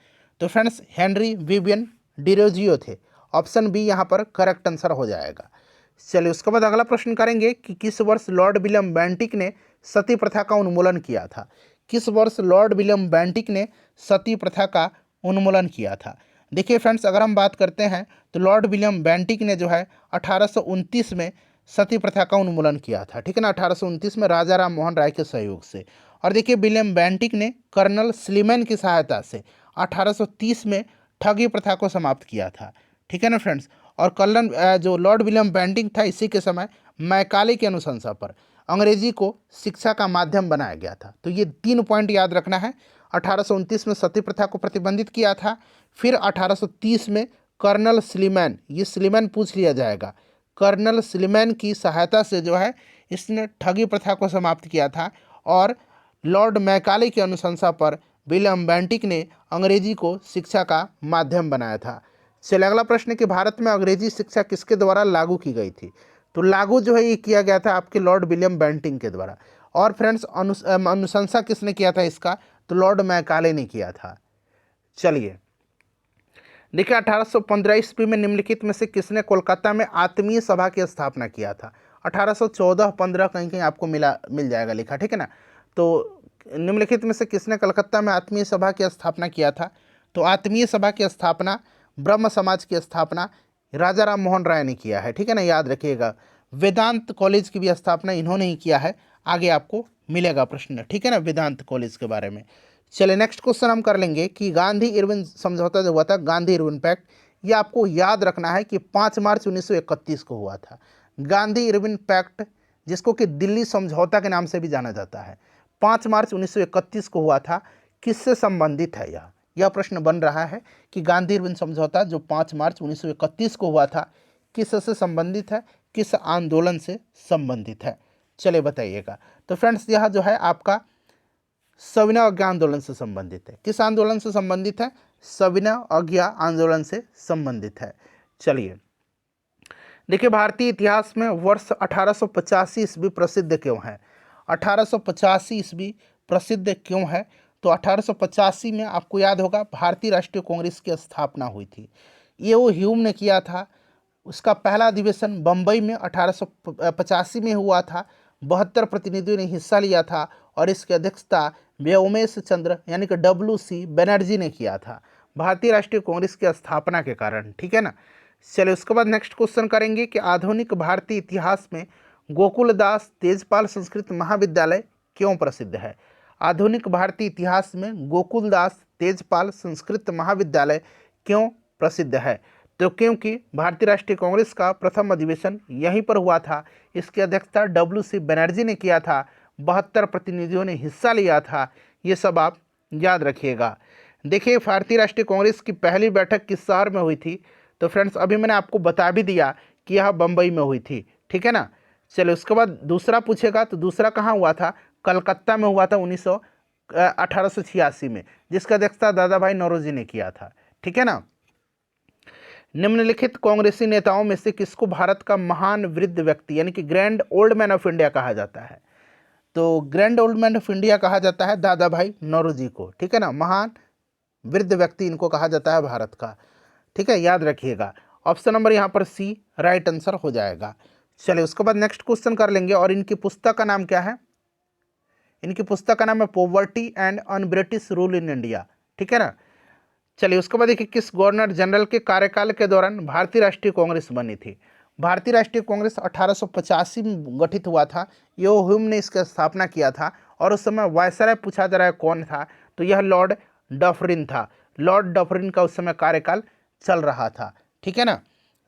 तो फ्रेंड्स, हेनरी विवियन डिरोजियो थे। ऑप्शन बी यहाँ पर करेक्ट आंसर हो जाएगा। चलिए उसके बाद अगला प्रश्न करेंगे कि किस वर्ष लॉर्ड विलियम बेंटिक ने सती प्रथा का उन्मूलन किया था? किस वर्ष लॉर्ड विलियम बेंटिक ने सती प्रथा का उन्मूलन किया था? देखिए फ्रेंड्स, अगर हम बात करते हैं तो लॉर्ड विलियम बेंटिक ने जो है 1829 में सती प्रथा का उन्मूलन किया था, ठीक है ना। 1829 में राजा राम मोहन राय के सहयोग से। और देखिए, विलियम बेंटिक ने कर्नल स्लीमैन की सहायता से 1830 में ठगी प्रथा को समाप्त किया था, ठीक है ना फ्रेंड्स। और कर्नल जो लॉर्ड विलियम बेंटिक था, इसी के समय मैकाले की अनुशंसा पर अंग्रेजी को शिक्षा का माध्यम बनाया गया था। तो ये 3 पॉइंट याद रखना है। 1829 में सती प्रथा को प्रतिबंधित किया था, फिर 1830 में कर्नल स्लीमैन, ये स्लीमैन पूछ लिया जाएगा, कर्नल स्लीमैन की सहायता से जो है इसने ठगी प्रथा को समाप्त किया था। और लॉर्ड मैकाले की अनुशंसा पर विलियम बेंटिक ने अंग्रेजी को शिक्षा का माध्यम बनाया था। चलिए अगला प्रश्न है कि भारत में अंग्रेजी शिक्षा किसके द्वारा लागू की गई थी? तो लागू जो है ये किया गया था आपके लॉर्ड विलियम बेंटिक के द्वारा। और फ्रेंड्स, अनुशंसा किसने किया था इसका? तो लॉर्ड मैकाले ने किया था। चलिए देखिए 1815 ईस्वी में निम्नलिखित में से किसने कोलकाता में आत्मीय सभा की स्थापना किया था। 1814-15 कहीं कहीं आपको मिल जाएगा लिखा, ठीक है ना। तो निम्नलिखित में से किसने कलकत्ता में आत्मीय सभा की स्थापना किया था। तो आत्मीय सभा की स्थापना, ब्रह्म समाज की स्थापना राजा राम मोहन राय ने किया है, ठीक है ना, याद रखिएगा। वेदांत कॉलेज की भी स्थापना इन्होंने ही किया है, आगे आपको मिलेगा प्रश्न, ठीक है ना, वेदांत कॉलेज के बारे में। चलिए नेक्स्ट क्वेश्चन हम कर लेंगे कि गांधी इरविन समझौता जो हुआ था, गांधी इरविन पैक्ट, ये आपको याद रखना है कि 5 मार्च 1931 को हुआ था। गांधी इरविन पैक्ट, जिसको कि दिल्ली समझौता के नाम से भी जाना जाता है, 5 मार्च 1931 को हुआ था। किससे संबंधित है यह प्रश्न बन रहा है कि गांधी इरविन समझौता जो 5 मार्च 1931 को हुआ था, किससे संबंधित है, किस आंदोलन से संबंधित है, चलिए बताइएगा। तो फ्रेंड्स यह जो है आपका सविनय अवज्ञा आंदोलन से संबंधित है। किस आंदोलन से संबंधित है, सविनय अवज्ञा आंदोलन से संबंधित है। चलिए देखिए भारतीय इतिहास में वर्ष 1885 ईस्वी प्रसिद्ध क्यों है। 1885 ईस्वी प्रसिद्ध क्यों है, तो 1885 में आपको याद होगा भारतीय राष्ट्रीय कांग्रेस की स्थापना हुई थी। ये वो ह्यूम ने किया था। उसका पहला अधिवेशन बम्बई में 1885 में हुआ था। 72 प्रतिनिधियों ने हिस्सा लिया था और इसकी अध्यक्षता व्योमेश चंद्र यानी कि WC बनर्जी ने किया था, भारतीय राष्ट्रीय कांग्रेस की स्थापना के कारण, ठीक है ना। चलिए उसके बाद नेक्स्ट क्वेश्चन करेंगे कि आधुनिक भारतीय इतिहास में गोकुलदास तेजपाल संस्कृत महाविद्यालय क्यों प्रसिद्ध है। आधुनिक भारतीय इतिहास में गोकुलदास तेजपाल संस्कृत महाविद्यालय क्यों प्रसिद्ध है, तो क्योंकि भारतीय राष्ट्रीय कांग्रेस का प्रथम अधिवेशन यहीं पर हुआ था। इसकी अध्यक्षता WC बनर्जी ने किया था। 72 प्रतिनिधियों ने हिस्सा लिया था। ये सब आप याद रखिएगा। देखिए भारतीय राष्ट्रीय कांग्रेस की पहली बैठक किस शहर में हुई थी, तो फ्रेंड्स अभी मैंने आपको बता भी दिया कि यह बम्बई में हुई थी, ठीक है ना। चलिए उसके बाद दूसरा पूछेगा, तो दूसरा कहाँ हुआ था, कलकत्ता में हुआ था 1886 में, जिसका अध्यक्षता दादा भाई नौरोजी ने किया था, ठीक है ना। निम्नलिखित कांग्रेसी नेताओं में से किसको भारत का महान वृद्ध व्यक्ति यानी कि grand old man of India कहा जाता है। तो grand old man of India कहा जाता है दादा भाई नौरोजी को, ठीक है ना। महान वृद्ध व्यक्ति इनको कहा जाता है भारत का, ठीक है, याद रखिएगा। ऑप्शन नंबर यहाँ पर C राइट आंसर हो जाएगा। चलिए उसके बाद नेक्स्ट क्वेश्चन कर लेंगे, और इनकी पुस्तक का नाम क्या है। इनकी पुस्तक का नाम है poverty and un British rule in India, ठीक है ना। चलिए उसके बाद देखिए किस गवर्नर जनरल के कार्यकाल के दौरान भारतीय राष्ट्रीय कांग्रेस बनी थी। भारतीय राष्ट्रीय कांग्रेस 1885 में गठित हुआ था। यो ह्यूम ने इसकी स्थापना किया था, और उस समय वायसराय पूछा जा रहा है कौन था, तो यह लॉर्ड डफरिन था। लॉर्ड डफरिन का उस समय कार्यकाल चल रहा था, ठीक है ना।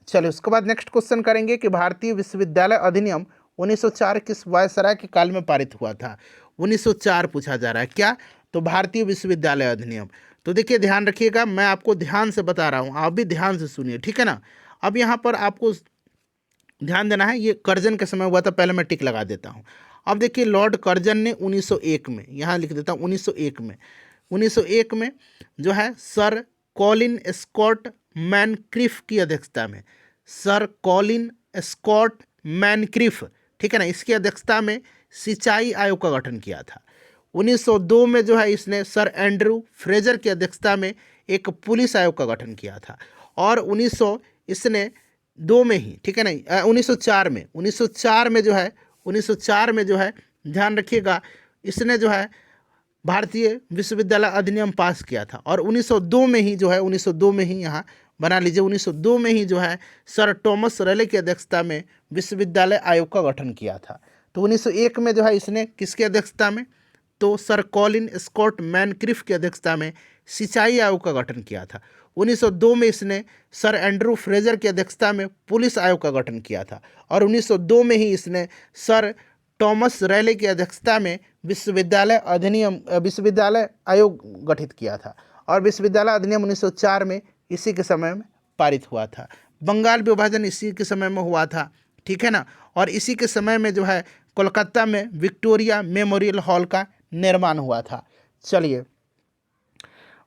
चलिए उसके बाद नेक्स्ट क्वेश्चन करेंगे कि भारतीय विश्वविद्यालय अधिनियम 1904 किस वायसराय के काल में पारित हुआ था। 1904 पूछा जा रहा है क्या, तो भारतीय विश्वविद्यालय अधिनियम। तो देखिए ध्यान रखिएगा, मैं आपको ध्यान से बता रहा हूँ, आप भी ध्यान से सुनिए, ठीक है ना। अब यहाँ पर आपको ध्यान देना है, ये कर्जन के समय हुआ था, पहले मैं टिक लगा देता हूँ। अब देखिए लॉर्ड कर्जन ने 1901 में, यहाँ लिख देता हूँ 1901 में जो है सर कॉलिन स्कॉट मैनक्रिफ की अध्यक्षता में, सर कॉलिन स्कॉट मैनक्रिफ, ठीक है ना, इसकी अध्यक्षता में सिंचाई आयोग का गठन किया था। 1902 में जो है इसने सर एंड्रू फ्रेजर की अध्यक्षता में एक पुलिस आयोग का गठन किया था। और 1902 में ही, ठीक है ना, 1904 में जो है ध्यान रखिएगा, इसने जो है भारतीय विश्वविद्यालय अधिनियम पास किया था। और 1902 में ही जो है 1902 में ही यहाँ बना लीजिए, 1902 में ही जो है सर टॉमस रेले की अध्यक्षता में विश्वविद्यालय आयोग का गठन किया था। तो 1901 में जो है इसने किसकी अध्यक्षता में, तो सर कॉलिन स्कॉट मैनक्रिफ की अध्यक्षता में सिंचाई आयोग का गठन किया था। 1902 में इसने सर एंड्रू फ्रेजर की अध्यक्षता में पुलिस आयोग का गठन किया था। और 1902 में ही इसने सर टॉमस रेले की अध्यक्षता में विश्वविद्यालय आयोग गठित किया था। और विश्वविद्यालय अधिनियम 1904 में इसी के समय में पारित हुआ था। बंगाल विभाजन इसी के समय में हुआ था, ठीक है ना। और इसी के समय में जो है कोलकाता में विक्टोरिया मेमोरियल हॉल का निर्माण हुआ था। चलिए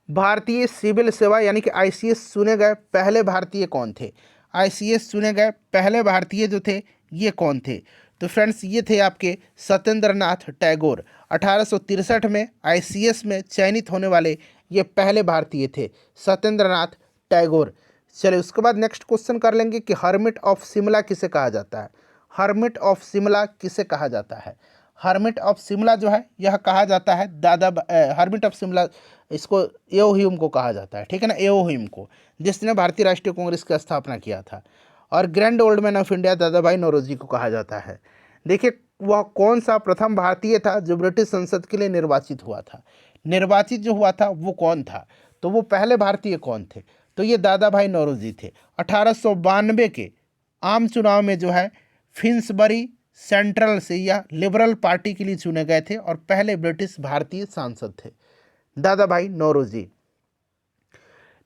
भारतीय सिविल सेवा यानी कि ICS चुने गए पहले भारतीय कौन थे। ICS चुने गए पहले भारतीय जो थे ये कौन थे, तो फ्रेंड्स ये थे आपके सत्येंद्र नाथ टैगोर। 1863 में ICS में चयनित होने वाले ये पहले भारतीय थे, सत्येंद्र नाथ टैगोर। चलिए उसके बाद नेक्स्ट क्वेश्चन कर लेंगे कि हर्मिट ऑफ शिमला किसे कहा जाता है। हर्मिट ऑफ शिमला किसे कहा जाता है। हर्मिट ऑफ शिमला जो है यह कहा जाता है हर्मिट ऑफ शिमला इसको एओ ह्यूम को कहा जाता है, ठीक है ना, एओ ह्यूम को, जिसने भारतीय राष्ट्रीय कांग्रेस की स्थापना किया था। और grand old man of India दादा भाई नौरोजी को कहा जाता है। देखिए वह कौन सा प्रथम भारतीय था जो ब्रिटिश संसद के लिए निर्वाचित हुआ था। निर्वाचित जो हुआ था वो कौन था, तो वो पहले भारतीय कौन थे, तो ये दादा भाई नौरोजी थे। 1892 के आम चुनाव में जो है फिन्सबरी सेंट्रल से या लिबरल पार्टी के लिए चुने गए थे और पहले ब्रिटिश भारतीय सांसद थे दादा भाई नौरोजी।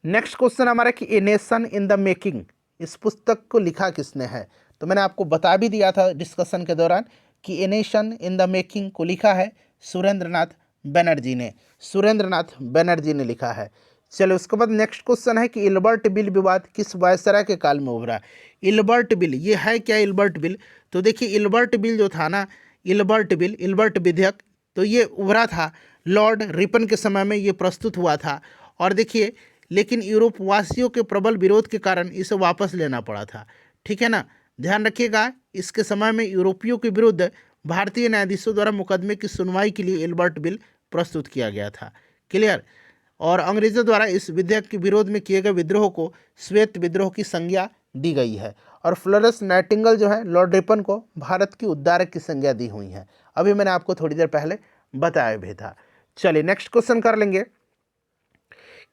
नेक्स्ट क्वेश्चन हमारा कि a nation in the making, इस पुस्तक को लिखा किसने है। तो मैंने आपको बता भी दिया था डिस्कशन के दौरान कि a nation in the making को लिखा है सुरेंद्रनाथ बनर्जी ने। सुरेंद्रनाथ बनर्जी ने लिखा है। चलो उसके बाद नेक्स्ट क्वेश्चन है कि इल्बर्ट बिल विवाद किस वायसराय के काल में उभरा। इल्बर्ट बिल ये है क्या इल्बर्ट बिल, तो देखिए इल्बर्ट बिल जो था ना, इल्बर्ट बिल, इल्बर्ट विधेयक, तो ये उभरा था लॉर्ड रिपन के समय में ये प्रस्तुत हुआ था। और देखिए लेकिन यूरोप वासियों के प्रबल विरोध के कारण इसे वापस लेना पड़ा था, ठीक है ना, ध्यान रखिएगा। इसके समय में यूरोपियों के विरुद्ध भारतीय न्यायाधीशों द्वारा मुकदमे की सुनवाई के लिए इल्बर्ट बिल प्रस्तुत किया गया था, क्लियर। और अंग्रेजों द्वारा इस विधेयक के विरोध में किए गए विद्रोह को श्वेत विद्रोह की संज्ञा दी गई है। और फ्लोरेंस नाइटिंगेल जो है लॉर्ड रिपन को भारत की उद्धारक की संज्ञा दी हुई है। अभी मैंने आपको थोड़ी देर पहले बताया भी था। चलिए नेक्स्ट क्वेश्चन कर लेंगे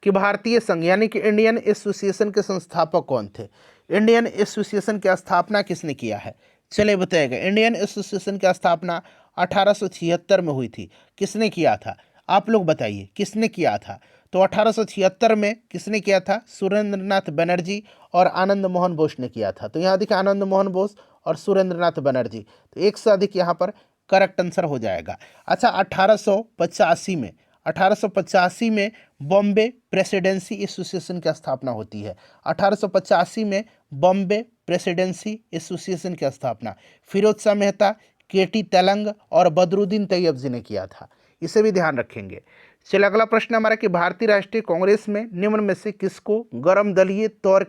कि भारतीय संघ यानी कि इंडियन एसोसिएशन के संस्थापक कौन थे। इंडियन एसोसिएशन की स्थापना किसने किया है, चलिए बताइएगा। इंडियन एसोसिएशन की स्थापना 1876 में हुई थी। किसने किया था, आप लोग बताइए किसने किया था। तो 1876 में किसने किया था, सुरेंद्रनाथ बनर्जी और आनंद मोहन बोस ने किया था। तो यहाँ देखिए आनंद मोहन बोस और सुरेंद्रनाथ बनर्जी, तो एक से अधिक यहाँ पर करेक्ट आंसर हो जाएगा। अच्छा 1885 में बॉम्बे प्रेसिडेंसी एसोसिएशन की स्थापना होती है। 1885 में बॉम्बे प्रेसिडेंसी एसोसिएशन की स्थापना फिरोज शाह मेहता, केटी तेलंग और बदरुद्दीन तैयब जी ने किया था, इसे भी ध्यान रखेंगे। चलिए अगला प्रश्न हमारा कि भारतीय राष्ट्रीय कांग्रेस में निम्न में से किसको गरम दलीय तौर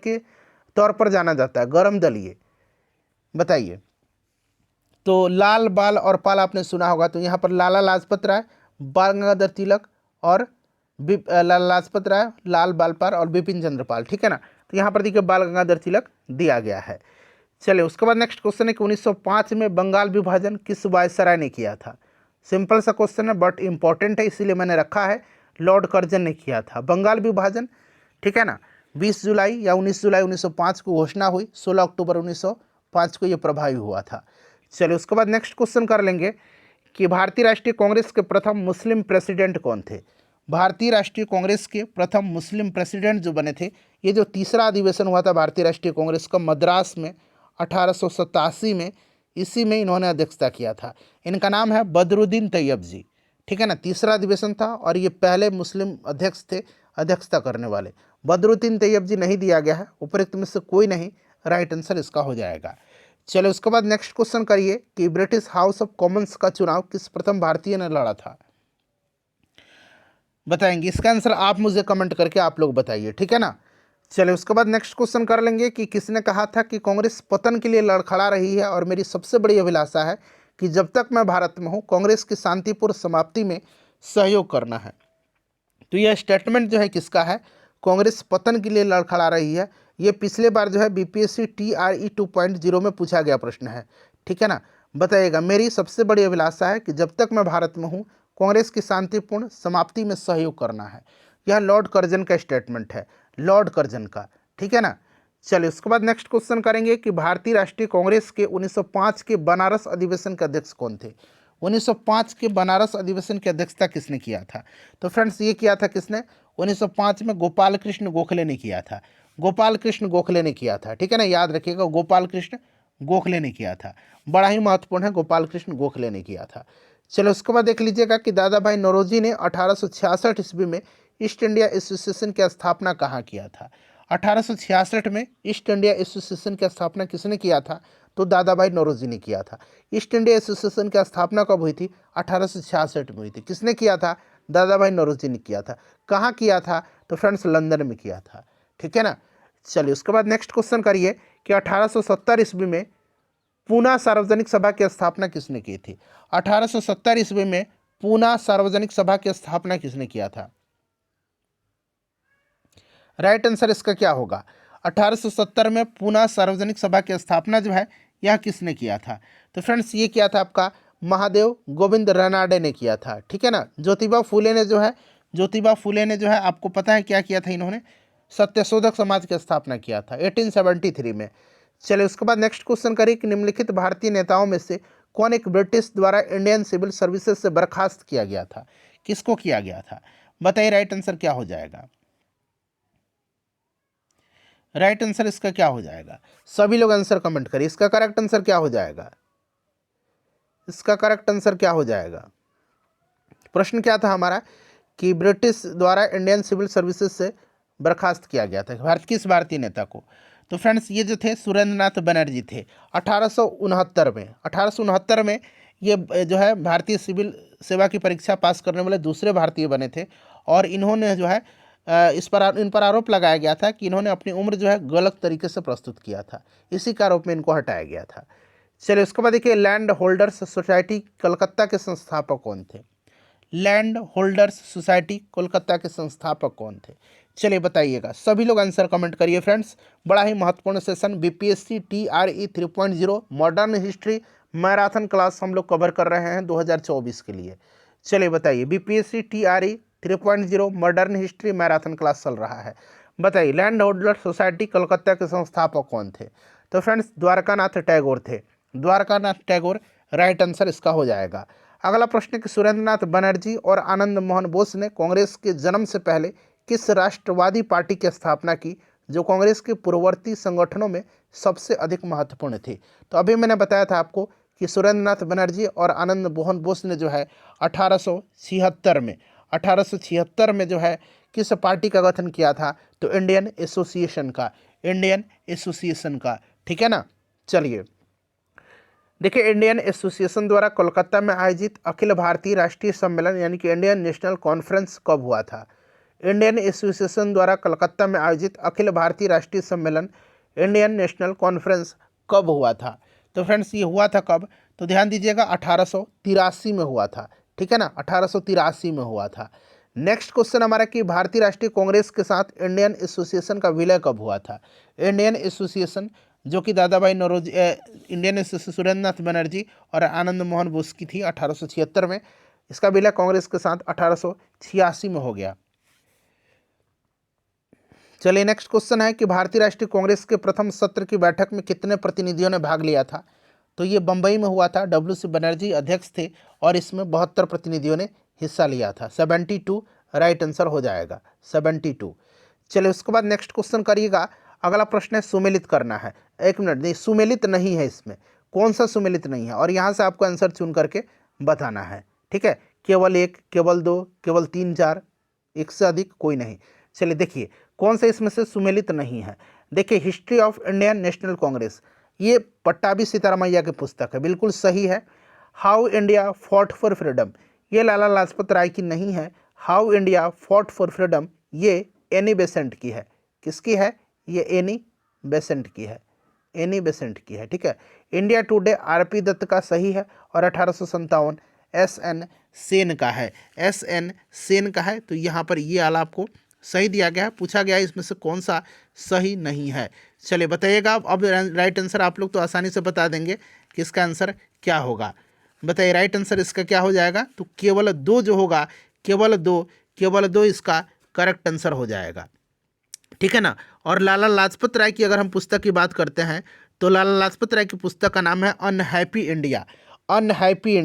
पर जाना जाता है। गरम दलीय बताइए। तो लाल बाल और पाल आपने सुना होगा, तो यहाँ पर लाला लाजपत राय, बाल गंगाधर तिलक और लाला लाजपत राय, लाल बाल पाल और बिपिन चंद्र पाल, ठीक है ना। तो यहाँ पर देखिए बाल गंगाधर तिलक दिया गया है। चलिए उसके बाद नेक्स्ट क्वेश्चन है कि 1905 में बंगाल विभाजन किस वायसराय ने किया था। सिंपल सा क्वेश्चन है बट इंपॉर्टेंट है, इसीलिए मैंने रखा है। लॉर्ड कर्जन ने किया था बंगाल विभाजन, ठीक है ना। 20 जुलाई या 19 जुलाई 1905 को घोषणा हुई, 16 अक्टूबर 1905 को ये प्रभावी हुआ था। चलिए उसके बाद नेक्स्ट क्वेश्चन कर लेंगे कि भारतीय राष्ट्रीय कांग्रेस के प्रथम मुस्लिम प्रेसिडेंट कौन थे। भारतीय राष्ट्रीय कांग्रेस के प्रथम मुस्लिम प्रेसिडेंट जो बने थे, ये जो तीसरा अधिवेशन हुआ था भारतीय राष्ट्रीय कांग्रेस का मद्रास में 1887 में, इसी में इन्होंने अध्यक्षता किया था। इनका नाम है बदरुद्दीन तैयब जी, ठीक है ना। तीसरा अधिवेशन था और ये पहले मुस्लिम अध्यक्ष थे अध्यक्षता करने वाले। बदरुद्दीन तैयब जी नहीं दिया गया है, उपरोक्त में से कोई नहीं, राइट आंसर इसका हो जाएगा। चलो उसके बाद नेक्स्ट क्वेश्चन करिए कि ब्रिटिश हाउस ऑफ कॉमन्स का चुनाव किस प्रथम भारतीय ने लड़ा था, बताएंगे। इसका आंसर आप मुझे कमेंट करके आप लोग बताइए, ठीक है ना। चलिए उसके बाद नेक्स्ट क्वेश्चन कर लेंगे कि किसने कहा था कि कांग्रेस पतन के लिए लड़खड़ा रही है और मेरी सबसे बड़ी अभिलाषा है कि जब तक मैं भारत में हूँ कांग्रेस की शांतिपूर्ण समाप्ति में सहयोग करना है। तो यह स्टेटमेंट जो है किसका है, कांग्रेस पतन के लिए लड़खड़ा रही है। ये पिछले बार जो है बीपीएससी TRE 2.0 में पूछा गया प्रश्न है, ठीक है ना। बताइएगा मेरी सबसे बड़ी अभिलाषा है कि जब तक मैं भारत में हूँ कांग्रेस की शांतिपूर्ण समाप्ति में सहयोग करना है। यह लॉर्ड कर्जन का स्टेटमेंट है, लॉर्ड कर्जन का, ठीक है ना। चलिए उसके बाद नेक्स्ट क्वेश्चन करेंगे कि भारतीय राष्ट्रीय कांग्रेस के 1905 के बनारस अधिवेशन के अध्यक्ष कौन थे। 1905 के बनारस अधिवेशन की अध्यक्षता किसने किया था। तो फ्रेंड्स ये किया था किसने, 1905 में गोपाल कृष्ण गोखले ने किया था। गोपाल कृष्ण गोखले ने किया था, ठीक है ना, याद रखिएगा गोपाल कृष्ण गोखले ने किया था, बड़ा ही महत्वपूर्ण है, गोपाल कृष्ण गोखले ने किया था। चलो उसके बाद देख लीजिएगा कि दादा भाई नौरोजी ने 1866 ईस्वी में ईस्ट इंडिया एसोसिएशन की स्थापना कहाँ किया था। 1866 में ईस्ट इंडिया एसोसिएशन की स्थापना किसने किया था, तो दादा भाई नौरोजी ने किया था। ईस्ट इंडिया एसोसिएशन की स्थापना कब हुई थी, 1866 में हुई थी। किसने किया था, दादा भाई नौरोजी ने किया था। कहाँ किया था, तो फ्रेंड्स लंदन में किया था, ठीक है ना। चलिए उसके बाद नेक्स्ट क्वेश्चन करिए कि 1870 ईस्वी में पूना सार्वजनिक सभा की स्थापना किसने की थी। 1870 ईस्वी में पूना सार्वजनिक सभा की स्थापना किसने किया था। राइट आंसर इसका क्या होगा। 1870 में पूना सार्वजनिक सभा की स्थापना जो है यह किसने किया था। तो फ्रेंड्स ये किया था आपका महादेव गोविंद रानाडे ने किया था, ठीक है ना। ज्योतिबा फूले ने जो है आपको पता है क्या किया था, इन्होंने सत्यशोधक समाज की स्थापना किया था 1873 में। चलिए उसके बाद नेक्स्ट क्वेश्चन करिए कि निम्नलिखित भारतीय नेताओं में से कौन एक ब्रिटिश द्वारा इंडियन सिविल सर्विसेज से बर्खास्त किया गया था। किसको किया गया था बताइए, राइट आंसर क्या हो जाएगा। राइट आंसर इसका क्या हो जाएगा, सभी लोग आंसर कमेंट करिए। इसका करेक्ट आंसर क्या हो जाएगा, इसका करेक्ट आंसर क्या हो जाएगा। प्रश्न क्या था हमारा कि ब्रिटिश द्वारा इंडियन सिविल सर्विसेज से बर्खास्त किया गया था किस भारतीय नेता को। तो फ्रेंड्स ये जो थे सुरेंद्र नाथ बनर्जी थे 1869 में ये जो है भारतीय सिविल सेवा की परीक्षा पास करने वाले दूसरे भारतीय बने थे। और इन्होंने जो है इन पर आरोप लगाया गया था कि इन्होंने अपनी उम्र जो है गलत तरीके से प्रस्तुत किया था, इसी के आरोप में इनको हटाया गया था। चलिए उसके बाद देखिए लैंड होल्डर्स सोसाइटी कलकत्ता के संस्थापक कौन थे। लैंड होल्डर्स सोसाइटी कोलकाता के संस्थापक कौन थे, चलिए बताइएगा। सभी लोग आंसर कमेंट करिए फ्रेंड्स। बड़ा ही महत्वपूर्ण session BPSC TRE 3.0 modern history marathon class हम लोग कवर कर रहे हैं 2024 के लिए। चलिए बताइए BPSC TRE 3.0 modern history marathon class चल रहा है। बताइए लैंड होल्डर सोसाइटी कलकत्ता के संस्थापक कौन थे। तो फ्रेंड्स द्वारकानाथ टैगोर थे, द्वारकानाथ टैगोर राइट आंसर इसका हो जाएगा। अगला प्रश्न कि सुरेंद्र नाथ बनर्जी और आनंद मोहन बोस ने कांग्रेस के जन्म से पहले किस राष्ट्रवादी पार्टी की स्थापना की जो कांग्रेस के पूर्ववर्ती संगठनों में सबसे अधिक महत्वपूर्ण थी। तो अभी मैंने बताया था आपको कि सुरेंद्र नाथ बनर्जी और आनंद मोहन बोस ने जो है 1876 में जो है किस पार्टी का गठन किया था। तो इंडियन एसोसिएशन का, ठीक है ना। चलिए देखिए इंडियन एसोसिएशन द्वारा कोलकाता में आयोजित अखिल भारतीय राष्ट्रीय सम्मेलन यानी कि इंडियन नेशनल कॉन्फ्रेंस कब हुआ था। इंडियन एसोसिएशन द्वारा कोलकाता में आयोजित अखिल भारतीय राष्ट्रीय सम्मेलन इंडियन नेशनल कॉन्फ्रेंस कब हुआ था। तो फ्रेंड्स ये हुआ था कब, तो ध्यान दीजिएगा 1883 में हुआ था, ठीक है ना, 1883 में हुआ था। नेक्स्ट क्वेश्चन हमारा कि भारतीय राष्ट्रीय कांग्रेस के साथ इंडियन एसोसिएशन का विलय कब हुआ था। इंडियन एसोसिएशन जो कि दादा भाई नौरोजी इंडियन एसोसिएशन सुरेंद्र नाथ बनर्जी और आनंद मोहन बोस की थी 1876 में, इसका विलय कांग्रेस के साथ 1886 में हो गया। चलिए नेक्स्ट क्वेश्चन है कि भारतीय राष्ट्रीय कांग्रेस के प्रथम सत्र की बैठक में कितने प्रतिनिधियों ने भाग लिया था। तो ये बंबई में हुआ था, WC बनर्जी अध्यक्ष थे और इसमें 72 प्रतिनिधियों ने हिस्सा लिया था। 72 राइट आंसर हो जाएगा, 72। चलिए उसके बाद नेक्स्ट क्वेश्चन करिएगा। अगला प्रश्न है सुमेलित करना है। एक मिनट, नहीं सुमेलित नहीं है, इसमें कौन सा सुमेलित नहीं है और यहाँ से आपको आंसर चुन करके बताना है, ठीक है। केवल 1, केवल 2, केवल 3, 4, एक से अधिक कोई नहीं। चलिए देखिए कौन सा इसमें से सुमेलित नहीं है। देखिए history of Indian national Congress, ये पट्टाभी सीतारामैया की पुस्तक है, बिल्कुल सही है। How India fought for freedom, ये लाला लाजपत राय की नहीं है। How India fought for freedom ये एनी बेसेंट की है। किसकी है, ये एनी बेसेंट की है, एनी बेसेंट की है, ठीक है। इंडिया टुडे RP दत्त का सही है और 1857 SN सेन का है, SN सेन का है। तो यहाँ पर ये वाला आपको सही दिया गया है, पूछा गया है इसमें से कौन सा सही नहीं है। चलिए बताइएगा। अब राइट आंसर आप लोग तो आसानी से बता देंगे कि इसका आंसर क्या होगा। बताइए राइट आंसर इसका क्या हो जाएगा। तो केवल 2 जो होगा, केवल दो इसका करेक्ट आंसर हो जाएगा, ठीक है ना। और लाला लाजपत राय की अगर हम पुस्तक की बात करते हैं तो लाला लाजपत राय की पुस्तक का नाम है अनहैप्पी इंडिया। अनहैप्पी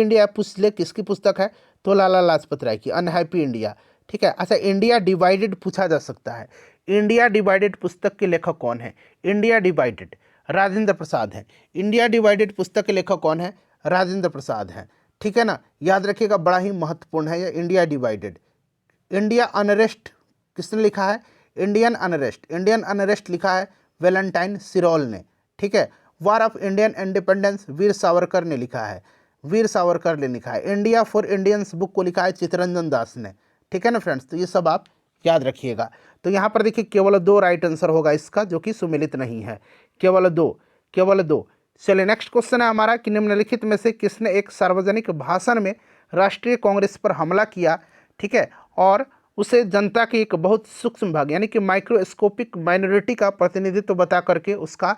इंडिया पूछ ले किसकी पुस्तक है, तो लाला लाजपत राय की अनहैप्पी इंडिया, ठीक है। अच्छा इंडिया डिवाइडेड पूछा जा सकता है। इंडिया डिवाइडेड पुस्तक के लेखक कौन है। इंडिया डिवाइडेड राजेंद्र प्रसाद है। इंडिया डिवाइडेड पुस्तक के लेखक कौन है, राजेंद्र प्रसाद हैं, ठीक है ना। याद रखिएगा बड़ा ही महत्वपूर्ण है ये इंडिया डिवाइडेड। इंडिया अनरेस्ट किसने लिखा है, इंडियन अनरेस्ट लिखा है वैलेंटाइन सिरोल ने, ठीक है। War of Indian independence Veer Savarkar ने लिखा है, इंडिया फॉर इंडियंस बुक को लिखा है चित्तरंजन दास ने, ठीक है ना फ्रेंड्स। तो ये सब आप याद रखिएगा। तो यहाँ पर देखिए केवल 2 राइट आंसर होगा इसका, जो कि सुमेलित नहीं है, केवल 2, केवल 2। चलिए नेक्स्ट क्वेश्चन है हमारा कि निम्नलिखित में से किसने एक सार्वजनिक भाषण में राष्ट्रीय कांग्रेस पर हमला किया, ठीक है, और उसे जनता के एक बहुत सूक्ष्म भाग यानी कि माइक्रोस्कोपिक माइनॉरिटी का प्रतिनिधित्व बता करके उसका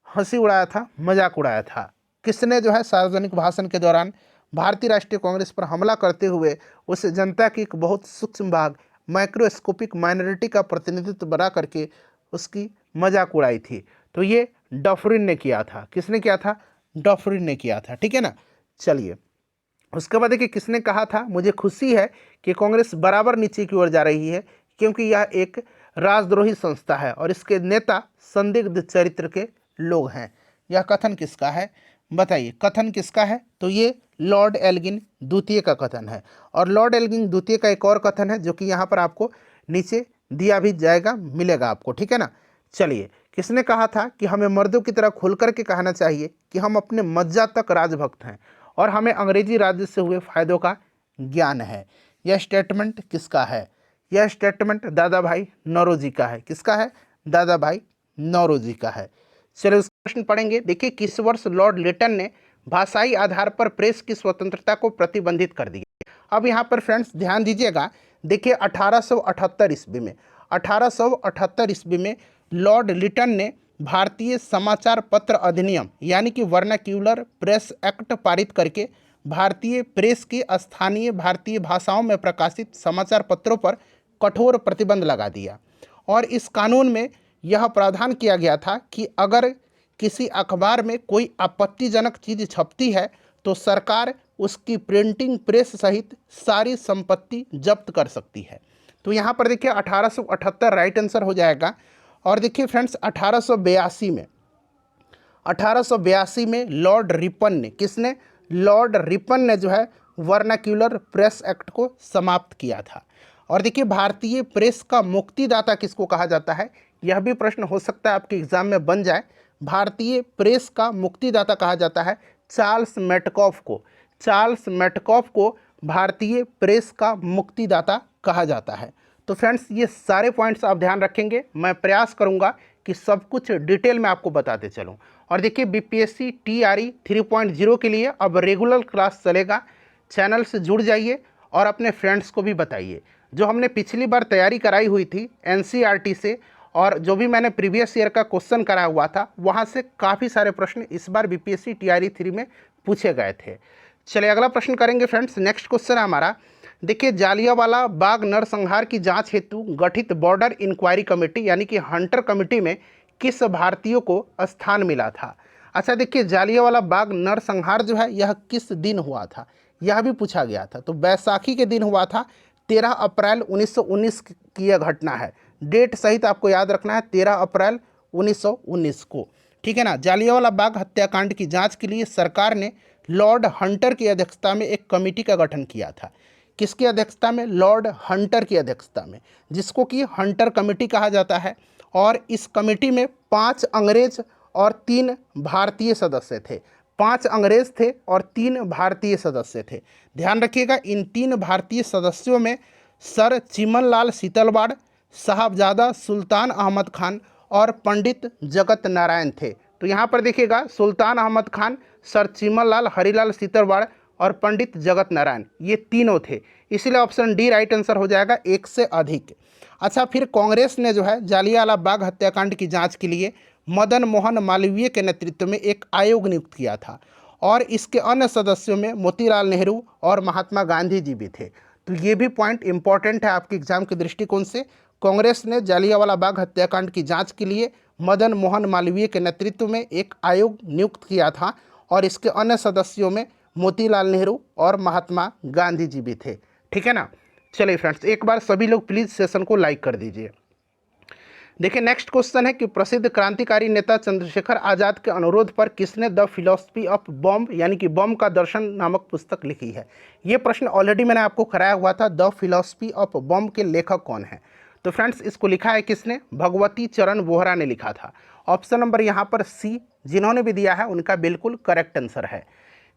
हंसी उड़ाया था, मजाक उड़ाया था। किसने जो है सार्वजनिक भाषण के दौरान भारतीय राष्ट्रीय कांग्रेस पर हमला करते हुए उस जनता की एक बहुत सूक्ष्म भाग माइक्रोस्कोपिक माइनॉरिटी का प्रतिनिधित्व बना करके उसकी मजाक उड़ाई थी? तो ये डफरिन ने किया था। किसने किया था? डफरिन ने किया था, ठीक है ना। चलिए उसके बाद देखिए किसने कहा था, मुझे खुशी है कि कांग्रेस बराबर नीचे की ओर जा रही है क्योंकि यह एक राजद्रोही संस्था है और इसके नेता संदिग्ध चरित्र के लोग हैं। यह कथन किसका है बताइए? कथन किसका है? तो ये लॉर्ड एल्गिन द्वितीय का कथन है। और लॉर्ड एल्गिन द्वितीय का एक और कथन है जो कि यहाँ पर आपको नीचे दिया भी जाएगा, मिलेगा आपको, ठीक है ना। चलिए किसने कहा था कि हमें मर्दों की तरह खुल करके कहना चाहिए कि हम अपने मज्जा तक राजभक्त हैं और हमें अंग्रेजी राज्य से हुए फायदों का ज्ञान है। यह स्टेटमेंट किसका है? यह स्टेटमेंट दादा भाई नौरोजी का है। किसका है? दादा भाई नौरोजी का है। चलिए उस प्रश्न पढ़ेंगे। देखिए किस वर्ष लॉर्ड लिटन ने भाषाई आधार पर प्रेस की स्वतंत्रता को प्रतिबंधित कर दिया? अब यहाँ पर फ्रेंड्स ध्यान दीजिएगा। देखिए 1878 ईस्वी में 1878 ईस्वी में लॉर्ड लिटन ने भारतीय समाचार पत्र अधिनियम यानी कि वर्नाक्यूलर प्रेस एक्ट पारित करके भारतीय प्रेस के स्थानीय भारतीय भाषाओं में प्रकाशित समाचार पत्रों पर कठोर प्रतिबंध लगा दिया। और इस कानून में यह प्रावधान किया गया था कि अगर किसी अखबार में कोई आपत्तिजनक चीज़ छपती है तो सरकार उसकी प्रिंटिंग प्रेस सहित सारी संपत्ति जब्त कर सकती है। तो यहाँ पर देखिए 1878 राइट आंसर हो जाएगा। और देखिए फ्रेंड्स 1882 में लॉर्ड रिपन ने, किसने? लॉर्ड रिपन ने जो है वर्नाक्यूलर प्रेस एक्ट को समाप्त किया था। और देखिए भारतीय प्रेस का मुक्तिदाता किसको कहा जाता है? यह भी प्रश्न हो सकता है आपके एग्जाम में बन जाए। भारतीय प्रेस का मुक्तिदाता कहा जाता है चार्ल्स मेटकॉफ को। चार्ल्स मेटकॉफ को भारतीय प्रेस का मुक्तिदाता कहा जाता है। तो फ्रेंड्स ये सारे पॉइंट्स आप ध्यान रखेंगे। मैं प्रयास करूंगा कि सब कुछ डिटेल में आपको बताते चलूं। और देखिए बीपीएससी टीआरई 3.0 के लिए अब रेगुलर क्लास चलेगा। चैनल से जुड़ जाइए और अपने फ्रेंड्स को भी बताइए। जो हमने पिछली बार तैयारी कराई हुई थी एनसीईआरटी से और जो भी मैंने प्रीवियस ईयर का क्वेश्चन कराया हुआ था वहाँ से काफ़ी सारे प्रश्न इस बार बीपीएससी टीआरई 3 में पूछे गए थे। चलिए अगला प्रश्न करेंगे फ्रेंड्स। नेक्स्ट क्वेश्चन है हमारा। देखिए जालियांवाला बाग नरसंहार की जांच हेतु गठित बॉर्डर इंक्वायरी कमेटी यानी कि हंटर कमेटी में किस भारतीय को स्थान मिला था? अच्छा देखिए जालियांवाला बाग नरसंहार जो है यह किस दिन हुआ था, यह भी पूछा गया था। तो बैसाखी के दिन हुआ था, 13 अप्रैल 1919 की यह घटना है। डेट सहित आपको याद रखना है 13 अप्रैल 1919 को, ठीक है ना। जालियांवाला बाग हत्याकांड की जांच के लिए सरकार ने लॉर्ड हंटर की अध्यक्षता में एक कमेटी का गठन किया था। किसकी अध्यक्षता में? लॉर्ड हंटर की अध्यक्षता में, जिसको कि हंटर कमेटी कहा जाता है। और इस कमेटी में 5 अंग्रेज और 3 भारतीय सदस्य थे। 5 अंग्रेज थे और 3 भारतीय सदस्य थे। ध्यान रखिएगा इन 3 भारतीय सदस्यों में सर चिमनलाल सीतलवाड़, साहबजादा सुल्तान अहमद खान और पंडित जगत नारायण थे। तो यहाँ पर देखिएगा सुल्तान अहमद खान, सर चिमनलाल, हरिलाल सीतलवाड़ और पंडित जगत नारायण, ये तीनों थे। इसलिए ऑप्शन डी राइट आंसर हो जाएगा, एक से अधिक। अच्छा फिर कांग्रेस ने जो है जालियांवाला बाग हत्याकांड की जांच के लिए मदन मोहन मालवीय के नेतृत्व में एक आयोग नियुक्त किया था और इसके अन्य सदस्यों में मोतीलाल नेहरू और महात्मा गांधी जी भी थे। तो ये भी पॉइंट इंपॉर्टेंट है आपके एग्जाम के दृष्टिकोण से। कांग्रेस ने जालियांवाला बाग हत्याकांड की जांच के लिए मदन मोहन मालवीय के नेतृत्व में एक आयोग नियुक्त किया था और इसके अन्य सदस्यों में मोतीलाल नेहरू और महात्मा गांधी जी भी थे, ठीक है ना। चलिए फ्रेंड्स एक बार सभी लोग प्लीज़ सेशन को लाइक कर दीजिए। देखिए नेक्स्ट क्वेश्चन है कि प्रसिद्ध क्रांतिकारी नेता चंद्रशेखर आज़ाद के अनुरोध पर किसने द फिलॉसफी ऑफ बॉम्ब यानी कि बम का दर्शन नामक पुस्तक लिखी है? ये प्रश्न ऑलरेडी मैंने आपको कराया हुआ था। द फिलॉसफी ऑफ बॉम्ब के लेखक कौन है? तो फ्रेंड्स इसको लिखा है किसने? भगवती चरण वोहरा ने लिखा था। ऑप्शन नंबर यहाँ पर सी, जिन्होंने भी दिया है उनका बिल्कुल करेक्ट आंसर है।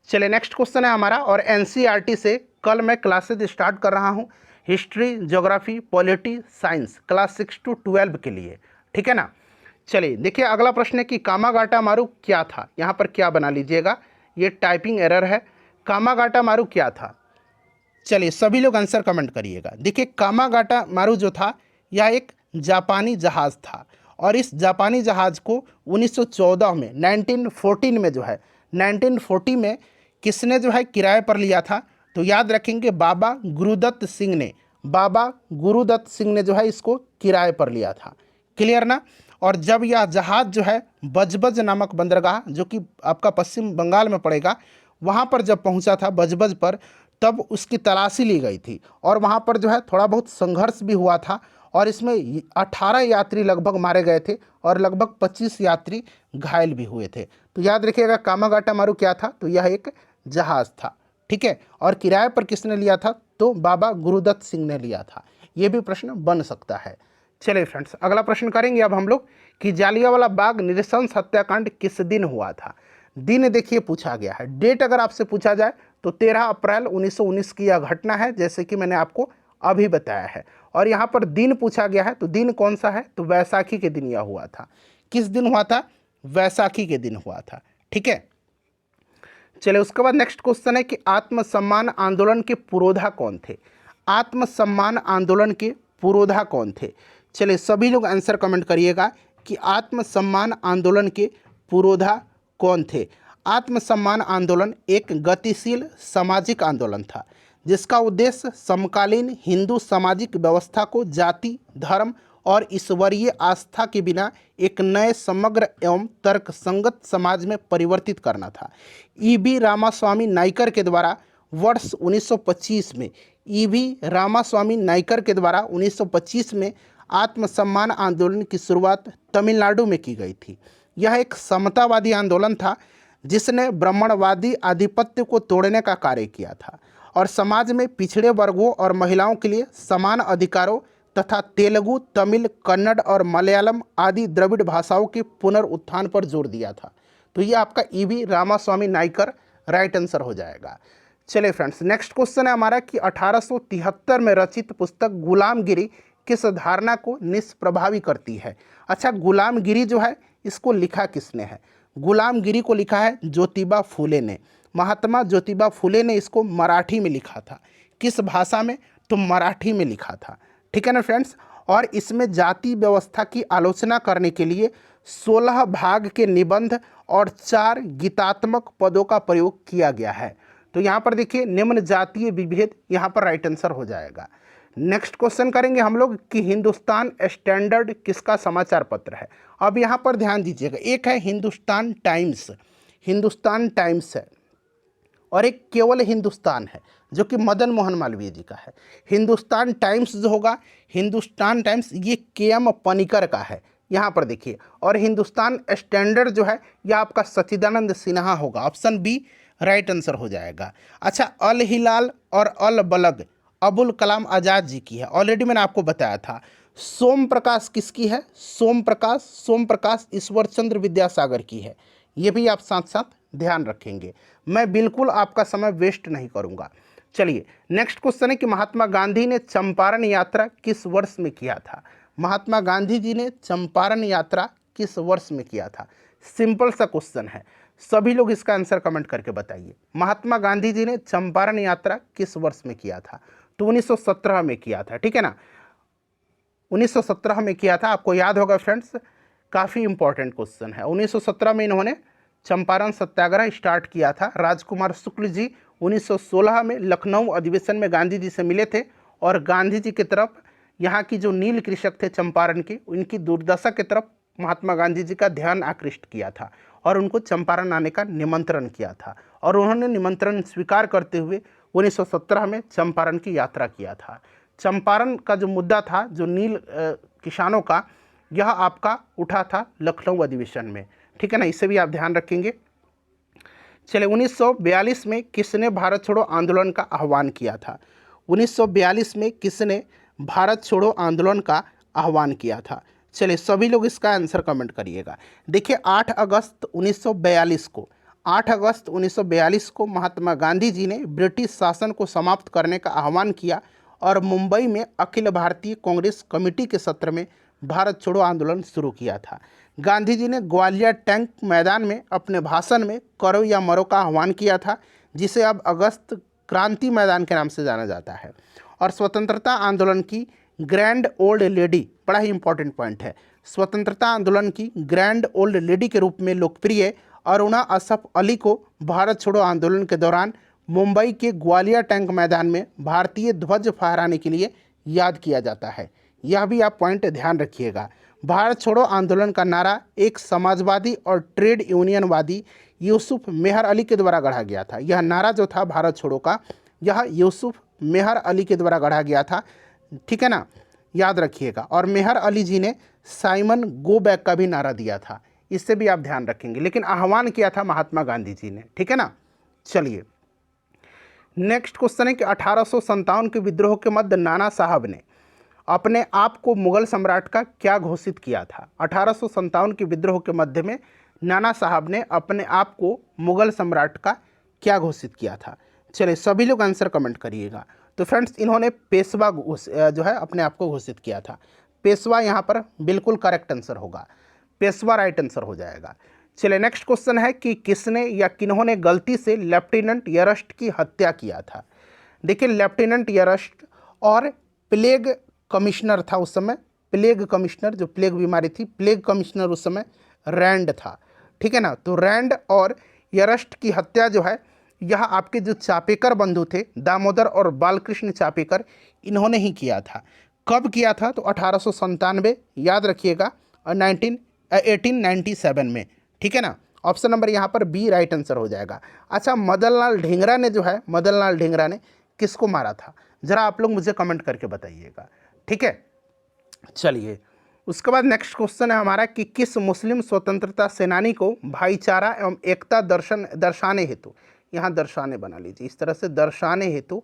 चलिए नेक्स्ट क्वेश्चन है हमारा और एनसीईआरटी से कल मैं क्लासेज स्टार्ट कर रहा हूँ। History, geography, polity, science class 6 to 12 के लिए, ठीक है ना। चलिए देखिए अगला प्रश्न है कि कामागाटा मारू क्या था। यहाँ पर क्या बना लीजिएगा, ये टाइपिंग एरर है। कामागाटा मारू क्या था। चलिए सभी लोग आंसर कमेंट करिएगा। देखिए कामागाटा मारू जो था यह एक जापानी जहाज़ था और इस जापानी जहाज़ को 1914 में 1914 में जो है 1940 में किसने जो है किराए पर लिया था। तो याद रखेंगे बाबा गुरुदत्त सिंह ने, बाबा गुरुदत्त सिंह ने जो है इसको किराए पर लिया था। क्लियर ना। और जब यह जहाज़ जो है बजबज नामक बंदरगाह जो कि आपका पश्चिम बंगाल में पड़ेगा, वहाँ पर जब पहुँचा था बजबज पर, तब उसकी तलाशी ली गई थी और वहाँ पर जो है थोड़ा बहुत संघर्ष भी हुआ था और इसमें 18 यात्री लगभग मारे गए थे और लगभग 25 यात्री घायल भी हुए थे। तो याद रखिएगा कामागाटा मारू क्या था, तो यह एक जहाज़ था, ठीक है। और किराए पर किसने लिया था, तो बाबा गुरुदत्त सिंह ने लिया था। ये भी प्रश्न बन सकता है। चलिए फ्रेंड्स अगला प्रश्न करेंगे अब हम लोग कि जालियांवाला बाग नृशंस हत्याकांड किस दिन हुआ था। दिन देखिए पूछा गया है, डेट अगर आपसे पूछा जाए तो 13 अप्रैल 1919 की यह घटना है, जैसे कि मैंने आपको अभी बताया है। और यहाँ पर दिन पूछा गया है, तो दिन कौन सा है, तो वैसाखी के दिन यह हुआ था। किस दिन हुआ था, वैसाखी के दिन हुआ था, ठीक है। चलिए उसके बाद नेक्स्ट क्वेश्चन है कि आत्मसम्मान आंदोलन के पुरोधा कौन थे। आत्मसम्मान आंदोलन के पुरोधा कौन थे। चलिए सभी लोग आंसर कमेंट करिएगा कि आत्मसम्मान आंदोलन के पुरोधा कौन थे। आत्मसम्मान आंदोलन एक गतिशील सामाजिक आंदोलन था जिसका उद्देश्य समकालीन हिंदू सामाजिक व्यवस्था को जाति, धर्म और ईश्वरीय आस्था के बिना एक नए समग्र एवं तर्कसंगत समाज में परिवर्तित करना था। ईवी रामास्वामी नाइकर के द्वारा वर्ष 1925 में रामास्वामी नाइकर के द्वारा 1925 में आत्मसम्मान आंदोलन की शुरुआत तमिलनाडु में की गई थी। यह एक समतावादी आंदोलन था जिसने ब्राह्मणवादी आधिपत्य को तोड़ने का कार्य किया था और समाज में पिछड़े वर्गों और महिलाओं के लिए समान अधिकारों तथा तेलुगु, तमिल, कन्नड़ और मलयालम आदि द्रविड़ भाषाओं के पुनरुत्थान पर जोर दिया था। तो ये आपका ईवी रामास्वामी नाइकर राइट आंसर हो जाएगा। चलिए फ्रेंड्स नेक्स्ट क्वेश्चन है हमारा कि 1873 में रचित पुस्तक गुलामगिरी किस धारणा को निष्प्रभावी करती है। अच्छा गुलामगिरी जो है इसको लिखा किसने है। गुलामगिरी को लिखा है ज्योतिबा फूले ने। महात्मा ज्योतिबा फूले ने इसको मराठी में लिखा था। किस भाषा में, तो मराठी में लिखा था, ठीक है ना फ्रेंड्स। और इसमें जाति व्यवस्था की आलोचना करने के लिए 16 भाग के निबंध और 4 गीतात्मक पदों का प्रयोग किया गया है। तो यहाँ पर देखिए निम्न जातीय विभेद यहाँ पर राइट आंसर हो जाएगा। नेक्स्ट क्वेश्चन करेंगे हम लोग कि हिंदुस्तान स्टैंडर्ड किसका समाचार पत्र है। अब यहाँ पर ध्यान दीजिएगा, एक है हिंदुस्तान टाइम्स, हिंदुस्तान टाइम्स है, और एक केवल हिंदुस्तान है जो कि मदन मोहन मालवीय जी का है। हिंदुस्तान टाइम्स जो होगा, हिंदुस्तान टाइम्स ये के.एम. पनिकर का है, यहाँ पर देखिए। और हिंदुस्तान स्टैंडर्ड जो है यह आपका सच्चिदानंद सिन्हा होगा, ऑप्शन बी राइट आंसर हो जाएगा। अच्छा अल हिलाल और अल बलग अबुल कलाम आज़ाद जी की है, ऑलरेडी मैंने आपको बताया था। सोम प्रकाश किसकी है, सोम प्रकाश ईश्वर चंद्र विद्यासागर की है। ये भी आप साथ साथ ध्यान रखेंगे, मैं बिल्कुल आपका समय वेस्ट नहीं करूंगा। चलिए नेक्स्ट क्वेश्चन है कि महात्मा गांधी ने चंपारण यात्रा किस वर्ष में किया था। महात्मा गांधी जी ने चंपारण यात्रा किस वर्ष में किया था। सिंपल सा क्वेश्चन है, सभी लोग इसका आंसर कमेंट करके बताइए। महात्मा गांधी जी ने चंपारण यात्रा किस वर्ष में किया था, तो 1917 में किया था, ठीक है ना। 1917 में किया था, आपको याद होगा फ्रेंड्स, काफ़ी इंपॉर्टेंट क्वेश्चन है। 1917 में इन्होंने चंपारण सत्याग्रह स्टार्ट किया था। राजकुमार शुक्ल जी 1916 में लखनऊ अधिवेशन में गांधी जी से मिले थे और गांधी जी की तरफ यहाँ की जो नील कृषक थे चंपारण के, उनकी दुर्दशा की तरफ महात्मा गांधी जी का ध्यान आकृष्ट किया था और उनको चंपारण आने का निमंत्रण किया था और उन्होंने निमंत्रण स्वीकार करते हुए 1917 में चंपारण की यात्रा किया था। चंपारण का जो मुद्दा था, जो नील किसानों का, यह आपका उठा था लखनऊ अधिवेशन में, ठीक है ना, इसे भी आप ध्यान रखेंगे। चलिए 1942 में किसने भारत छोड़ो आंदोलन का आह्वान किया था। 1942 में किसने भारत छोड़ो आंदोलन का आह्वान किया था। चलिए सभी लोग इसका आंसर कमेंट करिएगा। देखिए 8 अगस्त 1942 को महात्मा गांधी जी ने ब्रिटिश शासन को समाप्त करने का आह्वान किया और मुंबई में अखिल भारतीय कांग्रेस कमेटी के सत्र में भारत छोड़ो आंदोलन शुरू किया था। गांधी जी ने ग्वालियर टैंक मैदान में अपने भाषण में करो या मरो का आह्वान किया था, जिसे अब अगस्त क्रांति मैदान के नाम से जाना जाता है। और स्वतंत्रता आंदोलन की ग्रैंड ओल्ड लेडी, बड़ा ही इंपॉर्टेंट पॉइंट है, स्वतंत्रता आंदोलन की ग्रैंड ओल्ड लेडी के रूप में लोकप्रिय अरुणा असफ अली को भारत छोड़ो आंदोलन के दौरान मुंबई के ग्वालियर टैंक मैदान में भारतीय ध्वज फहराने के लिए याद किया जाता है। यह भी आप पॉइंट ध्यान रखिएगा। भारत छोड़ो आंदोलन का नारा एक समाजवादी और ट्रेड यूनियनवादी यूसुफ मेहर अली के द्वारा गढ़ा गया था। यह नारा जो था भारत छोड़ो का, यह यूसुफ मेहर अली के द्वारा गढ़ा गया था, ठीक है ना, याद रखिएगा। और मेहर अली जी ने साइमन गो बैक का भी नारा दिया था, इससे भी आप ध्यान रखेंगे, लेकिन आह्वान किया था महात्मा गांधी जी ने, ठीक है ना। चलिए नेक्स्ट क्वेश्चन है कि 1857 के विद्रोह के मध्य नाना साहब ने अपने आप को मुगल सम्राट का क्या घोषित किया था। 1857 के विद्रोह के मध्य में नाना साहब ने अपने आप को मुगल सम्राट का क्या घोषित किया था। चलिए सभी लोग आंसर कमेंट करिएगा। तो फ्रेंड्स इन्होंने पेशवा जो है अपने आप को घोषित किया था। पेशवा यहाँ पर बिल्कुल करेक्ट आंसर होगा, पेशवा राइट आंसर हो जाएगा। चलिए नेक्स्ट क्वेश्चन है कि किसने या किन्होंने गलती से लेफ्टिनेंट यरस्ट की हत्या किया था। देखिए लेफ्टिनेंट यरस्ट और प्लेग कमिश्नर था उस समय, प्लेग कमिश्नर, जो प्लेग बीमारी थी, प्लेग कमिश्नर उस समय रैंड था, ठीक है ना। तो रैंड और यरस्ट की हत्या जो है यह आपके जो चापेकर बंधु थे दामोदर और बालकृष्ण चापेकर, इन्होंने ही किया था। कब किया था? तो 1897, याद रखिएगा, और 1897 में, ठीक है ना। ऑप्शन नंबर यहाँ पर बी राइट आंसर हो जाएगा। अच्छा, मदन लाल ढींगरा ने जो है, मदन लाल ढींगरा ने किसको मारा था, जरा आप लोग मुझे कमेंट करके बताइएगा, ठीक है। चलिए उसके बाद नेक्स्ट क्वेश्चन है हमारा कि किस मुस्लिम स्वतंत्रता सेनानी को भाईचारा एवं एकता दर्शाने हेतु, यहाँ दर्शाने बना लीजिए, इस तरह से दर्शाने हेतु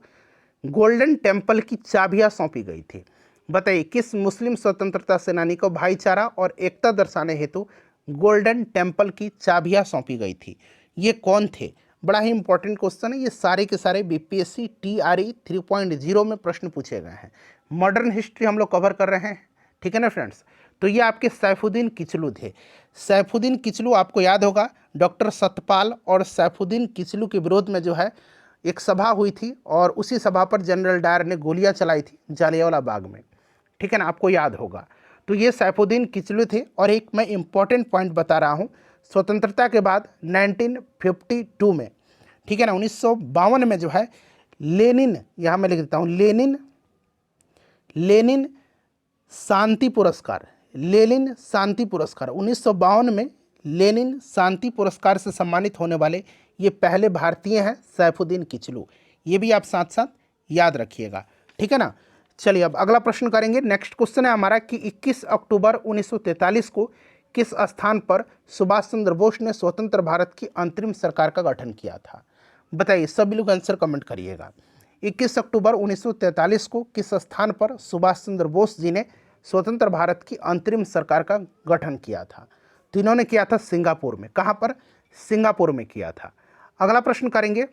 गोल्डन टेम्पल की चाबियाँ सौंपी गई थी। बताइए किस मुस्लिम स्वतंत्रता सेनानी को भाईचारा और एकता दर्शाने हेतु गोल्डन टेम्पल की चाबियाँ सौंपी गई थी, ये कौन थे? बड़ा ही इंपॉर्टेंट क्वेश्चन है, ये सारे के सारे बीपीएससी टीआरई 3.0 में प्रश्न पूछे गए हैं। मॉडर्न हिस्ट्री हम लोग कवर कर रहे हैं, ठीक है ना फ्रेंड्स। तो ये आपके सैफुद्दीन किचलू थे। सैफुद्दीन किचलू आपको याद होगा, डॉक्टर सतपाल और सैफुद्दीन किचलू के विरोध में जो है एक सभा हुई थी और उसी सभा पर जनरल डायर ने गोलियां चलाई थी जालियांवाला बाग में, ठीक है ना, आपको याद होगा। तो ये सैफुद्दीन किचलू थे। और एक मैं इंपॉर्टेंट पॉइंट बता रहा हूँ, स्वतंत्रता के बाद 1952 में, ठीक है ना, 1952 में जो है लेनिन, यहाँ मैं लिख देता हूँ, लेनिन शांति पुरस्कार, लेनिन शांति पुरस्कार 1952 में लेनिन शांति पुरस्कार से सम्मानित होने वाले ये पहले भारतीय हैं सैफुद्दीन किचलू, ये भी आप साथ साथ याद रखिएगा, ठीक है ना। चलिए अब अगला प्रश्न करेंगे। नेक्स्ट क्वेश्चन है हमारा कि 21 अक्टूबर 1943 को किस स्थान पर सुभाष चंद्र बोस ने स्वतंत्र भारत की अंतरिम सरकार का गठन किया था। बताइए सभी लोग आंसर कमेंट करिएगा। 21 अक्टूबर 1943 को किस स्थान पर सुभाष चंद्र बोस जी ने स्वतंत्र भारत की अंतरिम सरकार का गठन किया था? तो इन्होंने किया था सिंगापुर में। कहाँ पर? सिंगापुर में किया था। अगला प्रश्न करेंगे।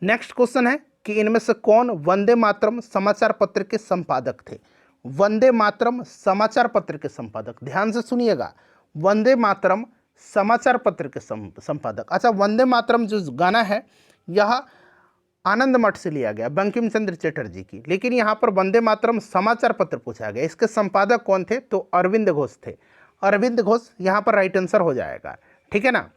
नेक्स्ट क्वेश्चन है कि इनमें से कौन वंदे मातरम समाचार पत्र के संपादक थे? वंदे मातरम समाचार पत्र के संपादक, ध्यान से सुनिएगा, वंदे मातरम समाचार पत्र के संपादक। अच्छा, वंदे मातरम जो गाना है यह आनंद मठ से लिया गया, बंकिम चंद्र चटर्जी की, लेकिन यहाँ पर वंदे मातरम समाचार पत्र पूछा गया। इसके संपादक कौन थे? तो अरविंद घोष थे। अरविंद घोष यहाँ पर राइट आंसर हो जाएगा, ठीक है ना।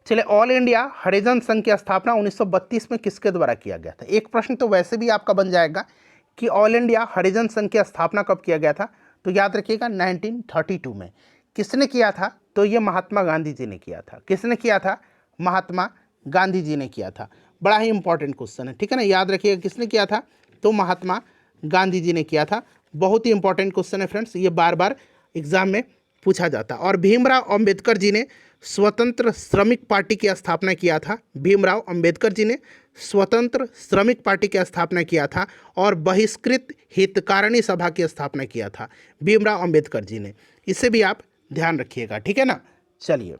चलिए, ऑल इंडिया हरिजन संघ की स्थापना 1932 में किसके द्वारा किया गया था? एक प्रश्न तो वैसे भी आपका बन जाएगा कि ऑल इंडिया हरिजन संघ की स्थापना कब किया गया था? तो याद रखिएगा 1932 में। किसने किया था? तो ये महात्मा गांधी जी ने किया था। किसने किया था? महात्मा गांधी जी ने किया था। बड़ा ही इंपॉर्टेंट क्वेश्चन है, ठीक है ना, याद रखिएगा किसने किया था? तो महात्मा गांधी जी ने किया था। बहुत ही इंपॉर्टेंट क्वेश्चन है फ्रेंड्स, ये बार बार एग्जाम में पूछा जाता। और भीमराव अंबेडकर जी ने स्वतंत्र श्रमिक पार्टी की स्थापना किया था। भीमराव अंबेडकर जी ने स्वतंत्र श्रमिक पार्टी की स्थापना किया था और बहिष्कृत हितकारिणी सभा की स्थापना किया था भीमराव अंबेडकर जी ने। इसे भी आप ध्यान रखिएगा, ठीक है ना। चलिए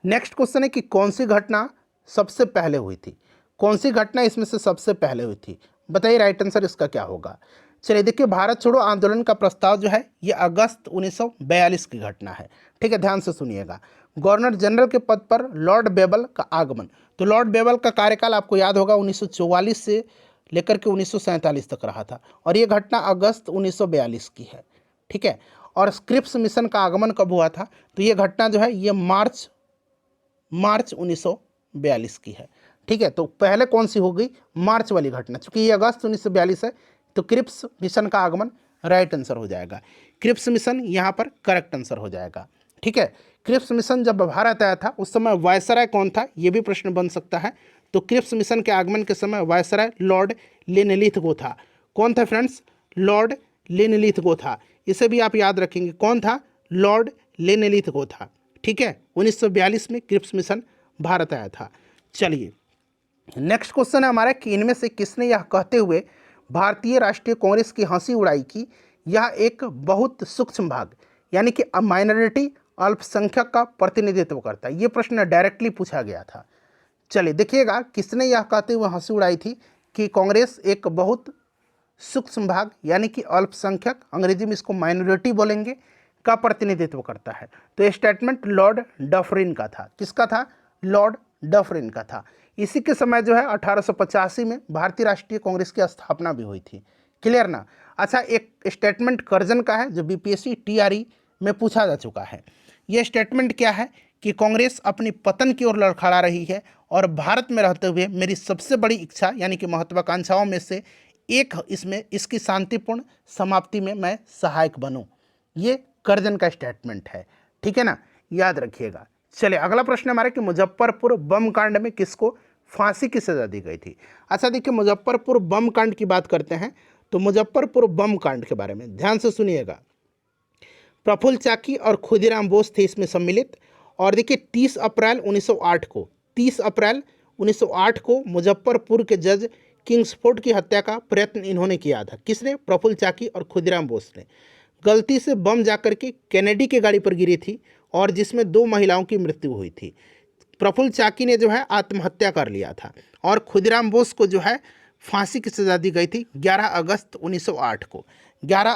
नेक्स्ट क्वेश्चन है कि कौन सी घटना सबसे पहले हुई थी? कौन सी घटना इसमें से सबसे पहले हुई थी? बताइए राइट आंसर इसका क्या होगा। चलिए देखिए, भारत छोड़ो आंदोलन का प्रस्ताव जो है ये अगस्त 1942 की घटना है। ठीक है, ध्यान से सुनिएगा। गवर्नर जनरल के पद पर लॉर्ड बेबल का आगमन। तो लॉर्ड बेबल का कार्यकाल आपको याद होगा 1944 से लेकर के 1947 तक रहा था, और ये घटना अगस्त 1942 की है। ठीक है, और स्क्रिप्स मिशन का आगमन कब हुआ था, तो ये घटना जो है ये मार्च 1942 की है। ठीक है, तो पहले कौन सी हो गई, मार्च वाली घटना, चूंकि ये अगस्त 1942 है तो क्रिप्स मिशन का आगमन राइट आंसर हो जाएगा। क्रिप्स मिशन यहाँ पर करेक्ट आंसर हो जाएगा। ठीक है, क्रिप्स मिशन जब भारत आया था उस समय वायसराय कौन था, ये भी प्रश्न बन सकता है। तो क्रिप्स मिशन के आगमन के समय वायसराय लॉर्ड लिनलिथगो था। कौन था फ्रेंड्स, लॉर्ड लिनलिथगो था। इसे भी आप याद रखेंगे, कौन था, लॉर्ड लिनलिथगो था। ठीक है, 1942 में क्रिप्स मिशन भारत आया था। चलिए नेक्स्ट क्वेश्चन है हमारा कि इनमें से किसने यह कहते हुए भारतीय राष्ट्रीय कांग्रेस की हंसी उड़ाई कि यह एक बहुत सूक्ष्म भाग यानी कि माइनॉरिटी अल्पसंख्यक का प्रतिनिधित्व करता है। ये प्रश्न डायरेक्टली पूछा गया था। चलिए देखिएगा, किसने यह कहते हुए हंसी उड़ाई थी कि कांग्रेस एक बहुत सूक्ष्म भाग यानी कि अल्पसंख्यक, अंग्रेजी में इसको माइनॉरिटी बोलेंगे, का प्रतिनिधित्व करता है। तो ये स्टेटमेंट लॉर्ड डफरिन का था। किसका था, लॉर्ड डफरिन का था। इसी के समय जो है 1885 में भारतीय राष्ट्रीय कांग्रेस की स्थापना भी हुई थी। क्लियर ना। अच्छा, एक स्टेटमेंट कर्जन का है जो बीपीएससी टीआरई में पूछा जा चुका है। यह स्टेटमेंट क्या है कि कांग्रेस अपनी पतन की ओर लड़खड़ा रही है और भारत में रहते हुए मेरी सबसे बड़ी इच्छा यानी कि महत्वाकांक्षाओं में से एक इसमें इसकी शांतिपूर्ण समाप्ति में मैं सहायक बनूं। ये कर्जन का स्टेटमेंट है। ठीक है ना, याद रखिएगा। चलिए अगला प्रश्न हमारा कि मुजफ्फरपुर बम कांड में किसको फांसी की सजा दी गई थी। अच्छा देखिए, मुजफ्फरपुर बम कांड की बात करते हैं तो मुजफ्फरपुर बम कांड के बारे में ध्यान से सुनिएगा। प्रफुल्ल चाकी और खुदीराम बोस थे इसमें सम्मिलित। और देखिए 30 अप्रैल 1908 को मुजफ्फरपुर के जज किंग्सफोर्ड की हत्या का प्रयत्न इन्होंने किया था। किसने, प्रफुल्ल चाकी और खुदीराम बोस ने। गलती से बम जाकर के कैनेडी की गाड़ी पर गिरी थी और जिसमें 2 महिलाओं की मृत्यु हुई थी। प्रफुल्ल चाकी ने जो है आत्महत्या कर लिया था और खुदीराम बोस को जो है फांसी की सजा दी गई थी 11 अगस्त 1908 को। 11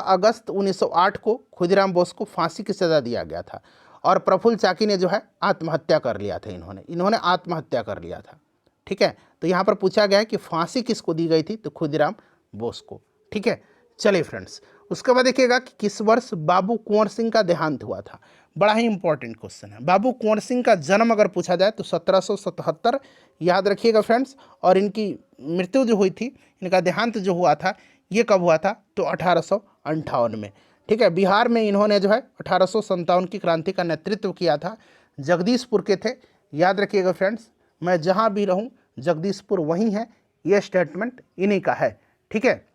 अगस्त 1908 को खुदीराम बोस को फांसी की सजा दिया गया था और प्रफुल्ल चाकी ने जो है आत्महत्या कर लिया था। इन्होंने आत्महत्या कर लिया था। ठीक है, तो यहाँ पर पूछा गया है कि फांसी किसको दी गई थी, तो खुदीराम बोस को। ठीक है, चलिए फ्रेंड्स, उसके बाद देखिएगा कि किस वर्ष बाबू कुंवर सिंह का देहांत हुआ था। बड़ा ही इंपॉर्टेंट क्वेश्चन है। बाबू कुंवर सिंह का जन्म अगर पूछा जाए तो 1777 याद रखिएगा फ्रेंड्स, और इनकी मृत्यु जो हुई थी, इनका देहांत जो हुआ था ये कब हुआ था, तो 1858 में। ठीक है, बिहार में इन्होंने जो है 1857 की क्रांति का नेतृत्व किया था। जगदीशपुर के थे, याद रखिएगा फ्रेंड्स, मैं जहाँ भी रहूँ जगदीशपुर वहीं है, ये स्टेटमेंट इन्हीं का है। ठीक है,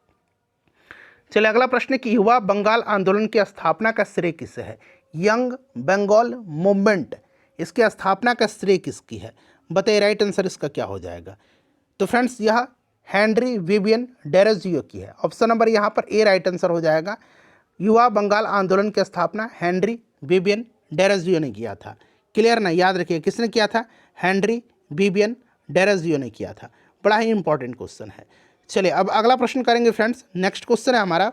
चलिए अगला प्रश्न कि युवा बंगाल आंदोलन की स्थापना का श्रेय किसे है। यंग बंगाल मूवमेंट, इसकी स्थापना का श्रेय किसकी है, बताइए राइट आंसर इसका क्या हो जाएगा। तो फ्रेंड्स यह हेनरी विवियन डेरोजियो की है। ऑप्शन नंबर यहाँ पर ए राइट आंसर हो जाएगा। युवा बंगाल आंदोलन की स्थापना हेनरी विवियन डेरोजियो ने किया था। क्लियर ना, याद रखिए किसने किया था, हेनरी विवियन डेरोजियो ने किया था। बड़ा ही इंपॉर्टेंट क्वेश्चन है। चलिए अब अगला प्रश्न करेंगे फ्रेंड्स। नेक्स्ट क्वेश्चन है हमारा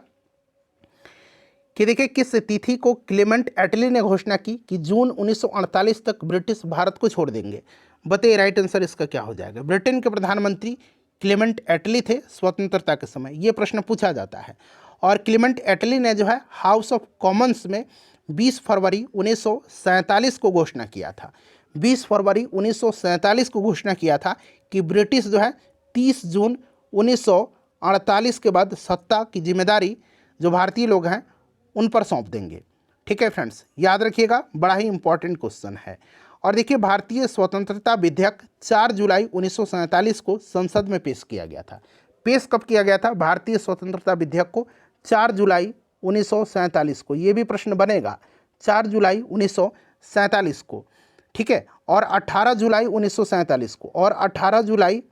कि देखिए किस तिथि को क्लेमेंट एटली ने घोषणा की कि जून 1948 तक ब्रिटिश भारत को छोड़ देंगे, बताइए राइट आंसर इसका क्या हो जाएगा। ब्रिटेन के प्रधानमंत्री क्लेमेंट एटली थे स्वतंत्रता के समय, ये प्रश्न पूछा जाता है। और क्लेमेंट एटली ने जो है हाउस ऑफ कॉमन्स में 20 फरवरी 1947 को घोषणा किया था। 20 फरवरी 1947 को घोषणा किया था कि ब्रिटिश जो है 30 जून 1948 के बाद सत्ता की जिम्मेदारी जो भारतीय लोग हैं उन पर सौंप देंगे। ठीक है फ्रेंड्स, याद रखिएगा, बड़ा ही इंपॉर्टेंट क्वेश्चन है। और देखिए भारतीय स्वतंत्रता विधेयक 4 जुलाई 1947 को संसद में पेश किया गया था। पेश कब किया गया था भारतीय स्वतंत्रता विधेयक को, 4 जुलाई 1947 को। ये भी प्रश्न बनेगा, 4 जुलाई 1947 को। ठीक है, और 18 जुलाई 1947 को, और 18 जुलाई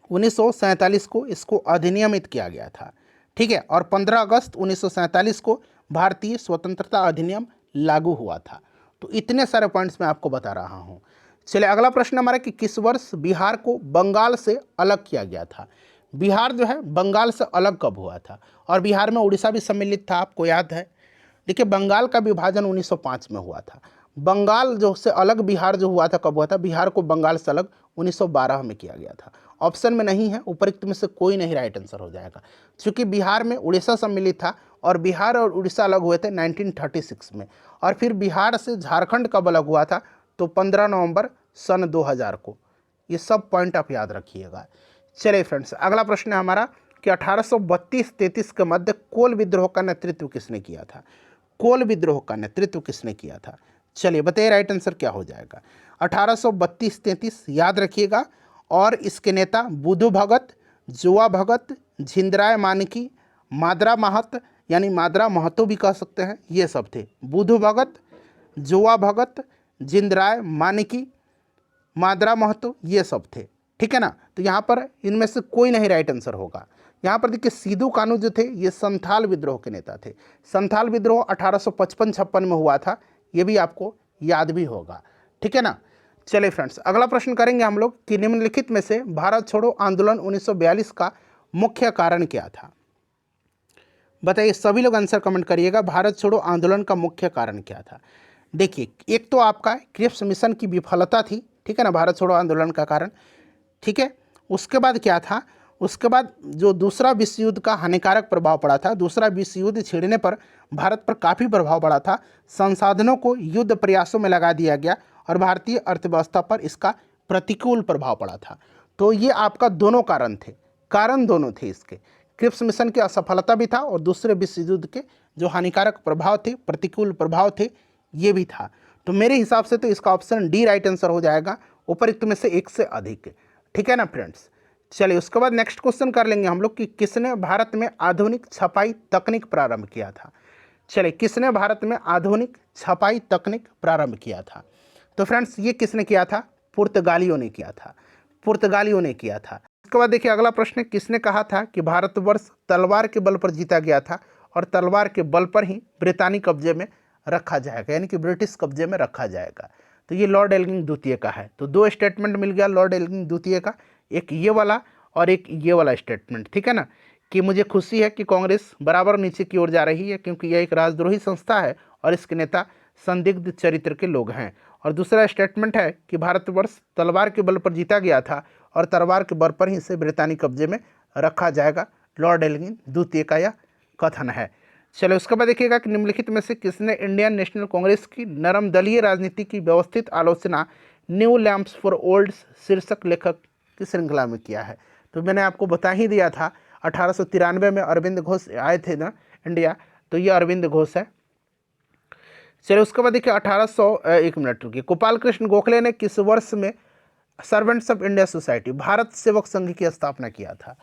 1947 को इसको अधिनियमित किया गया था। ठीक है, और 15 अगस्त 1947 को भारतीय स्वतंत्रता अधिनियम लागू हुआ था। तो इतने सारे पॉइंट्स मैं आपको बता रहा हूँ। चलिए अगला प्रश्न हमारा कि किस वर्ष बिहार को बंगाल से अलग किया गया था। बिहार जो है बंगाल से अलग कब हुआ था, और बिहार में उड़ीसा भी सम्मिलित था, आपको याद है। देखिए बंगाल का विभाजन 1905 में हुआ था। बंगाल जो से अलग बिहार जो हुआ था कब हुआ था, बिहार को बंगाल से अलग 1912 में किया गया था। ऑप्शन में नहीं है, उपरोक्त में से कोई नहीं राइट आंसर हो जाएगा, क्योंकि बिहार में उड़ीसा सम्मिलित था और बिहार और उड़ीसा अलग हुए थे 1936 में, और फिर बिहार से झारखंड कब अलग हुआ था, तो 15 नवंबर सन 2000 को। ये सब पॉइंट आप याद रखिएगा। चलिए फ्रेंड्स अगला प्रश्न है हमारा कि 1832-33 के मध्य कोल विद्रोह का नेतृत्व किसने किया था। कोल विद्रोह का नेतृत्व किसने किया था, चलिए बताइए राइट आंसर क्या हो जाएगा। 1832-33 याद रखिएगा, और इसके नेता बुधु भगत, जुआ भगत, झिंदराय मानकी, मादरा महत यानी मादरा महतो भी कह सकते हैं, ये सब थे। बुधु भगत, जुआ भगत, झिंदराय मानकी, मादरा महतो, ये सब थे, ठीक है ना। तो यहाँ पर इनमें से कोई नहीं राइट आंसर होगा। यहाँ पर देखिए सिद्धू कानू जो थे ये संथाल विद्रोह के नेता थे। संथाल विद्रोह 1855-56 में हुआ था, ये भी आपको याद भी होगा, ठीक है ना। चलिए फ्रेंड्स अगला प्रश्न करेंगे हम लोग कि निम्नलिखित में से भारत छोड़ो आंदोलन 1942 का मुख्य कारण क्या था। बताइए, सभी लोग आंसर कमेंट करिएगा, भारत छोड़ो आंदोलन का मुख्य कारण क्या था। देखिए एक तो आपका क्रिप्स मिशन की विफलता थी, ठीक है ना, भारत छोड़ो आंदोलन का कारण, ठीक है। उसके बाद क्या था, उसके बाद जो दूसरा विश्व युद्ध का हानिकारक प्रभाव पड़ा था, दूसरा विश्व युद्ध छिड़ने पर भारत पर काफ़ी प्रभाव पड़ा था, संसाधनों को युद्ध प्रयासों में लगा दिया गया और भारतीय अर्थव्यवस्था पर इसका प्रतिकूल प्रभाव पड़ा था। तो ये आपका दोनों कारण थे, कारण दोनों थे इसके, क्रिप्स मिशन की असफलता भी था और दूसरे विश्व युद्ध के जो हानिकारक प्रभाव थे, प्रतिकूल प्रभाव थे, ये भी था। तो मेरे हिसाब से तो इसका ऑप्शन डी राइट आंसर हो जाएगा, उपरोक्त में से एक से अधिक, ठीक है ना फ्रेंड्स। चलिए उसके बाद नेक्स्ट क्वेश्चन कर लेंगे हम लोग कि किसने भारत में आधुनिक छपाई तकनीक प्रारंभ किया था। चलिए किसने भारत में आधुनिक छपाई तकनीक प्रारंभ किया था, तो फ्रेंड्स ये किसने किया था, पुर्तगालियों ने किया था, पुर्तगालियों ने किया था। उसके बाद देखिए अगला प्रश्न, किसने कहा था कि भारतवर्ष तलवार के बल पर जीता गया था और तलवार के बल पर ही ब्रितानी कब्जे में रखा जाएगा, यानी कि ब्रिटिश कब्जे में रखा जाएगा। तो ये लॉर्ड एल्गिन द्वितीय का है। तो दो स्टेटमेंट मिल गया लॉर्ड एल्गिन द्वितीय का, एक ये वाला और एक ये वाला स्टेटमेंट, ठीक है ना, कि मुझे खुशी है कि कांग्रेस बराबर नीचे की ओर जा रही है क्योंकि यह एक राजद्रोही संस्था है और इसके नेता संदिग्ध चरित्र के लोग हैं। और दूसरा स्टेटमेंट है कि भारतवर्ष तलवार के बल पर जीता गया था और तलवार के बल पर ही इसे ब्रितानी कब्जे में रखा जाएगा, लॉर्ड एल्गिन द्वितीय का यह कथन है। चलो उसके बाद देखिएगा कि निम्नलिखित में से किसने इंडियन नेशनल कांग्रेस की नरम दलीय राजनीति की व्यवस्थित आलोचना न्यू लैम्प्स फॉर ओल्ड शीर्षक लेखक की श्रृंखला में किया है। तो मैंने आपको बता ही दिया था 1893 में अरविंद घोष आए थे ना इंडिया, तो ये अरविंद घोष है। चलिए उसके बाद देखिए 1 मिनट रुकिए, गोपाल कृष्ण गोखले ने किस वर्ष में servants of India society Bharat Sevak Sangh की स्थापना किया था।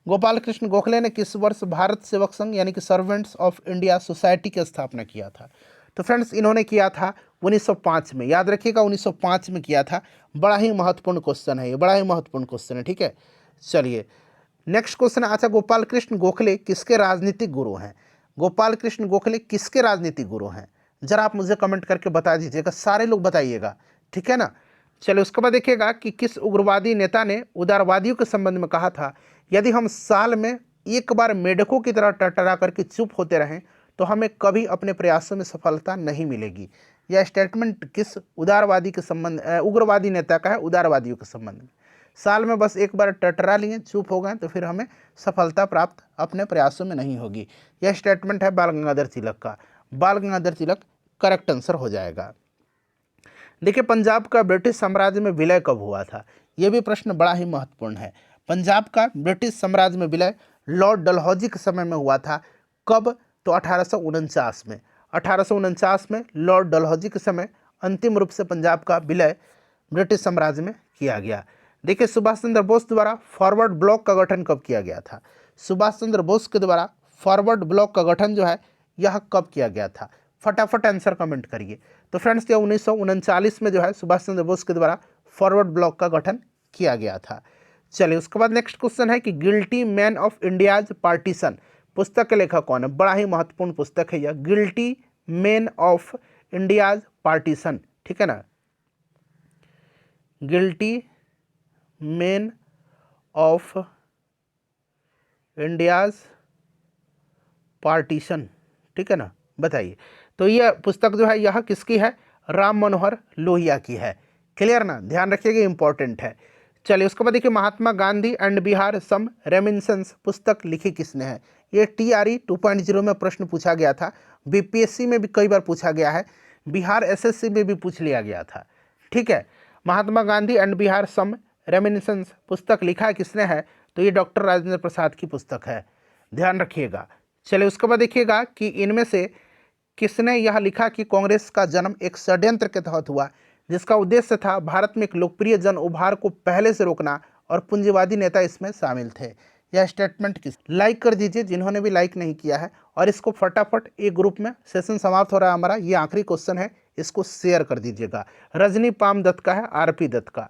गोपाल कृष्ण गोखले ने किस वर्ष भारत सेवक संघ यानी कि सर्वेंट्स ऑफ इंडिया सोसाइटी की स्थापना किया था। तो फ्रेंड्स इन्होंने किया था 1905 में, याद रखिएगा 1905 में किया था। बड़ा ही महत्वपूर्ण क्वेश्चन है ये, बड़ा ही महत्वपूर्ण क्वेश्चन है, ठीक है। चलिए नेक्स्ट क्वेश्चन है, अच्छा गोपाल कृष्ण गोखले किसके राजनीतिक गुरु हैं। गोपाल कृष्ण गोखले किसके राजनीतिक गुरु हैं, जरा आप मुझे कमेंट करके बता दीजिएगा, सारे लोग बताइएगा, ठीक है ना। चलिए उसके बाद देखिएगा कि किस उग्रवादी नेता ने उदारवादियों के संबंध में कहा था, यदि हम साल में एक बार मेढकों की तरह टरटरा करके चुप होते रहें तो हमें कभी अपने प्रयासों में सफलता नहीं मिलेगी। यह स्टेटमेंट किस उदारवादी के संबंध उग्रवादी नेता का है, उदारवादियों के संबंध में। साल में बस एक बार टटरा लिए, चुप हो गए तो फिर हमें सफलता प्राप्त अपने प्रयासों में नहीं होगी। यह स्टेटमेंट है बाल गंगाधर तिलक का, बाल गंगाधर तिलक करेक्ट आंसर हो जाएगा। देखिए पंजाब का ब्रिटिश साम्राज्य में विलय कब हुआ था, यह भी प्रश्न बड़ा ही महत्वपूर्ण है। पंजाब का ब्रिटिश साम्राज्य में विलय लॉर्ड डलहौजी के समय में हुआ था, कब, तो 1849 में। 1849 में लॉर्ड डलहौजी के समय अंतिम रूप से पंजाब का विलय ब्रिटिश साम्राज्य में किया गया। देखिए सुभाष चंद्र बोस द्वारा फॉरवर्ड ब्लॉक का गठन कब किया गया था। सुभाष चंद्र बोस के द्वारा फॉरवर्ड ब्लॉक का गठन जो है यह कब किया गया था, फटाफट आंसर कमेंट करिए। तो फ्रेंड्स ये 1939 में जो है सुभाष चंद्र बोस के द्वारा फॉरवर्ड ब्लॉक का गठन किया गया था। चलिए उसके बाद नेक्स्ट क्वेश्चन है कि guilty man of India's partition पुस्तक के लेखक कौन है। बड़ा ही महत्वपूर्ण पुस्तक है यह, guilty man of India's partition, ठीक है ना। Guilty main of India's partition, ठीक है ना, बताइए। तो यह पुस्तक जो है यह किसकी है? राम मनोहर लोहिया की है। क्लियर ना, ध्यान रखिएगा, इंपॉर्टेंट है। चलिए उसके बाद देखिए, Mahatma Gandhi and Bihar some reminiscence पुस्तक लिखी किसने है? ये TRE 2.0 में प्रश्न पूछा गया था, BPSC में भी कई बार पूछा गया है, बिहार SSC में भी पूछ लिया गया था, ठीक है। Mahatma Gandhi and Bihar some reminiscence पुस्तक लिखा किसने है? तो ये डॉक्टर राजेंद्र प्रसाद की पुस्तक है, ध्यान रखिएगा। चलिए उसके बाद देखिएगा कि इनमें से किसने यह लिखा कि कांग्रेस का जन्म एक षड्यंत्र के तहत हुआ, जिसका उद्देश्य था भारत में एक लोकप्रिय जन उभार को पहले से रोकना, और पूंजीवादी नेता इसमें शामिल थे। यह स्टेटमेंट किस? लाइक कर दीजिए जिन्होंने भी लाइक नहीं किया है, और इसको फटाफट एक ग्रुप में, सेशन समाप्त हो रहा है हमारा, ये आखिरी क्वेश्चन है, इसको शेयर कर दीजिएगा। रजनी पाम दत्त का है, RP दत्त का।